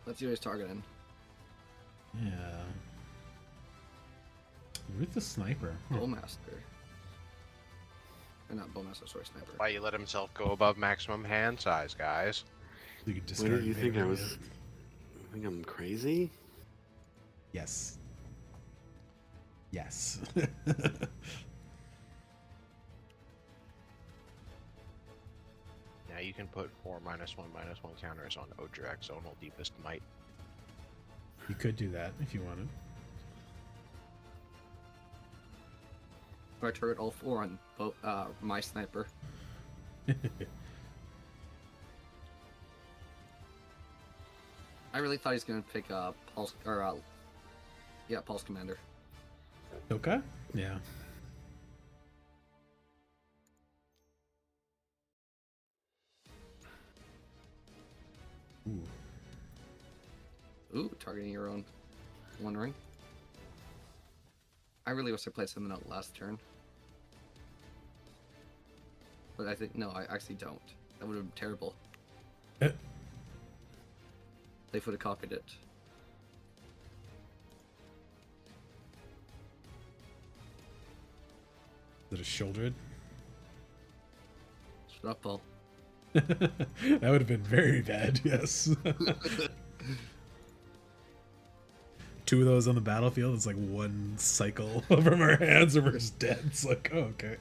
Let's see what he's targeting. Yeah. Ruthless Sniper. Huh. Bowmaster. Or not Bowmaster, sorry, Sniper. Why you let himself go above maximum hand size, guys? You could Why discard did you think Vader, I was? yeah. I think I'm crazy. Yes. Yes. Now you can put 4/-1/1 counters on Odrak Zonal Deepest Might. You could do that if you wanted. I turret all 4 on both my Sniper. I really thought he was gonna pick Pulse or yeah, Pulse Commander. Okay. Yeah. Ooh. Ooh, targeting your own One Ring. I really wish I played something out last turn. But I think, no, I actually don't. That would have been terrible. Eh. They would have copied it. Is it a Shieldred? Shut up, Paul. That would have been very bad, yes. Two of those on the battlefield, it's like one cycle from our hands and we're just dead. It's like, oh, okay.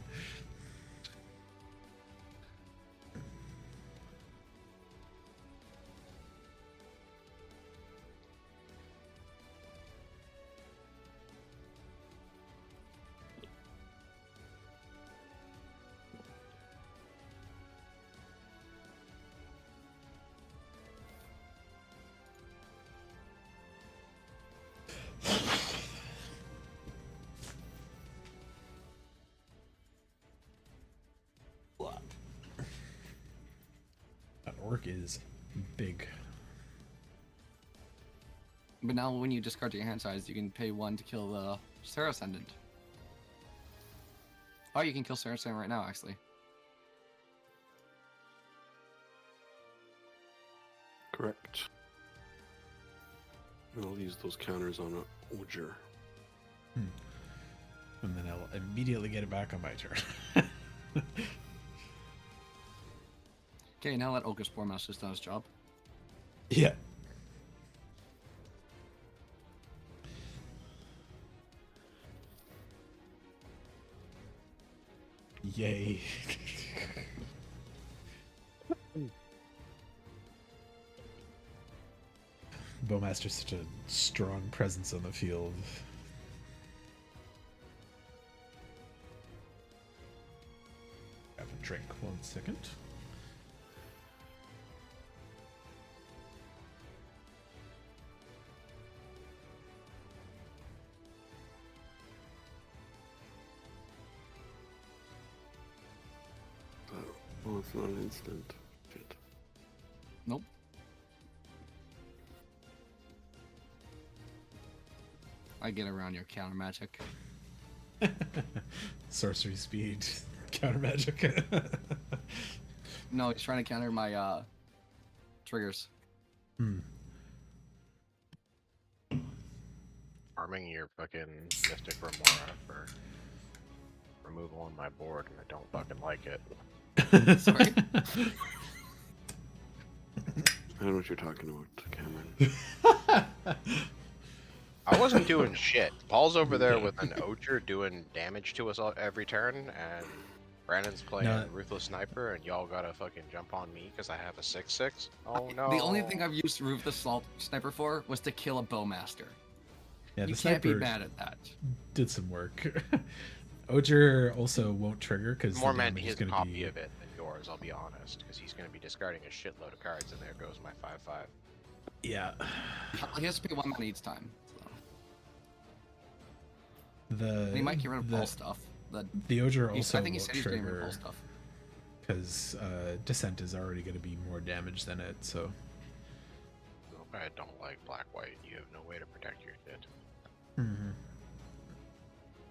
That orc is big. But now when you discard your hand size, you can pay 1 to kill the Sarah Ascendant. Oh, you can kill Sarah Ascendant right now, actually. Correct. I'll use those counters on a Oger. And then I'll immediately get it back on my turn. Okay, now let Ogre Spore Master do his job. Yeah. Yay. Bowmaster's such a strong presence on the field. Have a drink 1 second. Oh, it's not an instant. Shit. Nope. I get around your counter magic. Sorcery speed, counter magic. No, he's trying to counter my triggers. Farming your fucking Mystic Remora for removal on my board, and I don't fucking like it. Sorry. I don't know what you're talking about, Cameron. I wasn't doing shit. Paul's over there with an Oger doing damage to us all, every turn, and Brandon's playing No. Ruthless Sniper, and y'all gotta fucking jump on me because I have a 6/6. Oh no. The only thing I've used Ruthless Sniper for was to kill a Bowmaster. Yeah, You the can't be sniper mad at that. did some work. Oger also won't trigger because more the meant damage his is going to copy be. of it than yours, I'll be honest, because he's gonna be discarding a shitload of cards, and there goes my 5/5. Yeah. He has to pay 1 mana each time. So. The And he might get rid of all stuff. The Oger I also think he won't said he's getting rid of all trigger stuff. because Descent is already going to be more damage than it. So I don't like black-white. You have no way to protect your shit.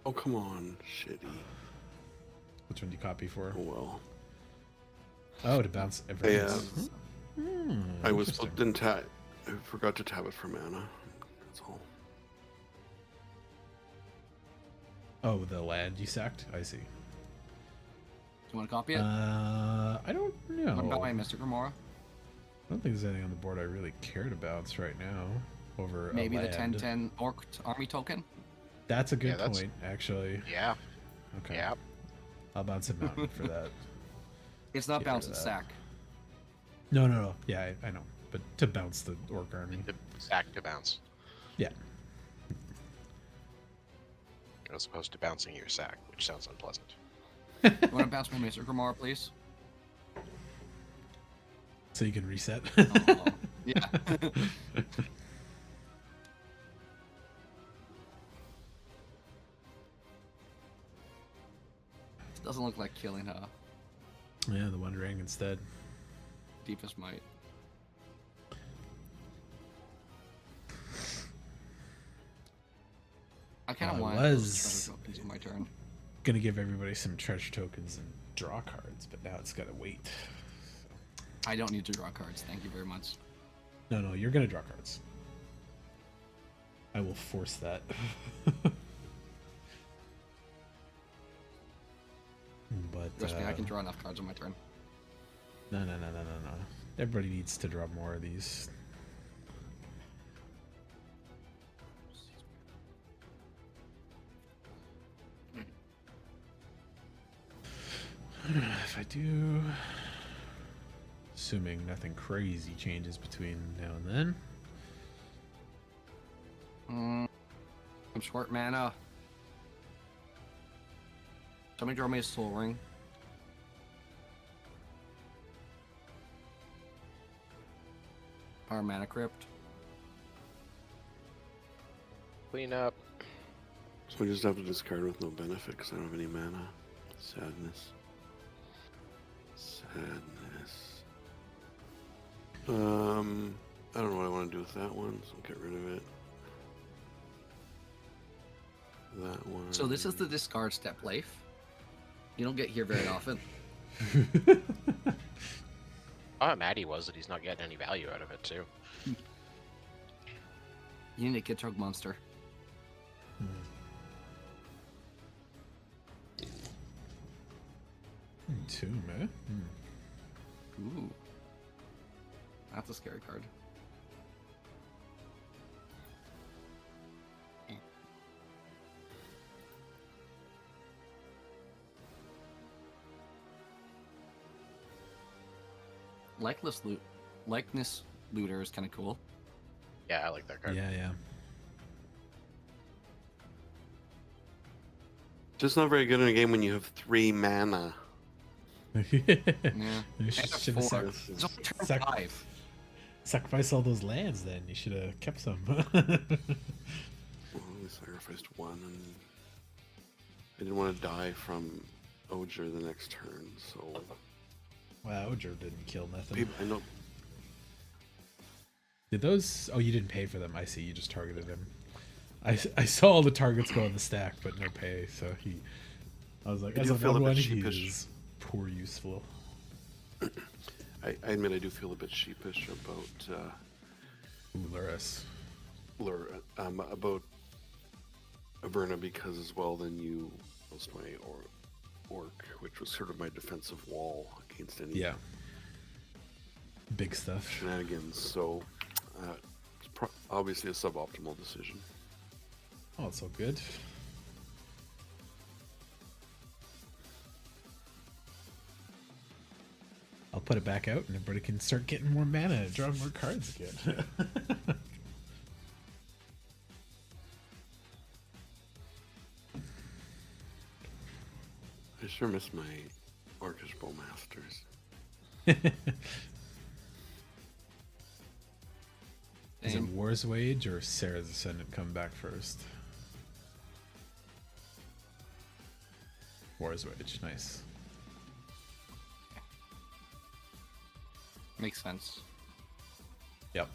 Oh, come on. Shitty. which one do you copy for? Oh, well. Oh, to bounce everything. I was didn't tap. I forgot to tap it for mana. That's all. Oh, the land you sacked? I see. Do you want to copy it? I don't know. What about my Mystic Remora? I don't think there's anything on the board I really care to bounce right now over Maybe a the land. 10/10 Orc Army token? That's a good Yeah, that's- point, actually. Yeah. Okay. Yeah. I'll bounce a mountain for that. It's not Get rid bounce of and that. sack. No. Yeah, I know. But to bounce the orc army. The sack to bounce, Yeah. as opposed to bouncing your sack, which sounds unpleasant. You want to bounce my Mystic Remora, please? So you can reset. Oh, yeah. Doesn't look like killing her. Yeah, the Wondering instead. Deepest Might. I kind of I want was- those treasure tokens on my turn. Gonna give everybody some treasure tokens and draw cards, but now it's gotta wait. I don't need to draw cards. Thank you very much. No, you're gonna draw cards. I will force that. But Trust me, I can draw enough cards on my turn. No, no, no, no, no, no. Everybody needs to draw more of these. If I do... Assuming nothing crazy changes between now and then. I'm short mana. Somebody draw me a Soul Ring. Power Mana Crypt. Clean up. So we just have to discard with no benefit because I don't have any mana. Sadness. Sadness. I don't know what I want to do with that one, so get rid of it. That one. So this is the discard step, Leif. You don't get here very often. Oh, Maddie was that he's not getting any value out of it too. You need a Gitrog monster. Tomb, eh? Ooh. That's a scary card. Likeness looter is kind of cool. Yeah, I like that card. Yeah, yeah. Just not very good in a game when you have 3 mana. Yeah. You should have Four. It's only turn sac- 5. sacrificed all those lands then. You should have kept some. Well, we sacrificed 1, and I didn't want to die from Oger the next turn, so... Wow, Oger didn't kill nothing. People, I know. Did those... Oh, you didn't pay for them. I see. You just targeted him. I saw all the targets go in the stack, but no pay, so he... I was like, I as do a feel a 1-1, bit he sheepish. is poor useful. I admit I do feel a bit sheepish about Luris. about Averna because as well then you lost my orc, which was sort of my defensive wall against any Yeah. Big stuff. shenanigans. So it's obviously a suboptimal decision. Oh, it's all good. I'll put it back out and everybody can start getting more mana and drawing more cards again. I sure miss my Orcish Bowmasters. Is it Same. War's Wage or Sarah's Ascendant come back first? War's Wage, nice. Makes sense. Yep.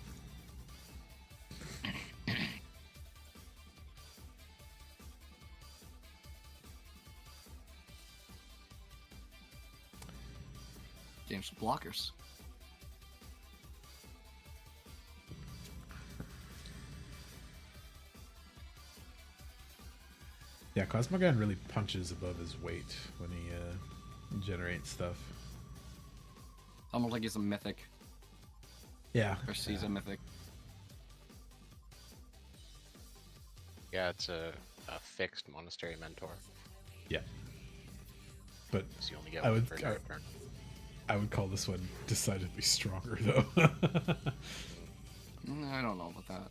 Games with blockers. Yeah, Cosmogon really punches above his weight when he generates stuff. Almost like he's a mythic. Yeah. Or sees a mythic. Yeah, it's a fixed Monastery Mentor. Yeah. But So you only get I one would- per I- turn. I would call this one decidedly stronger, though. I don't know about that.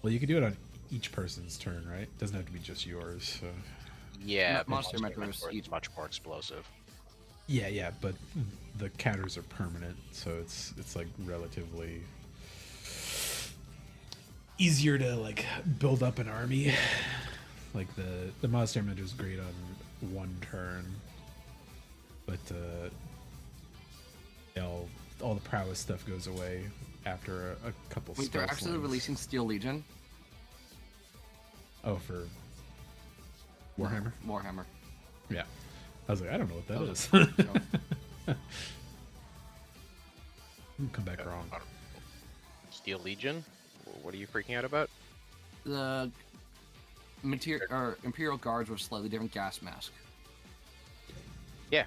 Well, you can do it on each person's turn, right? Doesn't have to be just yours. So. Yeah, but Monster Mentor is Mentor is each- much more explosive. Yeah, yeah, but the counters are permanent, so it's like relatively easier to like build up an army. Like the Monster Mentor is great on one turn, but all the prowess stuff goes away after a couple. Wait, they're spell actually slings. releasing Steel Legion? Oh, for Warhammer. Warhammer. Yeah, I was like, I don't know what that Oh, is. so- Come back wrong. Steel Legion? What are you freaking out about? The Imperial Guards with slightly different gas mask. Yeah.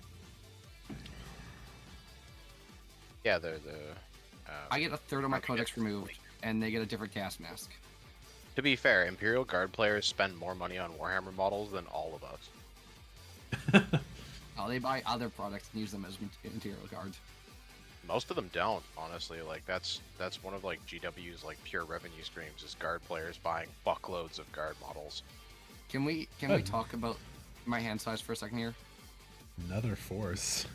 Yeah, the I get a third of my Architect codex removed, and they get a different gas mask. To be fair, Imperial Guard players spend more money on Warhammer models than all of us. Oh, they buy other products and use them as Imperial Guard. Most of them don't, honestly. Like that's one of like GW's like pure revenue streams is Guard players buying fuckloads of Guard models. Can we talk about my hand size for a second here? Another force.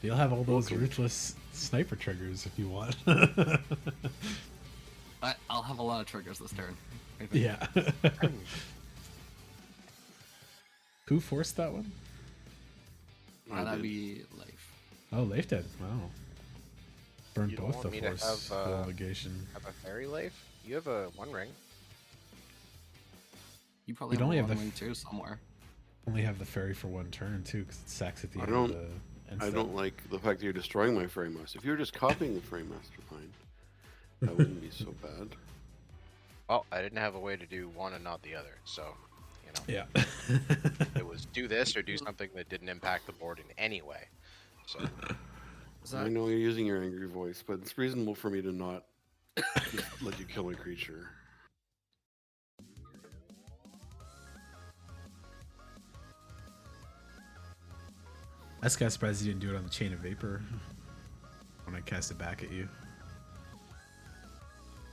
You'll have all those ruthless sniper triggers if you want. I'll have a lot of triggers this turn. I think. Yeah. Who forced that one? That'd be life. Oh, Leif did. Wow. Burned You don't both want the me to force have, delegation. Have a fairy life? You have a One Ring. You probably You'd only have have one the wing too somewhere. Only have the fairy for one turn too, because it sacks at the I end don't- of the end I step. don't like the fact that you're destroying my Fairy Master. If you were just copying the Fairy Master, fine. That wouldn't be so bad. Well, I didn't have a way to do one and not the other, so you know. Yeah. It was do this or do something that didn't impact the board in any way. So I know you're using your angry voice, but it's reasonable for me to not just let you kill a creature. I just got surprised you didn't do it on the Chain of Vapor when I cast it back at you.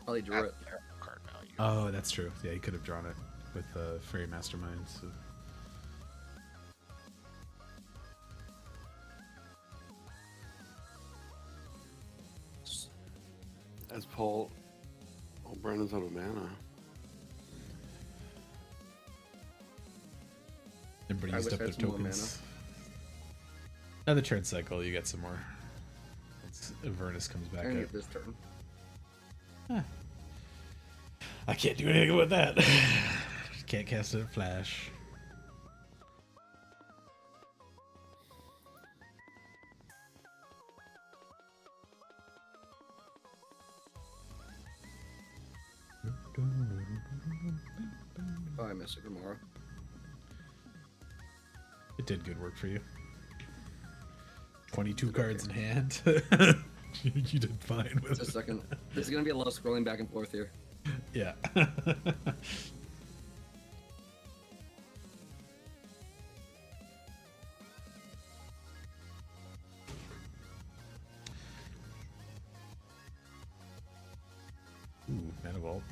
Probably drew it. terrible card value. Oh, that's true. Yeah, you could have drawn it with Fairy Mastermind. So. As Paul, oh, Brandon's out of mana. Everybody I used wish up I their had some more tokens. Another turn cycle, you get some more. Once Avernus comes back I up. need this turn. I can't do anything with that. Can't cast it at Flash. Oh, I missed it tomorrow. It did good work for you. 22 It's cards okay. in hand. You did fine with Just a it. second. This is gonna be a lot of scrolling back and forth here. Yeah. Ooh, Mana Vault.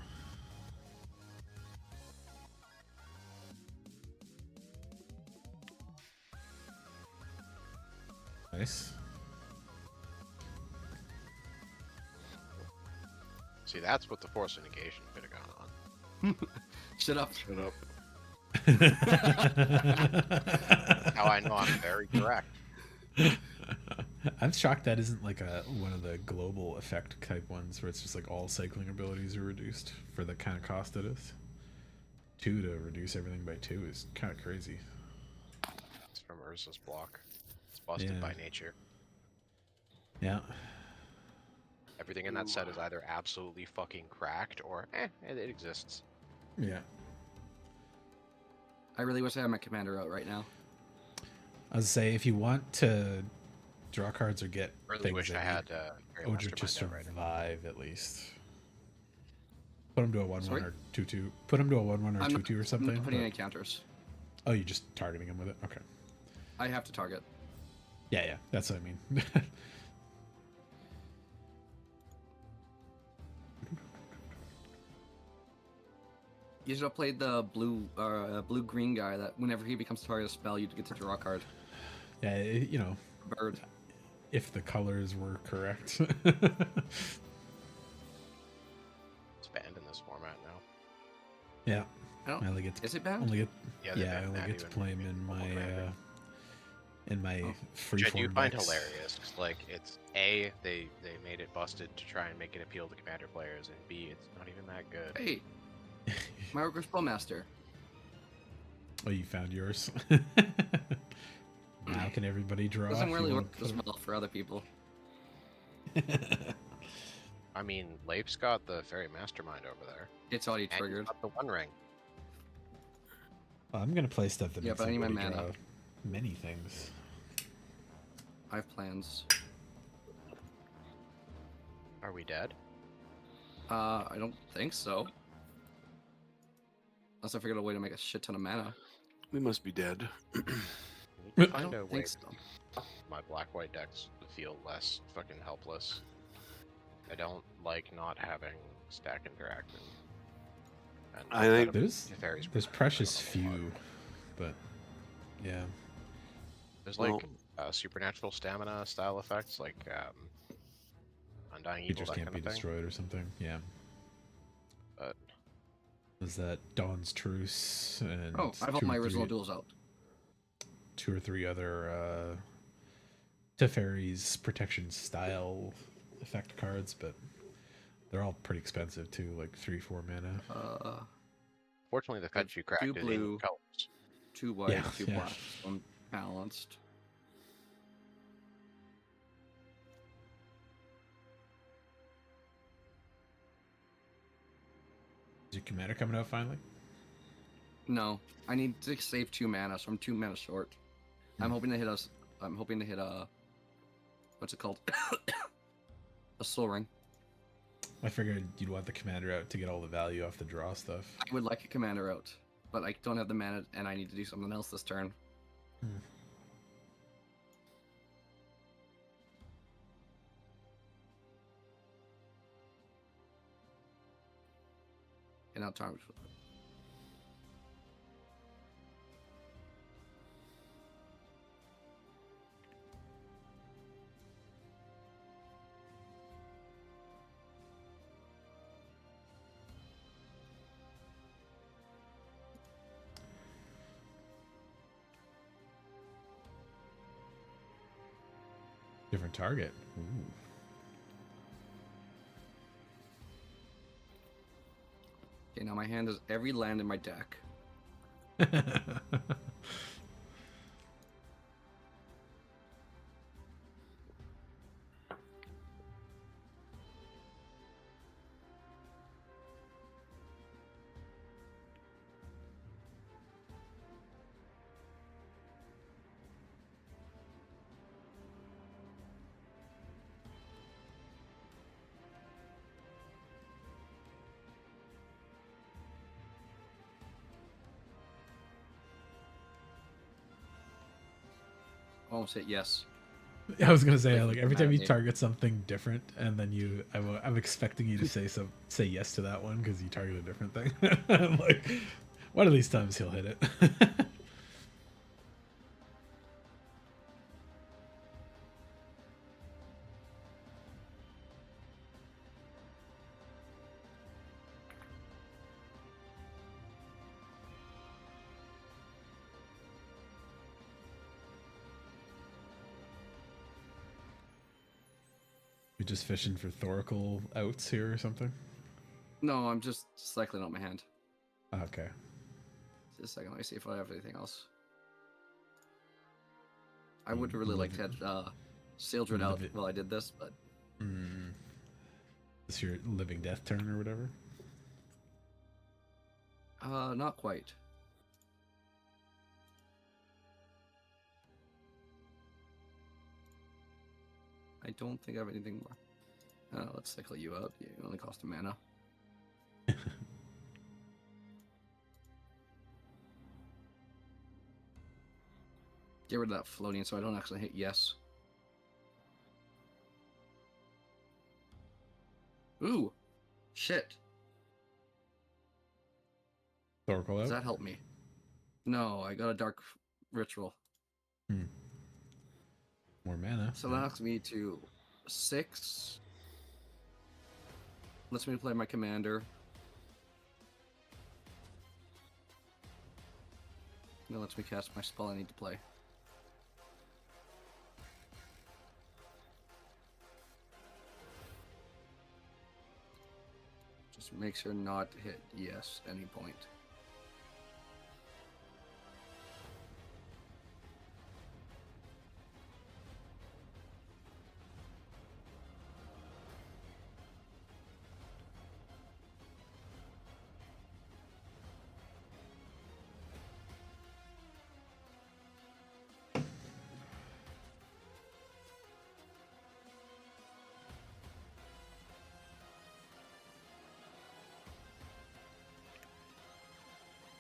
Nice. See, that's what the Force of Negation could have gone on. Shut up. Shut up. How I know I'm very correct. I'm shocked that isn't like one of the global effect type ones where it's just like all cycling abilities are reduced for the kind of cost it is. 2 to reduce everything by 2 is kind of crazy. It's from Urza's block. It's busted Yeah. by nature. Yeah. Everything in that set is either absolutely fucking cracked or it exists. Yeah. I really wish I had my commander out right now. I was say if you want to draw cards or get Really things wish I that had need Odra to survive at least. Put him to a 1/1 Sorry? or 2/2. Put him to a 1/1 or I'm 2/2 or something. I'm not putting but- any counters. Oh, you're just targeting him with it. Okay. I have to target. Yeah, that's what I mean. You should have played the blue green guy that whenever he becomes target of a spell, you get to draw a card. Yeah, you know, Bird. if the colors were correct. It's banned in this format now. Yeah. I don't. I only get to, Is it banned? only get, Yeah, they yeah, I banned only that get to even play him in in normal my Commander. free Which I do form find decks. hilarious. 'Cause, like, it's A, they made it busted to try and make it appeal to Commander players, and B, it's not even that good. Hey, my Ogre Spellmaster. Oh, you found yours. Now can everybody draw? Doesn't if you really wanna work put as 'em- well for other people. I mean, Leif's got the Fairy Mastermind over there. It's already And he's triggered. got the One Ring. I'm gonna play stuff that Yeah, makes but I need my everybody mana. draw many things. I have plans. Are we dead? I don't think so. Unless I figured out a way to make a shit ton of mana. We must be dead. We I find a don't way think so. my black-white decks to feel less fucking helpless. I don't like not having stack interaction. And I think There's precious few, but yeah. There's Well- like supernatural stamina style effects, like Undying Evil, Creatures that can't kind be of thing. destroyed or something. Yeah. But Was that Dawn's Truce and Oh, I have all my original duels out. 2 or 3 other Teferi's protection style effect cards, but they're all pretty expensive too, like 3-4 mana. fortunately, the fetch you cracked two is blue. in colors. 2 white, Yeah, 2 yeah. black. So I'm balanced. Is your Commander coming out finally? No, I need to save 2 mana, so I'm 2 mana short. I'm hoping to hit us. I'm hoping to hit a. What's it called? A Soul Ring. I figured you'd want the Commander out to get all the value off the draw stuff. I would like a commander out, but I don't have the mana, and I need to do something else this turn. And now time. Different target. Okay, now my hand is every land in my deck. Ooh. Almost hit yes. I was gonna say, Like, like every time you Commander. target something different, and then I'm expecting you to say yes to that one because you target a different thing. I'm like, one of these times he'll hit it. You're just fishing for Thoracle outs here or something. No, I'm just cycling out my hand. Okay. Just a second, let me see if I have anything else. I would really like to have Sildred out Live it. while I did this, but Is your living death turn or whatever? not quite. I don't think I have anything more. Let's cycle you out. You only cost a mana. Get rid of that floating so I don't actually hit yes. Ooh! Shit! Thoracle Does out. that help me? No, I got a dark ritual. More mana. So that knocks me to 6. Lets me play my commander. That lets me cast my spell I need to play. Just make sure not to hit yes any point.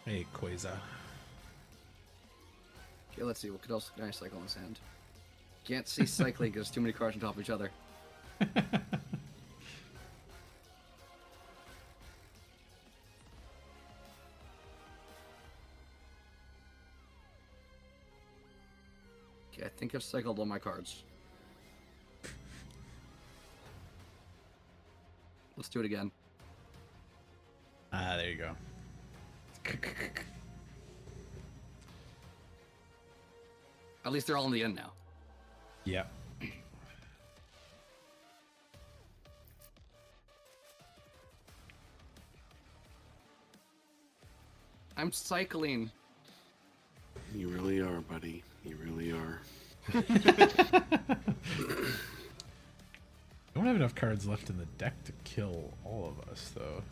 Hey, Quasar. Okay, let's see. What else can I cycle in his hand? Can't see cycling because too many cards on top of each other. Okay, I think I've cycled all my cards. Let's do it again. Ah, there you go. At least they're all in the end now. Yeah. I'm cycling. You really are, buddy. You really are. I don't have enough cards left in the deck to kill all of us, though.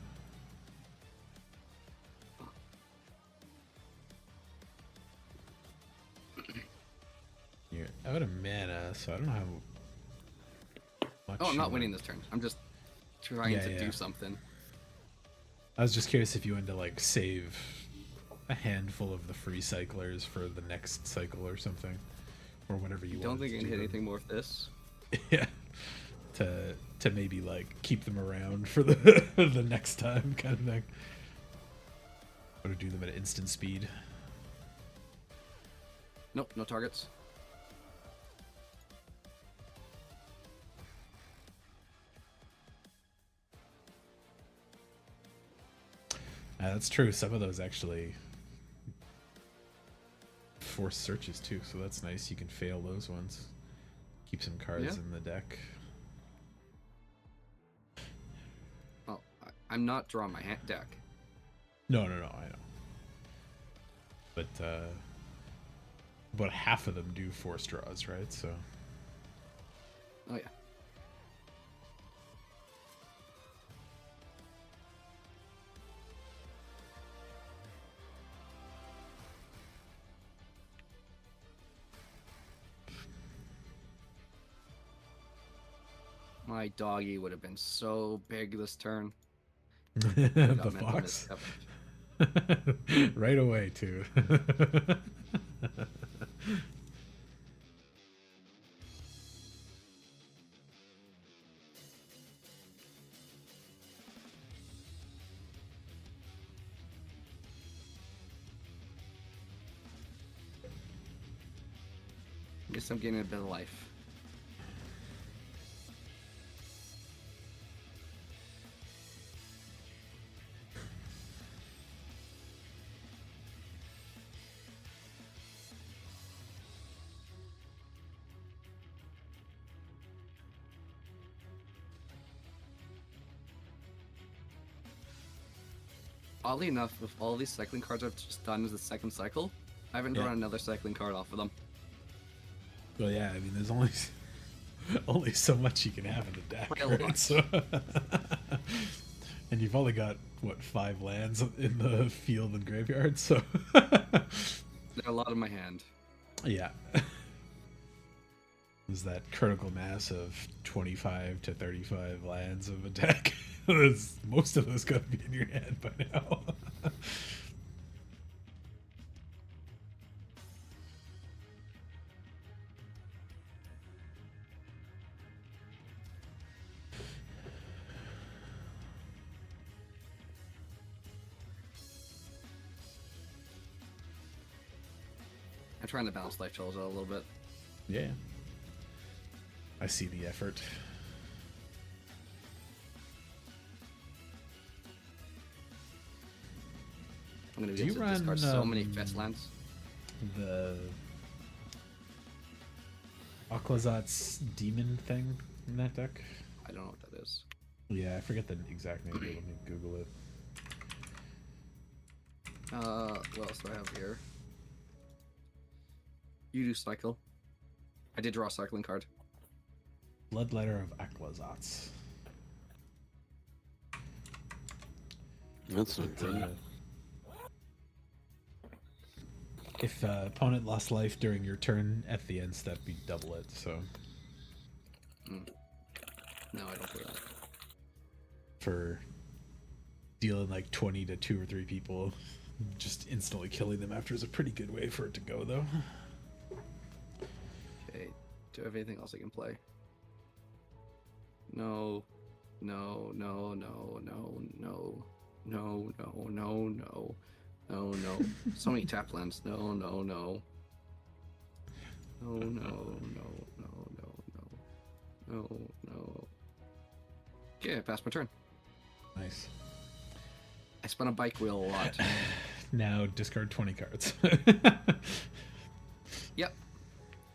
You're out of mana, so I don't know how much. Oh, I'm you not winning want- this turn. I'm just trying Yeah, to yeah. do something. I was just curious if you wanted to like save a handful of the free cyclers for the next cycle or something, or whatever you want. Don't think I can hit anything more with this. Yeah, to maybe like keep them around for the the next time kind of thing. Or to do them at instant speed. Nope, no targets. That's true. Some of those actually force searches too, so that's nice. You can fail those ones. Keep some cards Yeah. in the deck. Oh, I'm not drawing my deck. No, I know. But about half of them do force draws, right? So Oh yeah. My doggy would have been so big this turn. the Got mental fox misstep. right away too. Guess I'm getting a bit of life. Oddly enough, with all these cycling cards I've just done as the second cycle, I haven't drawn Yeah. another cycling card off of them. Well, yeah. I mean, there's only only so much you can have in the deck, Quite a right? lot. So, and you've only got what 5 lands in the field and graveyard, so There are a lot in my hand. yeah. There's that critical mass of 25 to 35 lands of a deck. Most of those got to be in your hand by now. I'm trying to balance life totals out a little bit. Yeah. I see the effort. I'm gonna Do be you able to discard run, so many fetch lands. The Aquazot's demon thing in that deck? I don't know what that is. Yeah, I forget the exact name, but let me Google it. What else do I have here? You do cycle. I did draw a cycling card. Bloodletter of Aquazots. That's not good. If opponent lost life during your turn at the end step, you double it. So No, I don't do that. for dealing like 20 to 2 or 3 people, Just instantly killing them after is a pretty good way for it to go, though. Okay. Do I have anything else I can play? No. No, no, no, no, no. No, no, no, no. No, no. So many tap lands. No, no, no. No, no, no, no, no, no. No, no. Okay, I passed my turn. Nice. I spun a bike wheel a lot. Now discard 20 cards. Yep.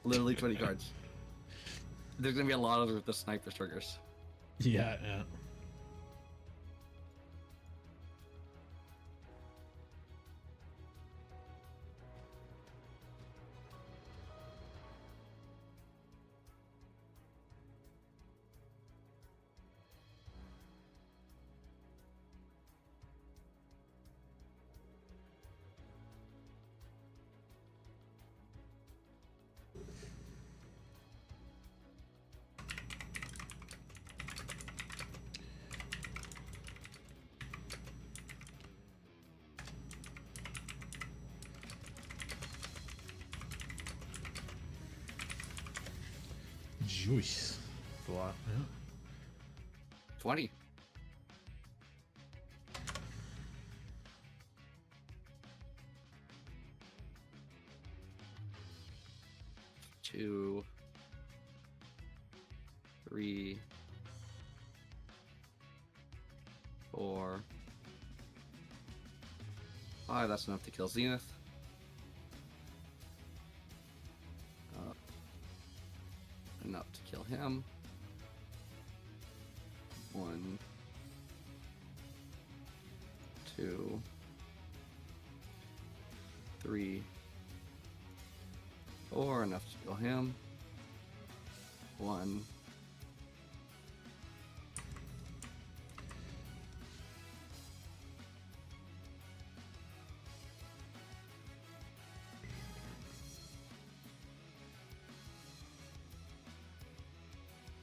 Literally 20 cards. There's gonna be a lot of the sniper triggers. Yeah, yeah. Juice. That's a lot. Yeah. 20. Two. 3. 4. 5. That's enough to kill Zenith. Enough to kill him. 1, 2, 3, 4. Enough to kill him. 1.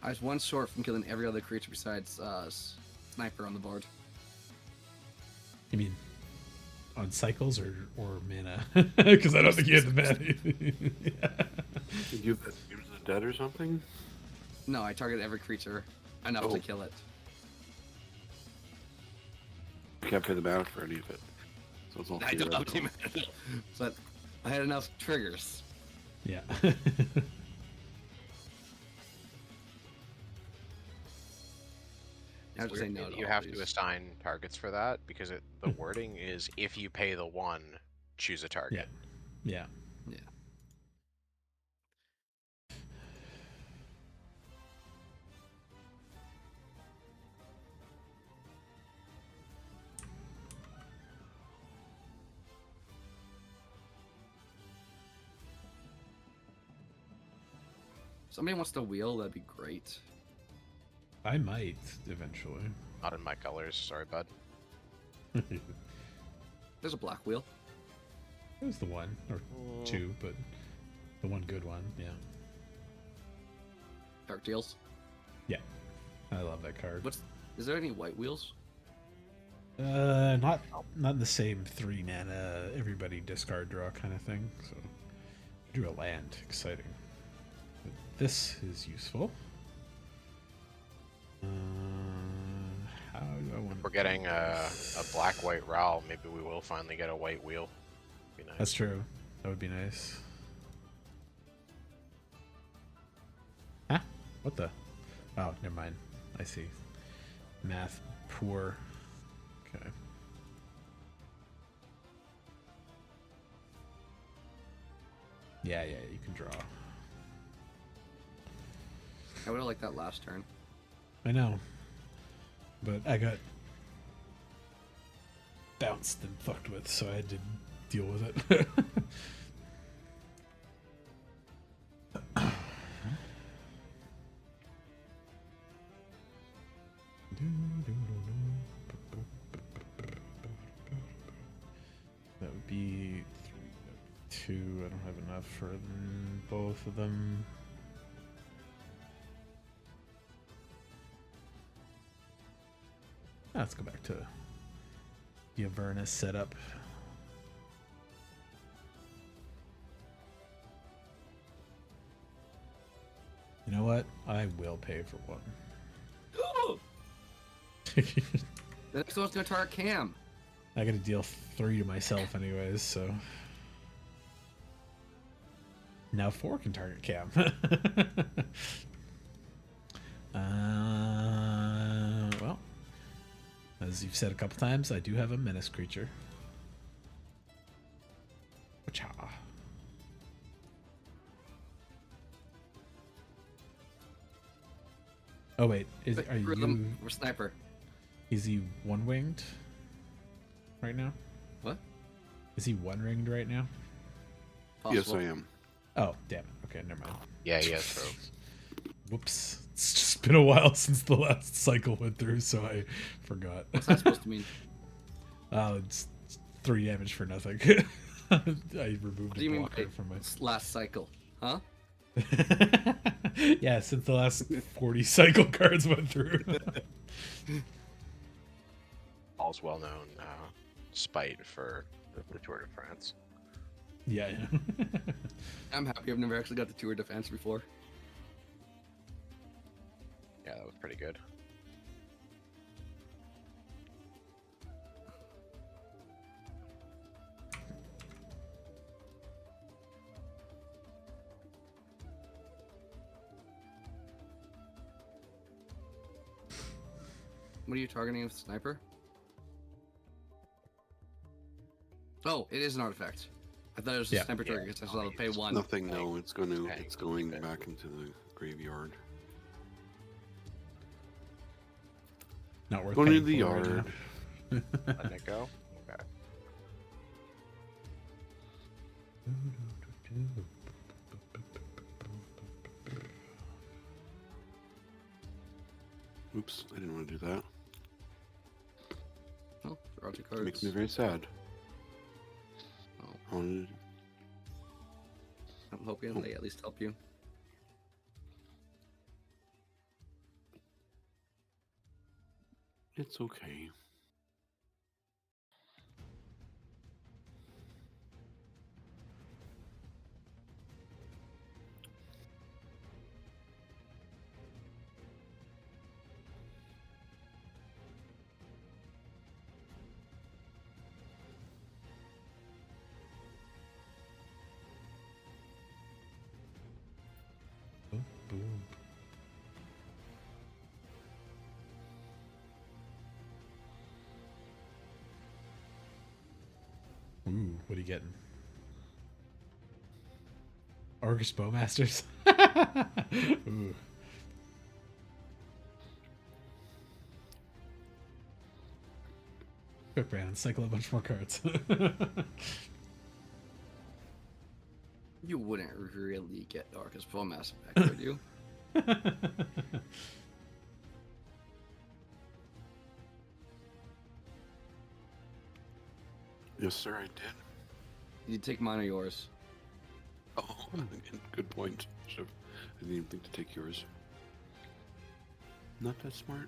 I was one short from killing every other creature besides Sniper on the board. You mean on cycles or mana? Because I don't think you have the mana. Yeah. Did you use the dead or something? No, I target every creature enough to kill it. You can't pay the mana for any of it. So it's all I don't have theoretical. any mana. But I had enough triggers. Yeah. I have to say no to You all have these. to assign targets for that because the wording is if you pay the 1, choose a target. Yeah. Yeah. Somebody wants to wheel, that'd be great. I might eventually. Not in my colors, sorry, bud. There's a black wheel. It was the one or two, but the one good one. Yeah. Dark Deals. Yeah. I love that card. Is there any white wheels? Not the same 3 mana everybody discard draw kind of thing. So drew a land, exciting. But this is useful. How do I want? If we're getting a black-white Ral, maybe we will finally get a white wheel. Be nice. That's true. That would be nice. Huh? What the? Oh, never mind. I see. Math poor. Okay. Yeah, you can draw. I would have liked that last turn. I know. But I got bounced and fucked with, so I had to deal with it. That would be 3, 2. I don't have enough for both of them. Let's go back to the Avernus setup. You know what? I will pay for one. The next one's gonna target Cam. I gotta deal 3 to myself anyways, so now 4 can target Cam. Well, as you've said a couple times, I do have a menace creature. Wacha. Oh wait, are you? We're sniper. Is he one-winged right now? What? Is he one-ringed right now? Yes, I am. Oh, damn it. Okay, never mind. Yeah, he has throws. Whoops. It's just been a while since the last cycle went through, so I forgot. What's that supposed to mean? It's 3 damage for nothing. I removed What do you a mean blocker by from my... last cycle? Huh? Yeah, since the last 40 cycle cards went through. All's well known spite for the Tour de France. Yeah. I'm happy I've never actually got the Tour Defense before. Yeah, that was pretty good. What are you targeting with sniper? Oh, it is an artifact. I thought it was a Yeah. sniper target because I saw pay 1. Nothing. No, it's going to. Hang. It's going Okay. back into the graveyard. Not worth Going to paying the for right yard. now. Letting it go. Okay. Oops, I didn't want to do that. Oh, draw 2 It cards. makes me very sad. Oh, I wanted. I'm hoping they at least help you. It's okay. Boom, boom. Ooh, what are you getting? Argus Bowmasters? Ooh. Quick, Brandon, cycle a bunch more cards. You wouldn't really get Arcus Bowmaster back, would you? Yes, sir, I did. You take mine or yours. Oh, good point. Should've, I didn't even think to take yours. Not that smart.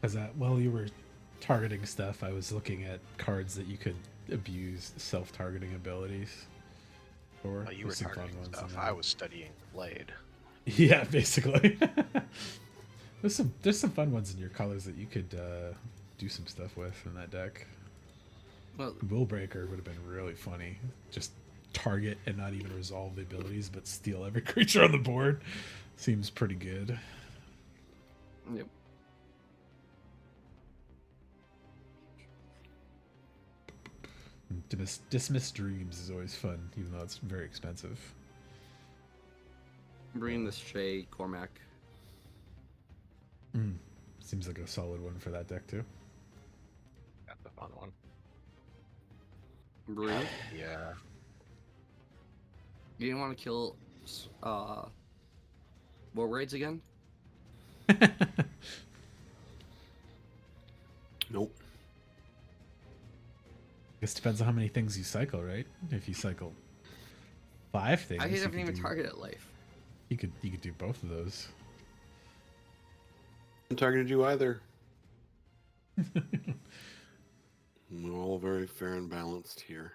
Because while you were targeting stuff, I was looking at cards that you could abuse self-targeting abilities for. While you were There's some fun targeting ones in stuff, there. I was studying Blade. Yeah, basically. there's some fun ones in your colors that you could do some stuff with in that deck. Well, Willbreaker would have been really funny. Just target and not even resolve the abilities, but steal every creature on the board. Seems pretty good. yep. Dismiss Dreams is always fun, even though it's very expensive. I'm bringing this Shay Cormac. Seems like a solid one for that deck too. That's a fun one. Brew. Yeah. You didn't want to kill War Raids again? Nope. Guess depends on how many things you cycle, right? If you cycle 5 things, I you haven't could even do- targeted life. You could do both of those. I'm targeted you either. We're all very fair and balanced here.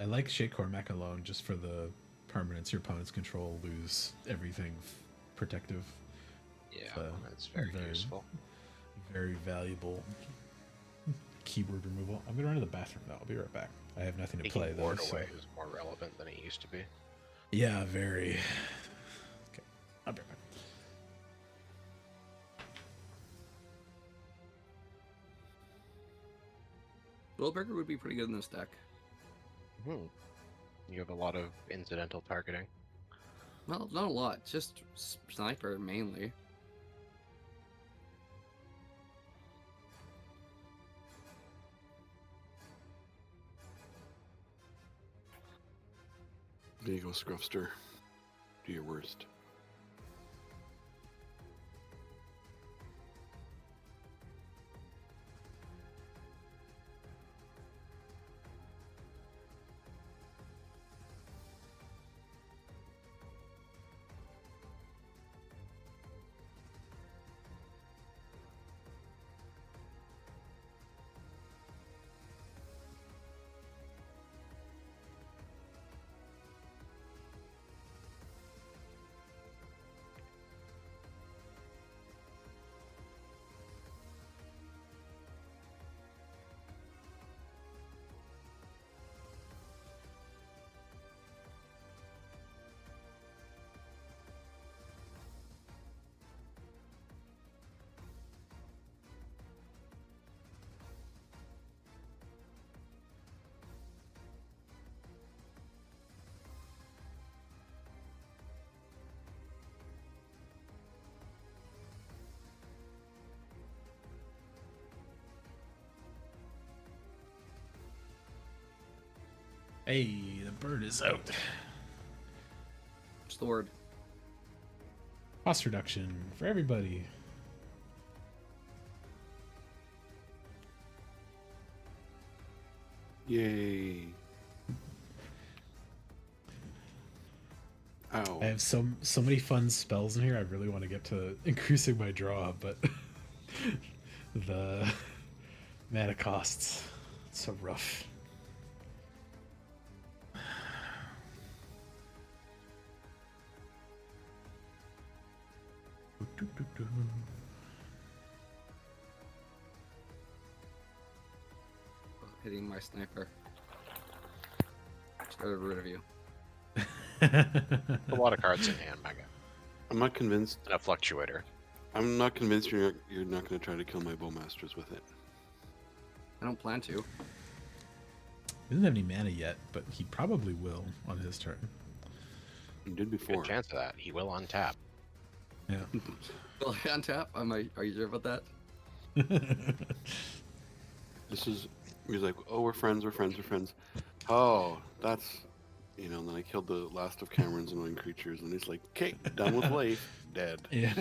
I like Shakor Mech alone just for the permanence your opponents control lose everything protective. Yeah, So, that's very useful. Very valuable keyword removal. I'm gonna run to the bathroom though. I'll be right back. I have nothing to Taking play though. ward So. away is more relevant than it used to be. Yeah, very. Okay, I'll be right back. Goldberger would be pretty good in this deck. Hmm. You have a lot of incidental targeting. Well, not a lot, just sniper mainly. There you go, Scruffster. Do your worst. Hey, the bird is out. What's the word? Cost reduction for everybody. Yay. Ow. I have so many fun spells in here. I really want to get to increasing my draw, but the mana costs. It's so rough. Hitting my sniper. Just got rid of you. A lot of cards in hand, Mega. I'm not convinced. And a fluctuator. I'm not convinced you're not going to try to kill my bowmasters with it. I don't plan to. He doesn't have any mana yet, but he probably will on his turn. You did before. Good chance of that. He will untap. Yeah. Will I untap? Are you sure about that? This is. He's like, oh, we're friends. Oh, that's. You know, and then I killed the last of Cameron's annoying creatures, and he's like, okay, done with life. Dead. Yeah.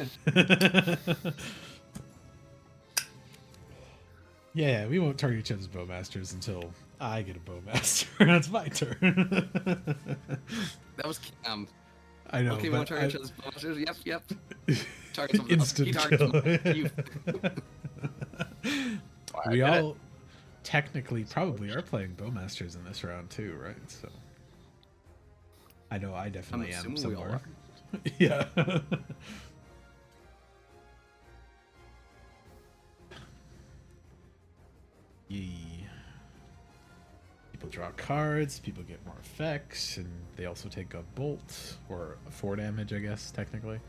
Yeah, we won't target each other's bowmasters until I get a bowmaster. That's my turn. That was Cam. I know. Okay, we but won't target each other's monsters. Yep. Target something else. Instant He targets kill. you. We all technically probably are playing bowmasters in this round too, right? So I know I definitely am assuming we all somewhere. Yeah. Yee. People draw cards, people get more effects, and they also take a bolt, or 4 damage, I guess, technically.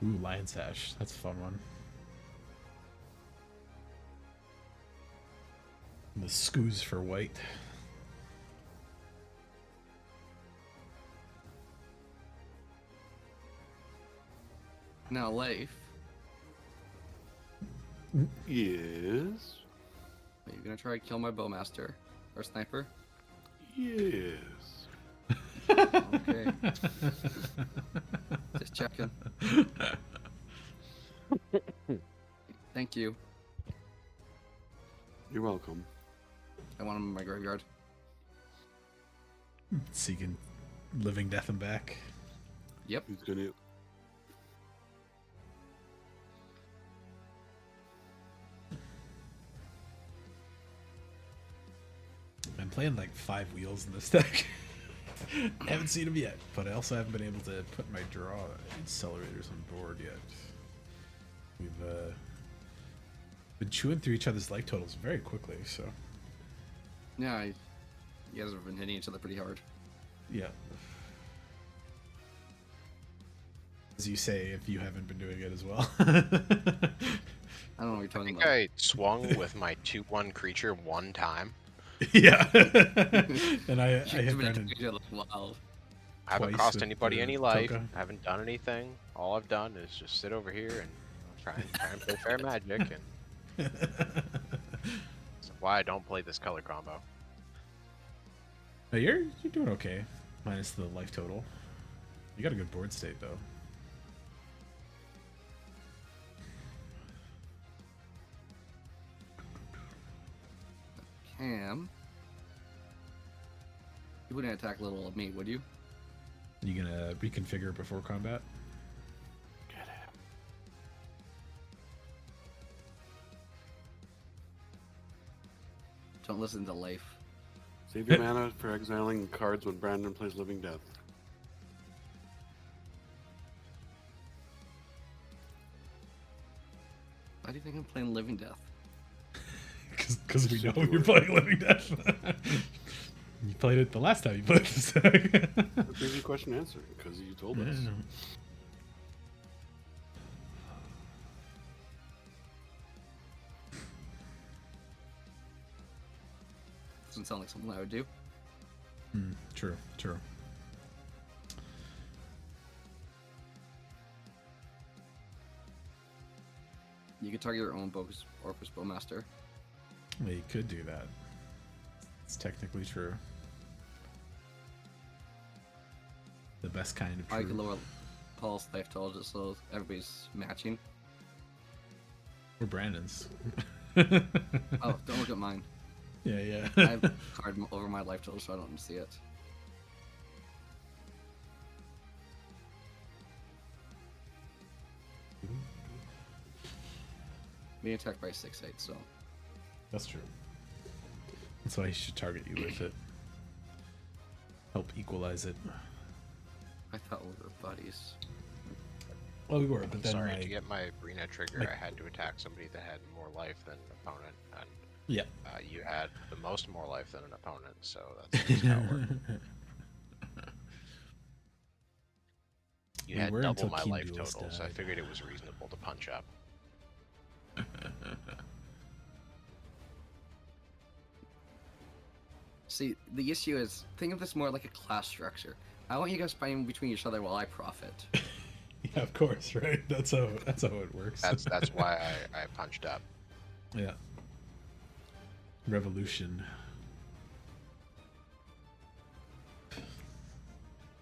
Ooh, Lion Sash. That's a fun one. And the Scoos for white. Now, Leif, Yes. are you gonna try to kill my bowmaster or sniper? Yes. Okay. Just checking. Thank you. You're welcome. I want him in my graveyard. Seeking living death and back. Yep. He's gonna. I'm playing like 5 wheels in this deck. Haven't seen them yet, but I also haven't been able to put my draw accelerators on board yet. We've been chewing through each other's life totals very quickly, so Yeah, you guys have been hitting each other pretty hard. yeah. As you say, if you haven't been doing it as well. I don't know what you're I talking think about. I swung with my 2/1 creature one time. Yeah. And I hit Brendan Wow. I haven't twice cost with anybody the any life. Toka. I haven't done anything. All I've done is just sit over here and try and play fair magic. And that's why I don't play this color combo. No, you're doing okay, minus the life total. You got a good board state though. Cam. You wouldn't attack little old me, would you? You gonna reconfigure it before combat? Get him. Don't listen to life. Save your mana for exiling cards when Brandon plays Living Death. Why do you think I'm playing Living Death? Because we know you're playing Living Death. You played it the last time you played this deck. That's an easy question to answer, because you told us. Yeah. Doesn't sound like something I would do. True, true. You could target your own Orcus Bowmaster. Well, you could do that. It's technically true. The best kind of I could true. lower Paul's life total just so everybody's matching. Or Brandon's. Oh, don't look at mine. Yeah, yeah. I have a card over my life total, so I don't see it. Being attacked by 6/8, so That's true. That's why he should target you with it. Help equalize it. I thought we were buddies. Well, we were, but then Sorry, my, to get my Brina trigger, like- I had to attack somebody that had more life than an opponent, and yeah. you had the most more life than an opponent, so that's just how it worked. You We had were double until my Keen life Duelist total, so I died. figured it was reasonable to punch up. See, the issue is, think of this more like a class structure. I want you guys fighting between each other while I profit. Yeah, of course, right? That's how it works. That's why I punched up. Yeah. Revolution.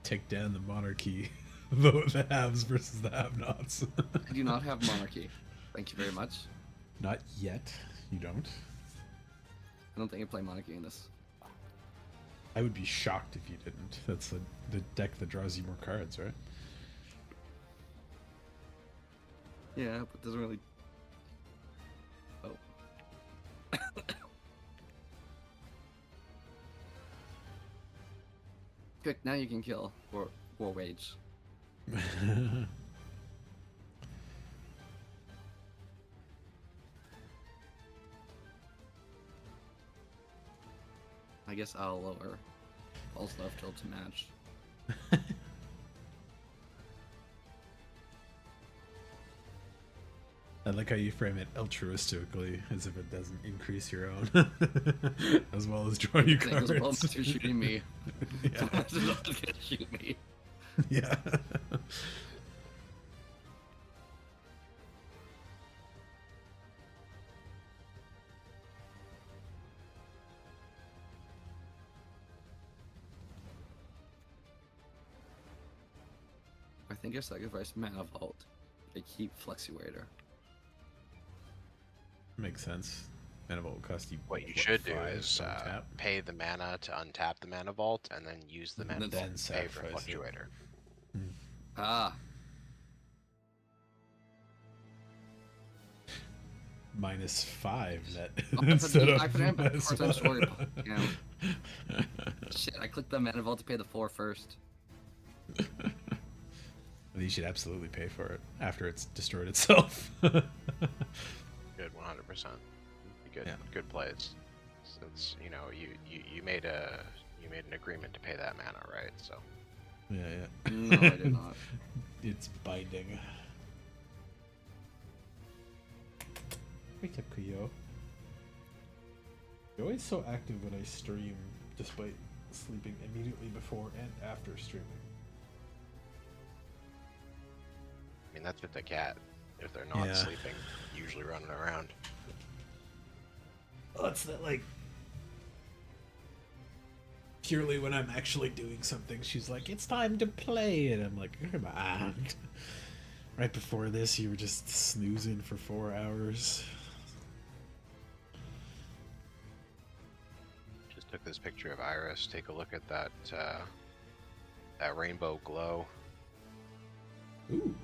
Take down the monarchy. The haves versus the have-nots. I do not have monarchy. Thank you very much. Not yet. You don't. I don't think I play monarchy in this. I would be shocked if you didn't. That's the deck that draws you more cards, right? Yeah, but it doesn't really. Oh. Good. Now you can kill War Wage. I guess I'll lower Paul's left tilt to match. I like how you frame it altruistically, as if it doesn't increase your own, as well as drawing you Because cards. monsters shooting me. Yeah. Monsters not gonna shoot me. Yeah. I think I sacrificed Mana Vault to keep Flexiwator. Makes sense. Mana Vault will cost you. What you should do 5 is to untap. pay the mana to untap the mana vault, and then use the mana Then vault to pay for sacrifice it. Fluctuator. Ah, -5 net I put instead the- of I put in minus part-time story. one. Yeah. Shit, I clicked the Mana Vault to pay the 4 first. You should absolutely pay for it after it's destroyed itself. Good, 100%. Good, Yeah. good plays. Since you made an agreement to pay that mana, right? So Yeah. No, I did not. It's binding. Wait up, Kuyo. You're always so active when I stream, despite sleeping immediately before and after streaming. I mean, that's with the cat. If they're not Yeah. sleeping, usually running around. Oh, it's that, like, purely when I'm actually doing something, she's like, it's time to play, and I'm like, come on. Right before this, you were just snoozing for 4 hours. Just took this picture of Iris. Take a look at that that rainbow glow. Ooh.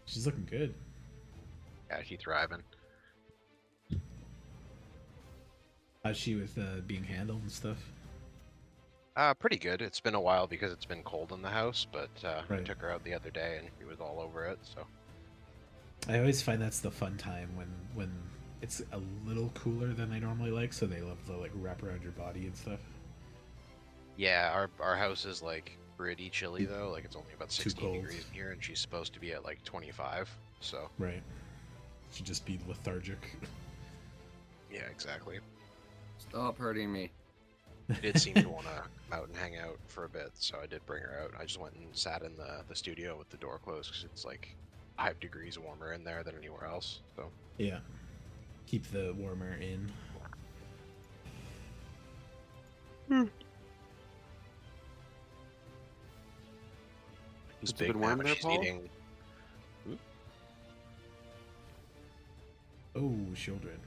She's looking good. Yeah, she's thriving. How's she with being handled and stuff? Pretty good. It's been a while because it's been cold in the house, but I Right. took her out the other day and she was all over it. So I always find that's the fun time when it's a little cooler than I normally like, so they love to like wrap around your body and stuff. yeah, our house is like pretty chilly though. Like it's only about Too 16 cold. degrees in here, and she's supposed to be at like 25. So Right. Should just be lethargic. yeah, exactly. Stop hurting me. She did seem to want to come out and hang out for a bit, so I did bring her out. I just went and sat in the studio with the door closed because it's like 5 degrees warmer in there than anywhere else. So Yeah. Keep the warmer in. she's It's a big bit now. warm there, She's Paul? eating. Oh, children.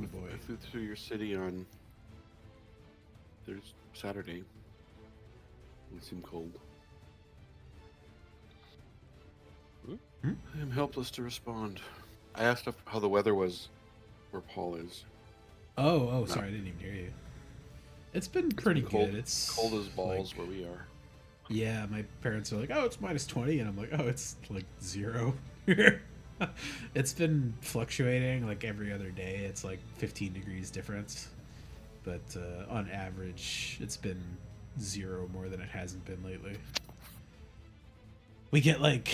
Oh boy. I flew through your city on there's Saturday. It seemed cold. Hmm? I am helpless to respond. I asked how the weather was where Paul is. Oh, sorry, I didn't even hear you. It's been pretty cold, good. It's cold as balls like- where we are. Yeah, my parents are like, oh, it's -20, and I'm like, oh, it's like 0. It's been fluctuating like every other day. It's like 15 degrees difference, but on average, it's been 0 more than it hasn't been lately. We get like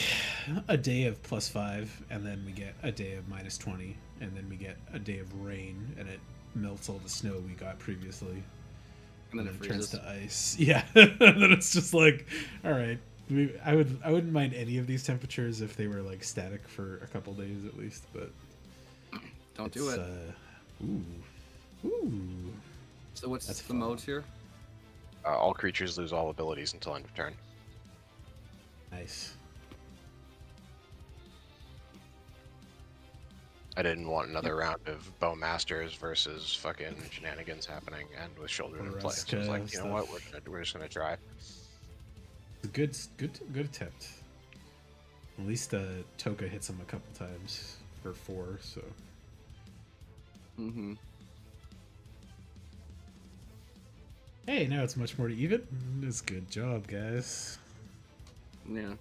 a day of +5, and then we get a day of -20, and then we get a day of rain, and it melts all the snow we got previously. And then it turns freezes. to ice. Yeah, and then it's just like, all right. I wouldn't mind any of these temperatures if they were like static for a couple days at least, but Don't do it. Ooh. So what's that's the fun. modes here? All creatures lose all abilities until end of turn. Nice. I didn't want another round of Bowmasters versus fucking shenanigans happening, and with children in play. So I was Oreska like, you know what, stuff. we're just gonna try. Good attempt. At least Toka hits him a couple times for 4, so Mm-hmm. hey, now it's much more to even. It's good job, guys. Yeah.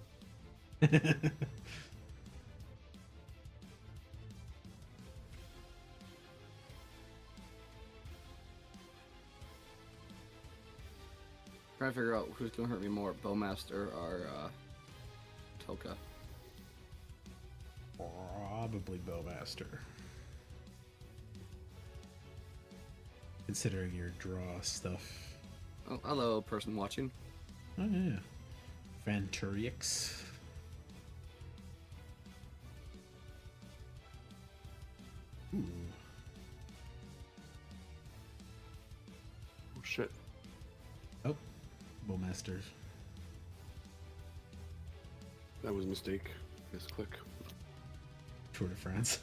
Trying to figure out who's gonna hurt me more, Bowmaster or Toka. Probably Bowmaster. Considering your draw stuff. Oh, hello, person watching. Oh yeah. Fanturix. Ooh. Oh shit. Oh. Bowmaster. That was a mistake. Misclick. Tour de France.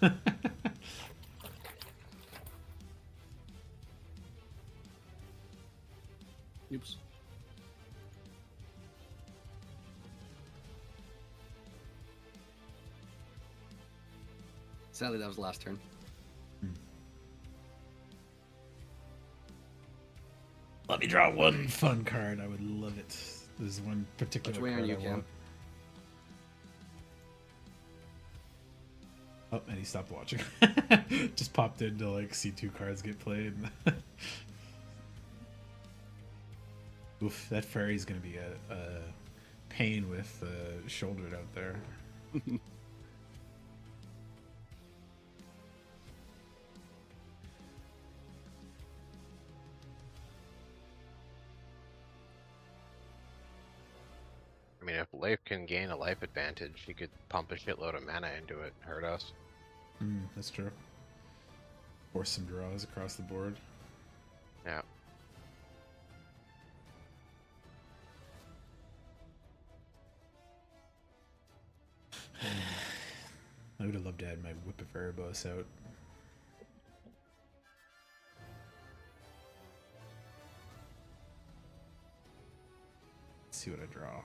Oops. Sadly, that was the last turn. Let me draw one fun card. I would love it. There's one particular Which way card are you, I Cam? want. Oh, and he stopped watching. Just popped in to like see two cards get played. Oof, that fairy's gonna be a pain with shouldered out there. I mean, if Life can gain a life advantage, he could pump a shitload of mana into it and hurt us. That's true. Force some draws across the board. Yeah. I would have loved to have my Whip of Erebos out. Let's see what I draw.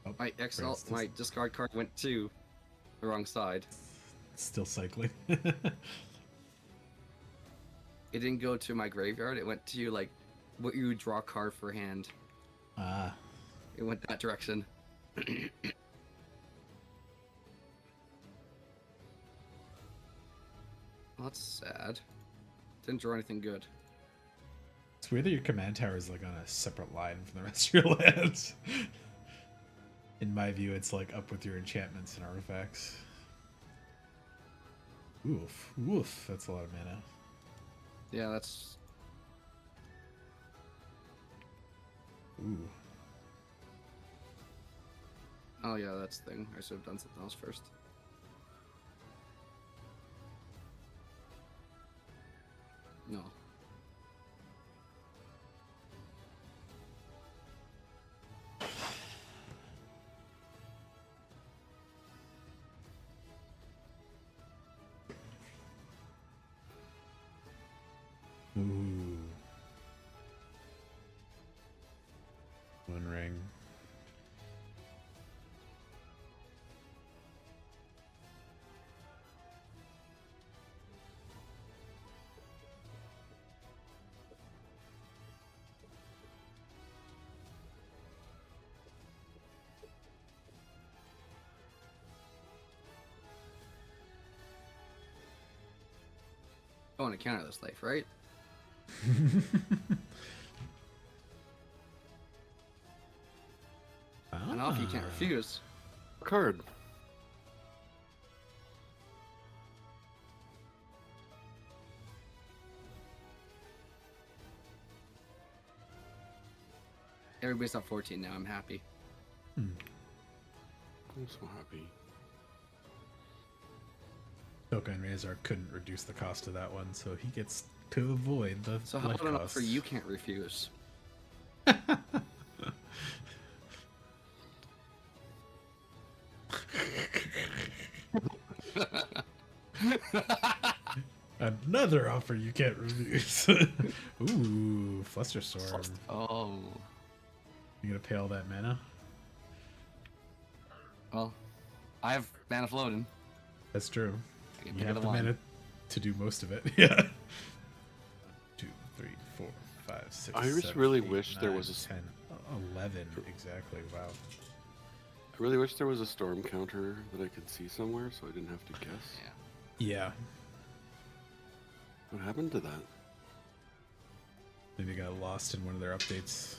Oh, My XL, Francis. my discard card went to the wrong side. Still cycling. It didn't go to my graveyard. It went to like what you would draw card for hand. Ah, It went that direction. Well, that's sad. Didn't draw anything good. it's weird that your command tower is like on a separate line from the rest of your lands. In my view, it's like up with your enchantments and artifacts. Oof, oof, that's a lot of mana. Yeah, that's Ooh. oh yeah, that's the thing. I should have done something else first. No. Ooh. One ring. I want to counter this life, right? And off you can't refuse. Card. Everybody's up 14 now. I'm happy. I'm so happy. Toka and Razor couldn't reduce the cost of that one, so he gets to avoid the So how life about an costs. offer you can't refuse? Another offer you can't refuse. Ooh, Flusterstorm. Oh. You gonna pay all that mana? Well, I have mana floating. That's true. I can You pick have the the one. mana to do most of it. Yeah. 2, 3, 4, 5, 6. I just 7, really 8, wish there 9, was a 10, 11 exactly. Wow. I really wish there was a storm counter that I could see somewhere so I didn't have to guess. Yeah. Yeah. What happened to that? Maybe got lost in one of their updates.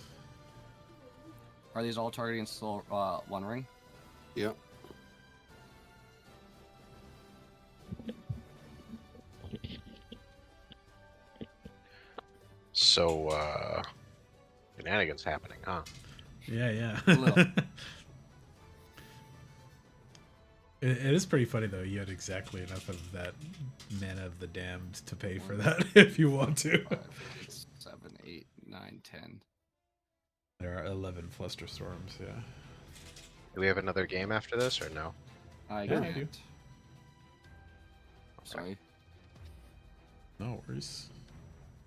Are these all targeting still one ring? Yep. So, shenanigans happening, huh? Yeah, yeah. A little. It is pretty funny though. You had exactly enough of that mana of the damned to pay for that if you want to. 5, 6, 7, 8, 9, 10. There are 11 Fluster Storms, yeah. Do we have another game after this or no? I Yeah, I can't. do. Sorry. No worries.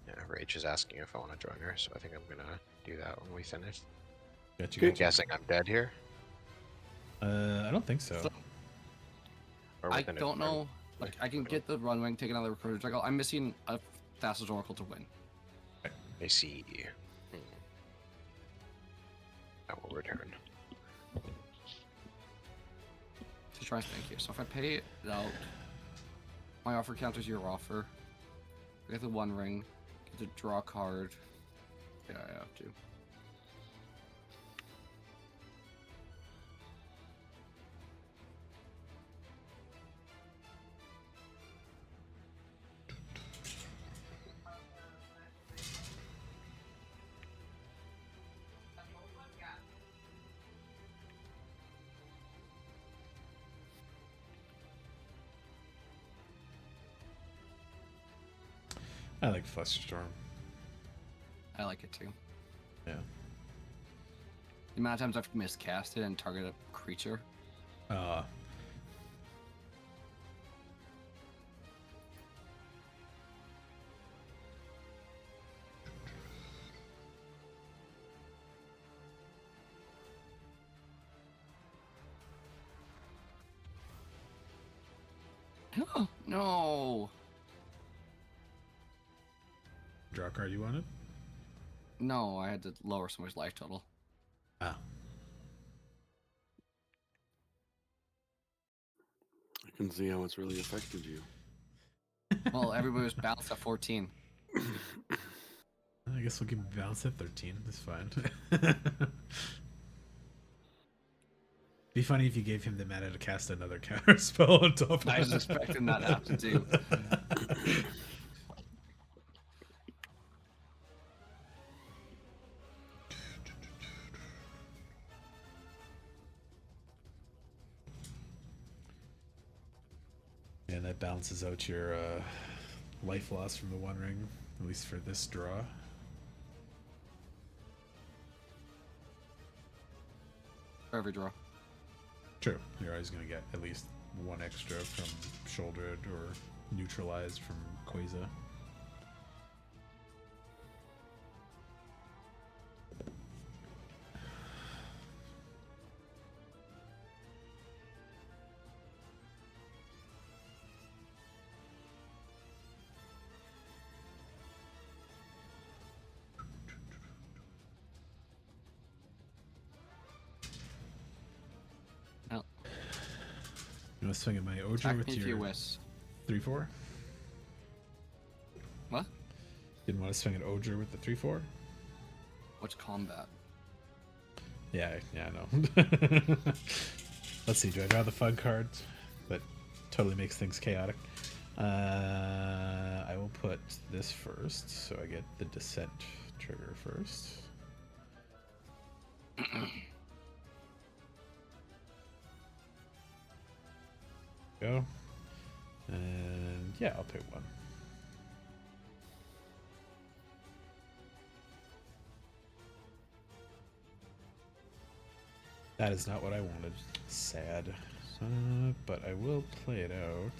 Yeah, Rach is asking if I want to join her, so I think I'm gonna do that when we finish. Got I'm you. guessing I'm dead here. I don't think so. Or I within a- don't or- know. Like, I can get the run wing, take another recruiter juggle. I'm missing a Thassa's Oracle to win. I see. I will return. To try and thank you. So if I pay it out, my offer counters your offer. I get the one ring, get to draw a card. Yeah, I have to. I like Flusterstorm. I like it too. Yeah. The amount of times I've miscast it and target a creature. No! Draw a card you wanted? No, I had to lower somebody's life total. Ah. I can see how it's really affected you. Well, everybody was balanced at 14. I guess we'll give him balance at 13. That's fine. Be funny if you gave him the mana to cast another counter spell on top of I was that. expecting that to happen too. And that balances out your life loss from the One Ring, at least for this draw. For every draw. True. You're always going to get at least one extra from Shouldered or neutralized from Quasar. No. You want to swing at my Ojo Attack with me if you your wish. 3/4? What? Didn't want to swing at Ojo with the 3/4? What's combat? Yeah, I know. Let's see, do I draw the fun card? That totally makes things chaotic. I will put this first, so I get the Descent trigger first. Go. And yeah, I'll pick one. That is not what I wanted. Sad. But I will play it out.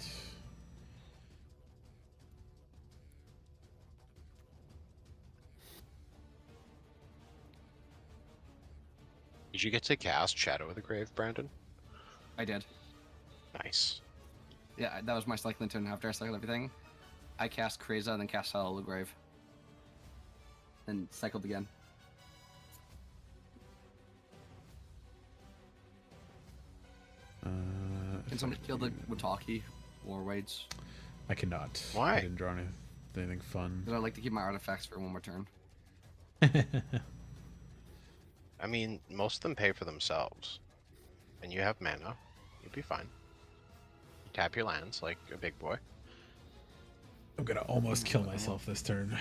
Did you get to cast Shadow of the Grave, Brandon? I did. Nice. Yeah, that was my cycling turn after I cycled everything. I cast Kreza, then cast Shadow of the Grave. Then cycled again. Can somebody kill the Wataki or Wades? I cannot. Why? I didn't draw anything fun. Because I like to keep my artifacts for one more turn. I mean, most of them pay for themselves. And you have mana. You'll be fine. You tap your lands like a big boy. I'm gonna almost kill myself this turn.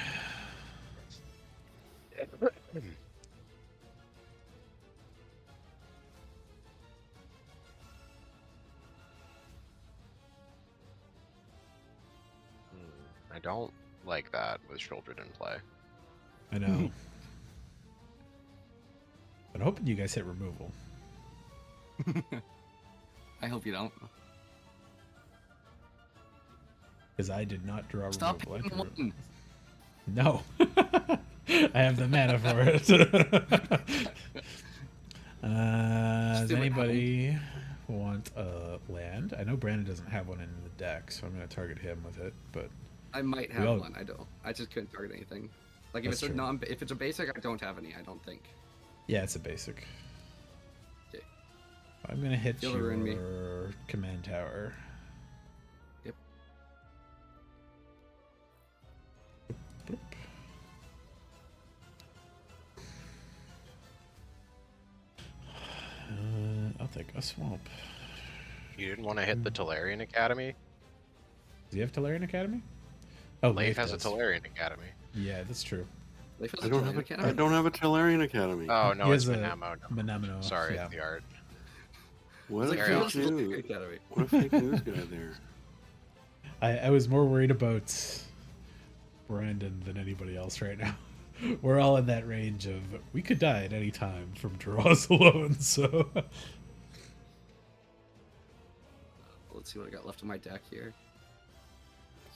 I don't like that with Shouldered in play. I know. But I'm hoping you guys hit removal. I hope you don't. Because I did not draw Stop removal. hitting one. No. I have the mana for it. Does See what anybody want a land? I know Brandon doesn't have one in the deck, so I'm going to target him with it. But I might We have all- one. I don't. I just couldn't target anything. Like if That's it's a true. if it's a basic, I don't have any. I don't think. yeah, it's a basic. Okay. I'm going to hit Feel the your ruin me. command tower. Yep. Bloop. I'll take a swamp. You didn't want to hit the Tolarian Academy? Does he have Tolarian Academy? Oh, Leif has a does. Tolarian Academy. Yeah, that's true. Leif has I a don't Tolarian have a, Academy? I don't have a Tellarian Academy. Oh, no, He it's has a Manamo. Manamino, Sorry, yeah. it's the art. What It's a like Carry he on. has fake a Tolarian news! Academy. What a fake news guy there. I was more worried about Brandon than anybody else right now. We're all in that range of we could die at any time from draws alone, so Let's see what I got left in my deck here.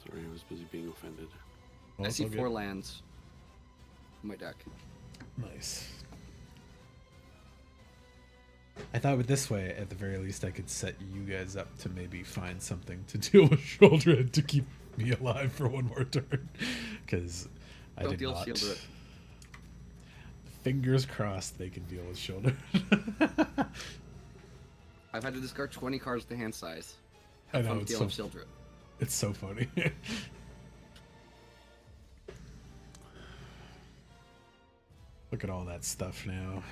Sorry, I was busy being offended. Well, I it's see all good. 4 lands in my deck. Nice. I thought with this way, at the very least, I could set you guys up to maybe find something to deal with Shouldred to keep me alive for one more turn. Because I Don't did deal not. Shieldred. Fingers crossed they can deal with Shouldred. I've had to discard 20 cards to hand size. I know, From it's dealing so, Shieldred. it's so funny. Look at all that stuff now.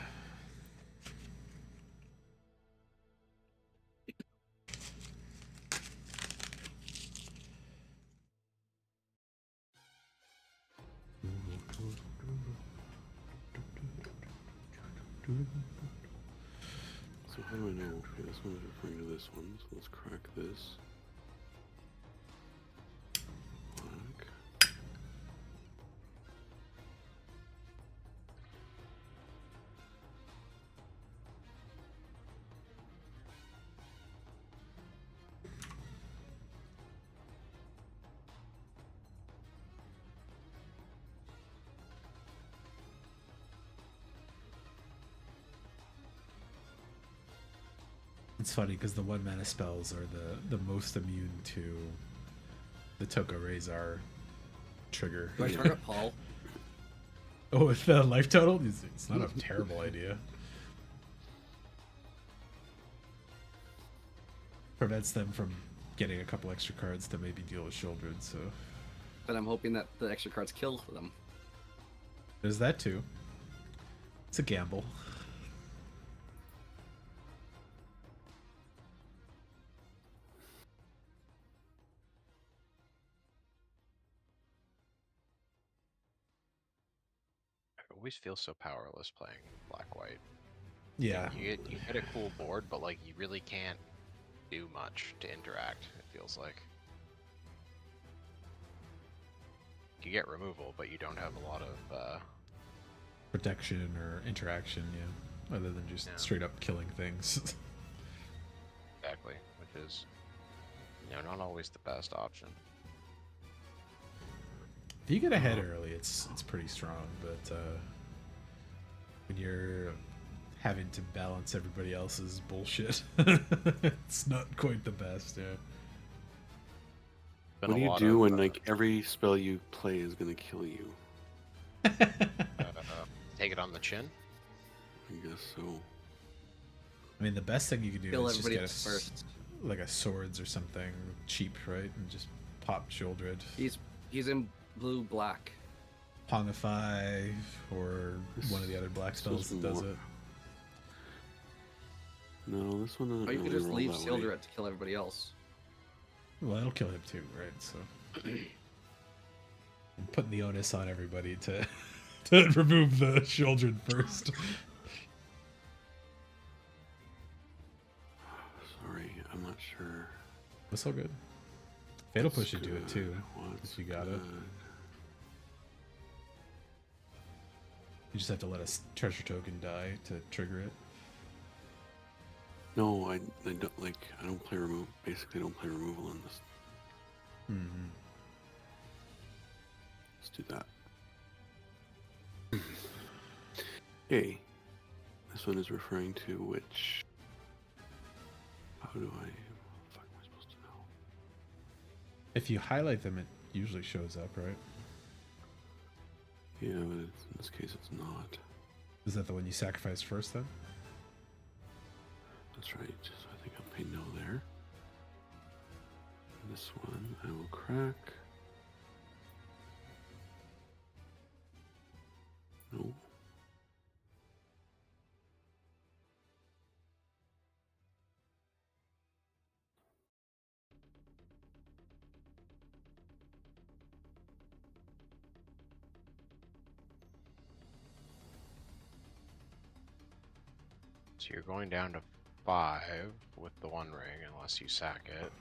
So how do I know? Okay, this one is referring to this one, so let's crack this. Black. It's funny because the one mana spells are the most immune to the Toko Razor trigger. Do I target Paul? Oh, with the life total? It's not a terrible idea. Prevents them from getting a couple extra cards to maybe deal with Shouldred, so But I'm hoping that the extra cards kill them. there's that too. It's a gamble. I always feel so powerless playing black-white. Yeah. You get a cool board, but like you really can't do much to interact, it feels like. You get removal, but you don't have a lot of Protection or interaction, yeah. Other than just Yeah. straight up killing things. exactly, which is not always the best option. If you get ahead early, it's pretty strong, but when you're having to balance everybody else's bullshit, it's not quite the best, yeah. Been What a do you lot do of, when like every spell you play is gonna kill you? take it on the chin? I guess so. I mean, the best thing you can do Kill is just everybody get first. like a swords or something cheap, right? And just pop Shouldred. He's in blue black. Pongify or one of the other black This spells was that does more- it. No, this one doesn't Or you could really just roll leave that way. Shieldred to kill everybody else. Well, it'll kill him too, right? So I'm putting the onus on everybody to to remove the children first. Sorry, I'm not sure. That's all good. Fatal push should What's do it too. good? What's If you got it. good? You just have to let a treasure token die to trigger it. No, I don't like. I don't play remove. Basically, don't play removal in this. Mm-hmm. Let's do that. Okay. This one is referring to which. How do I? Fuck, am I supposed to know? If you highlight them, it usually shows up, right? Yeah, but in this case, it's not. Is that the one you sacrificed first, then? That's right. So I think I'll pay no there. This one I will crack. No. So you're going down to 5 with the One Ring, unless you sack it.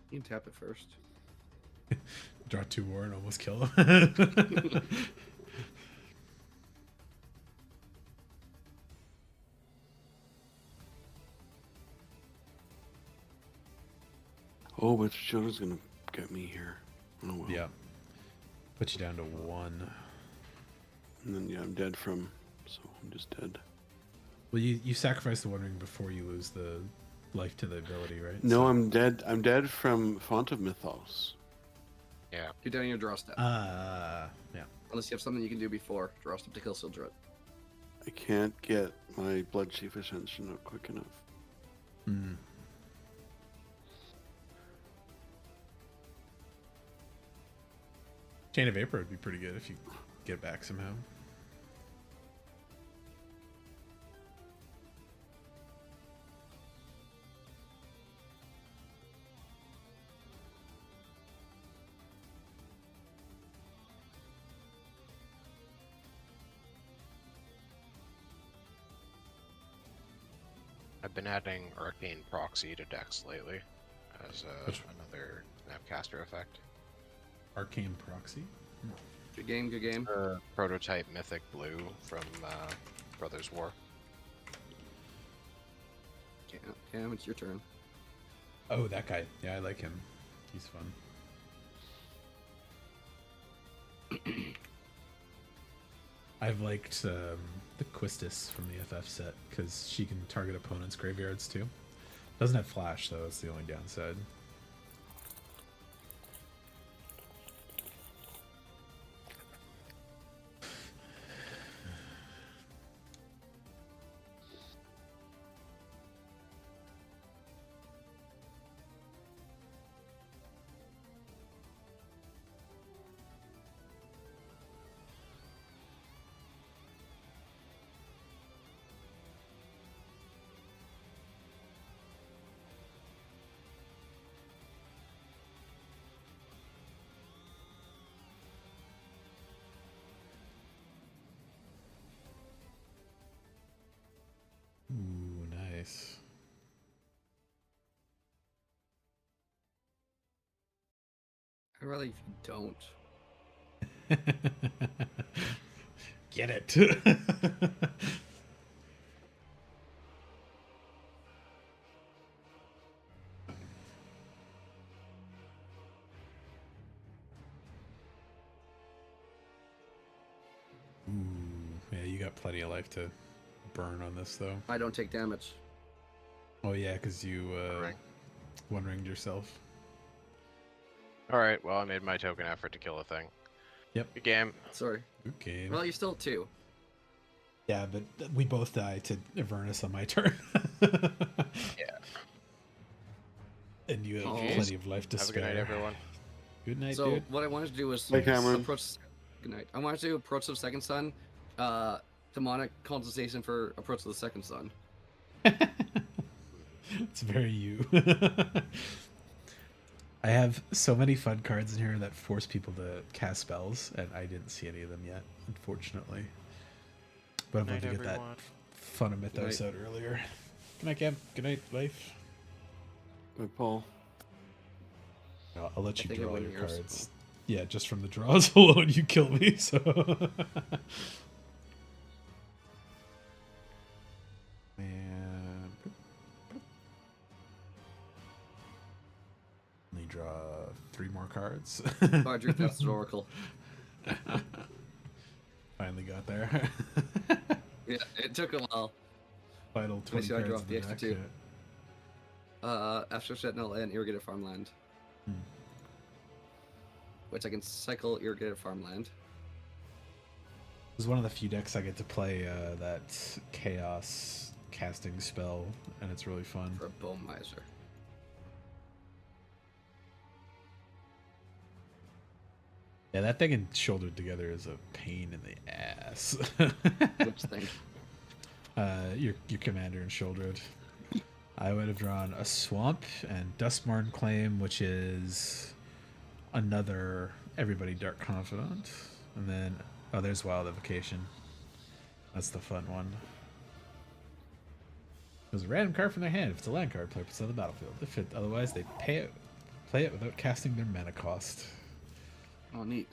You can tap it first. Draw 2 more and almost kill him. Oh, but Shota's gonna get me here. Oh well. Yeah. Put you down to 1. And then yeah, I'm dead from. So I'm just dead. Well, you sacrifice the One Ring before you lose the life to the ability, right? No, So- I'm dead. I'm dead from Font of Mythos. Yeah. You're down your draw step. Yeah. Unless you have something you can do before draw step to kill Seal Druid. I can't get my Blood Chief Ascension up quick enough. Mm. Chain of Vapor would be pretty good if you get it back somehow. I've been adding Arcane Proxy to decks lately as another Snapcaster effect. Arcane Proxy? Good game, good game. Prototype Mythic Blue from Brothers War. Cam, it's your turn. Oh, that guy. Yeah, I like him. He's fun. I've liked the Quistis from the FF set because she can target opponents' graveyards too. Doesn't have flash though, that's the only downside. Ooh, nice. I'd rather if you don't. Get it. Ooh, yeah, you got plenty of life to burn on this though. I don't take damage. Oh yeah, because you Ring. One Ringed yourself. Alright, well, I made my token effort to kill a thing. Yep. Good game. Sorry. Good game. Well, you're still at 2. Yeah, but we both die to Avernus on my turn. Yeah. And you have Oh. plenty of life to Have a spare. good night, everyone. Good night, So dude. what I wanted to do was Bye, Cameron. approach. Good night. I wanted to do approach of the Second Sun, demonic consultation for approach of the Second Sun. It's very you. I have so many fun cards in here that force people to cast spells, and I didn't see any of them yet, unfortunately. But I'm going to get that fun of Mythos out earlier. Good night, Cam. Good night, life. Bye, Paul. I'll let I you think I draw win your yours. cards. Yeah, just from the draws alone, you kill me. So. Man. Let me draw 3 more cards. Oh, I drew Death's Oracle. Finally got there. Yeah, it took a while. Final Let me 20 see, I drew cards off in the the extra deck. 2. Astro Sentinel and Irrigated Farmland. Hmm. Which I can cycle Irrigated Farmland. This is one of the few decks I get to play that Chaos casting spell, and it's really fun. For a Bone Miser. Yeah, that thing and shouldered together is a pain in the ass. Which thing? Your commander and shouldered. I would have drawn a Swamp and Duskmarn Claim, which is another Everybody Dark Confidant. And then, oh, there's Wild Evocation. That's the fun one. It was a random card from their hand. If it's a land card, play puts it on the battlefield. If it, otherwise, they play it without casting their mana cost. Oh, neat.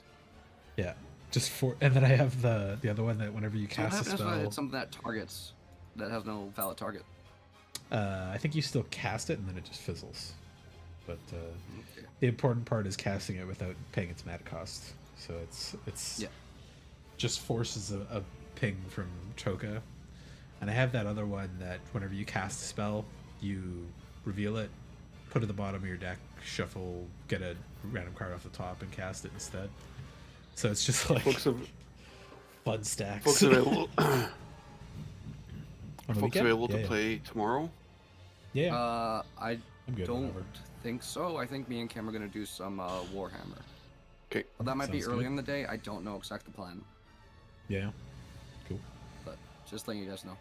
Yeah, just for, and then I have the other one that whenever you So what cast a happens when I spell, hit something that targets, that has no valid target? I think you still cast it and then it just fizzles. But Okay. the important part is casting it without paying its mana cost. So it's Yeah. just forces a ping from Choka. And I have that other one that whenever you cast a spell, you reveal it, put it at the bottom of your deck, shuffle, get a random card off the top, and cast it instead. So it's just like fun stacks. Folks available, On the folks weekend? available Yeah, to yeah. play tomorrow. Yeah, I I'm good. don't Whatever. think so. I think me and Cam are gonna do some Warhammer. Okay. Well, that might be Sounds early good. in the day. I don't know exact the plan, Yeah. Cool. but just letting you guys know.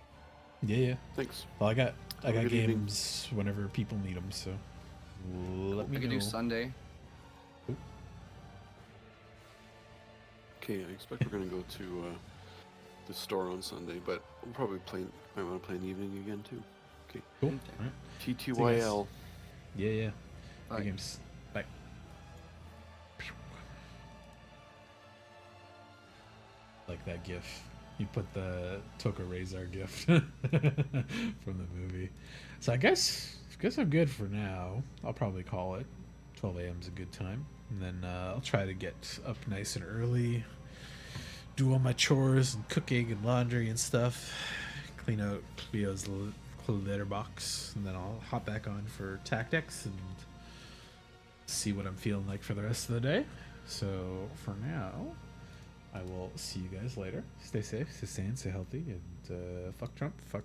Yeah, yeah. Thanks. Well, I got Have a good evening. games whenever people need them, so let me I could know. do Sunday. Okay, I expect we're gonna go to the store on Sunday, but we'll probably play. Might want to play in the evening again too. Okay. Cool. Okay. All right. TTYL. Yeah, yeah. Bye. Good games. Bye. Like that GIF. You put the Toka Razor GIF from the movie. So I guess I'm good for now. I'll probably call it. 12 a.m. is a good time. And then I'll try to get up nice and early, do all my chores and cooking and laundry and stuff, clean out Cleo's litter box, and then I'll hop back on for tactics and see what I'm feeling like for the rest of the day. So for now, I will see you guys later. Stay safe, stay sane, stay healthy, and fuck Trump, fuck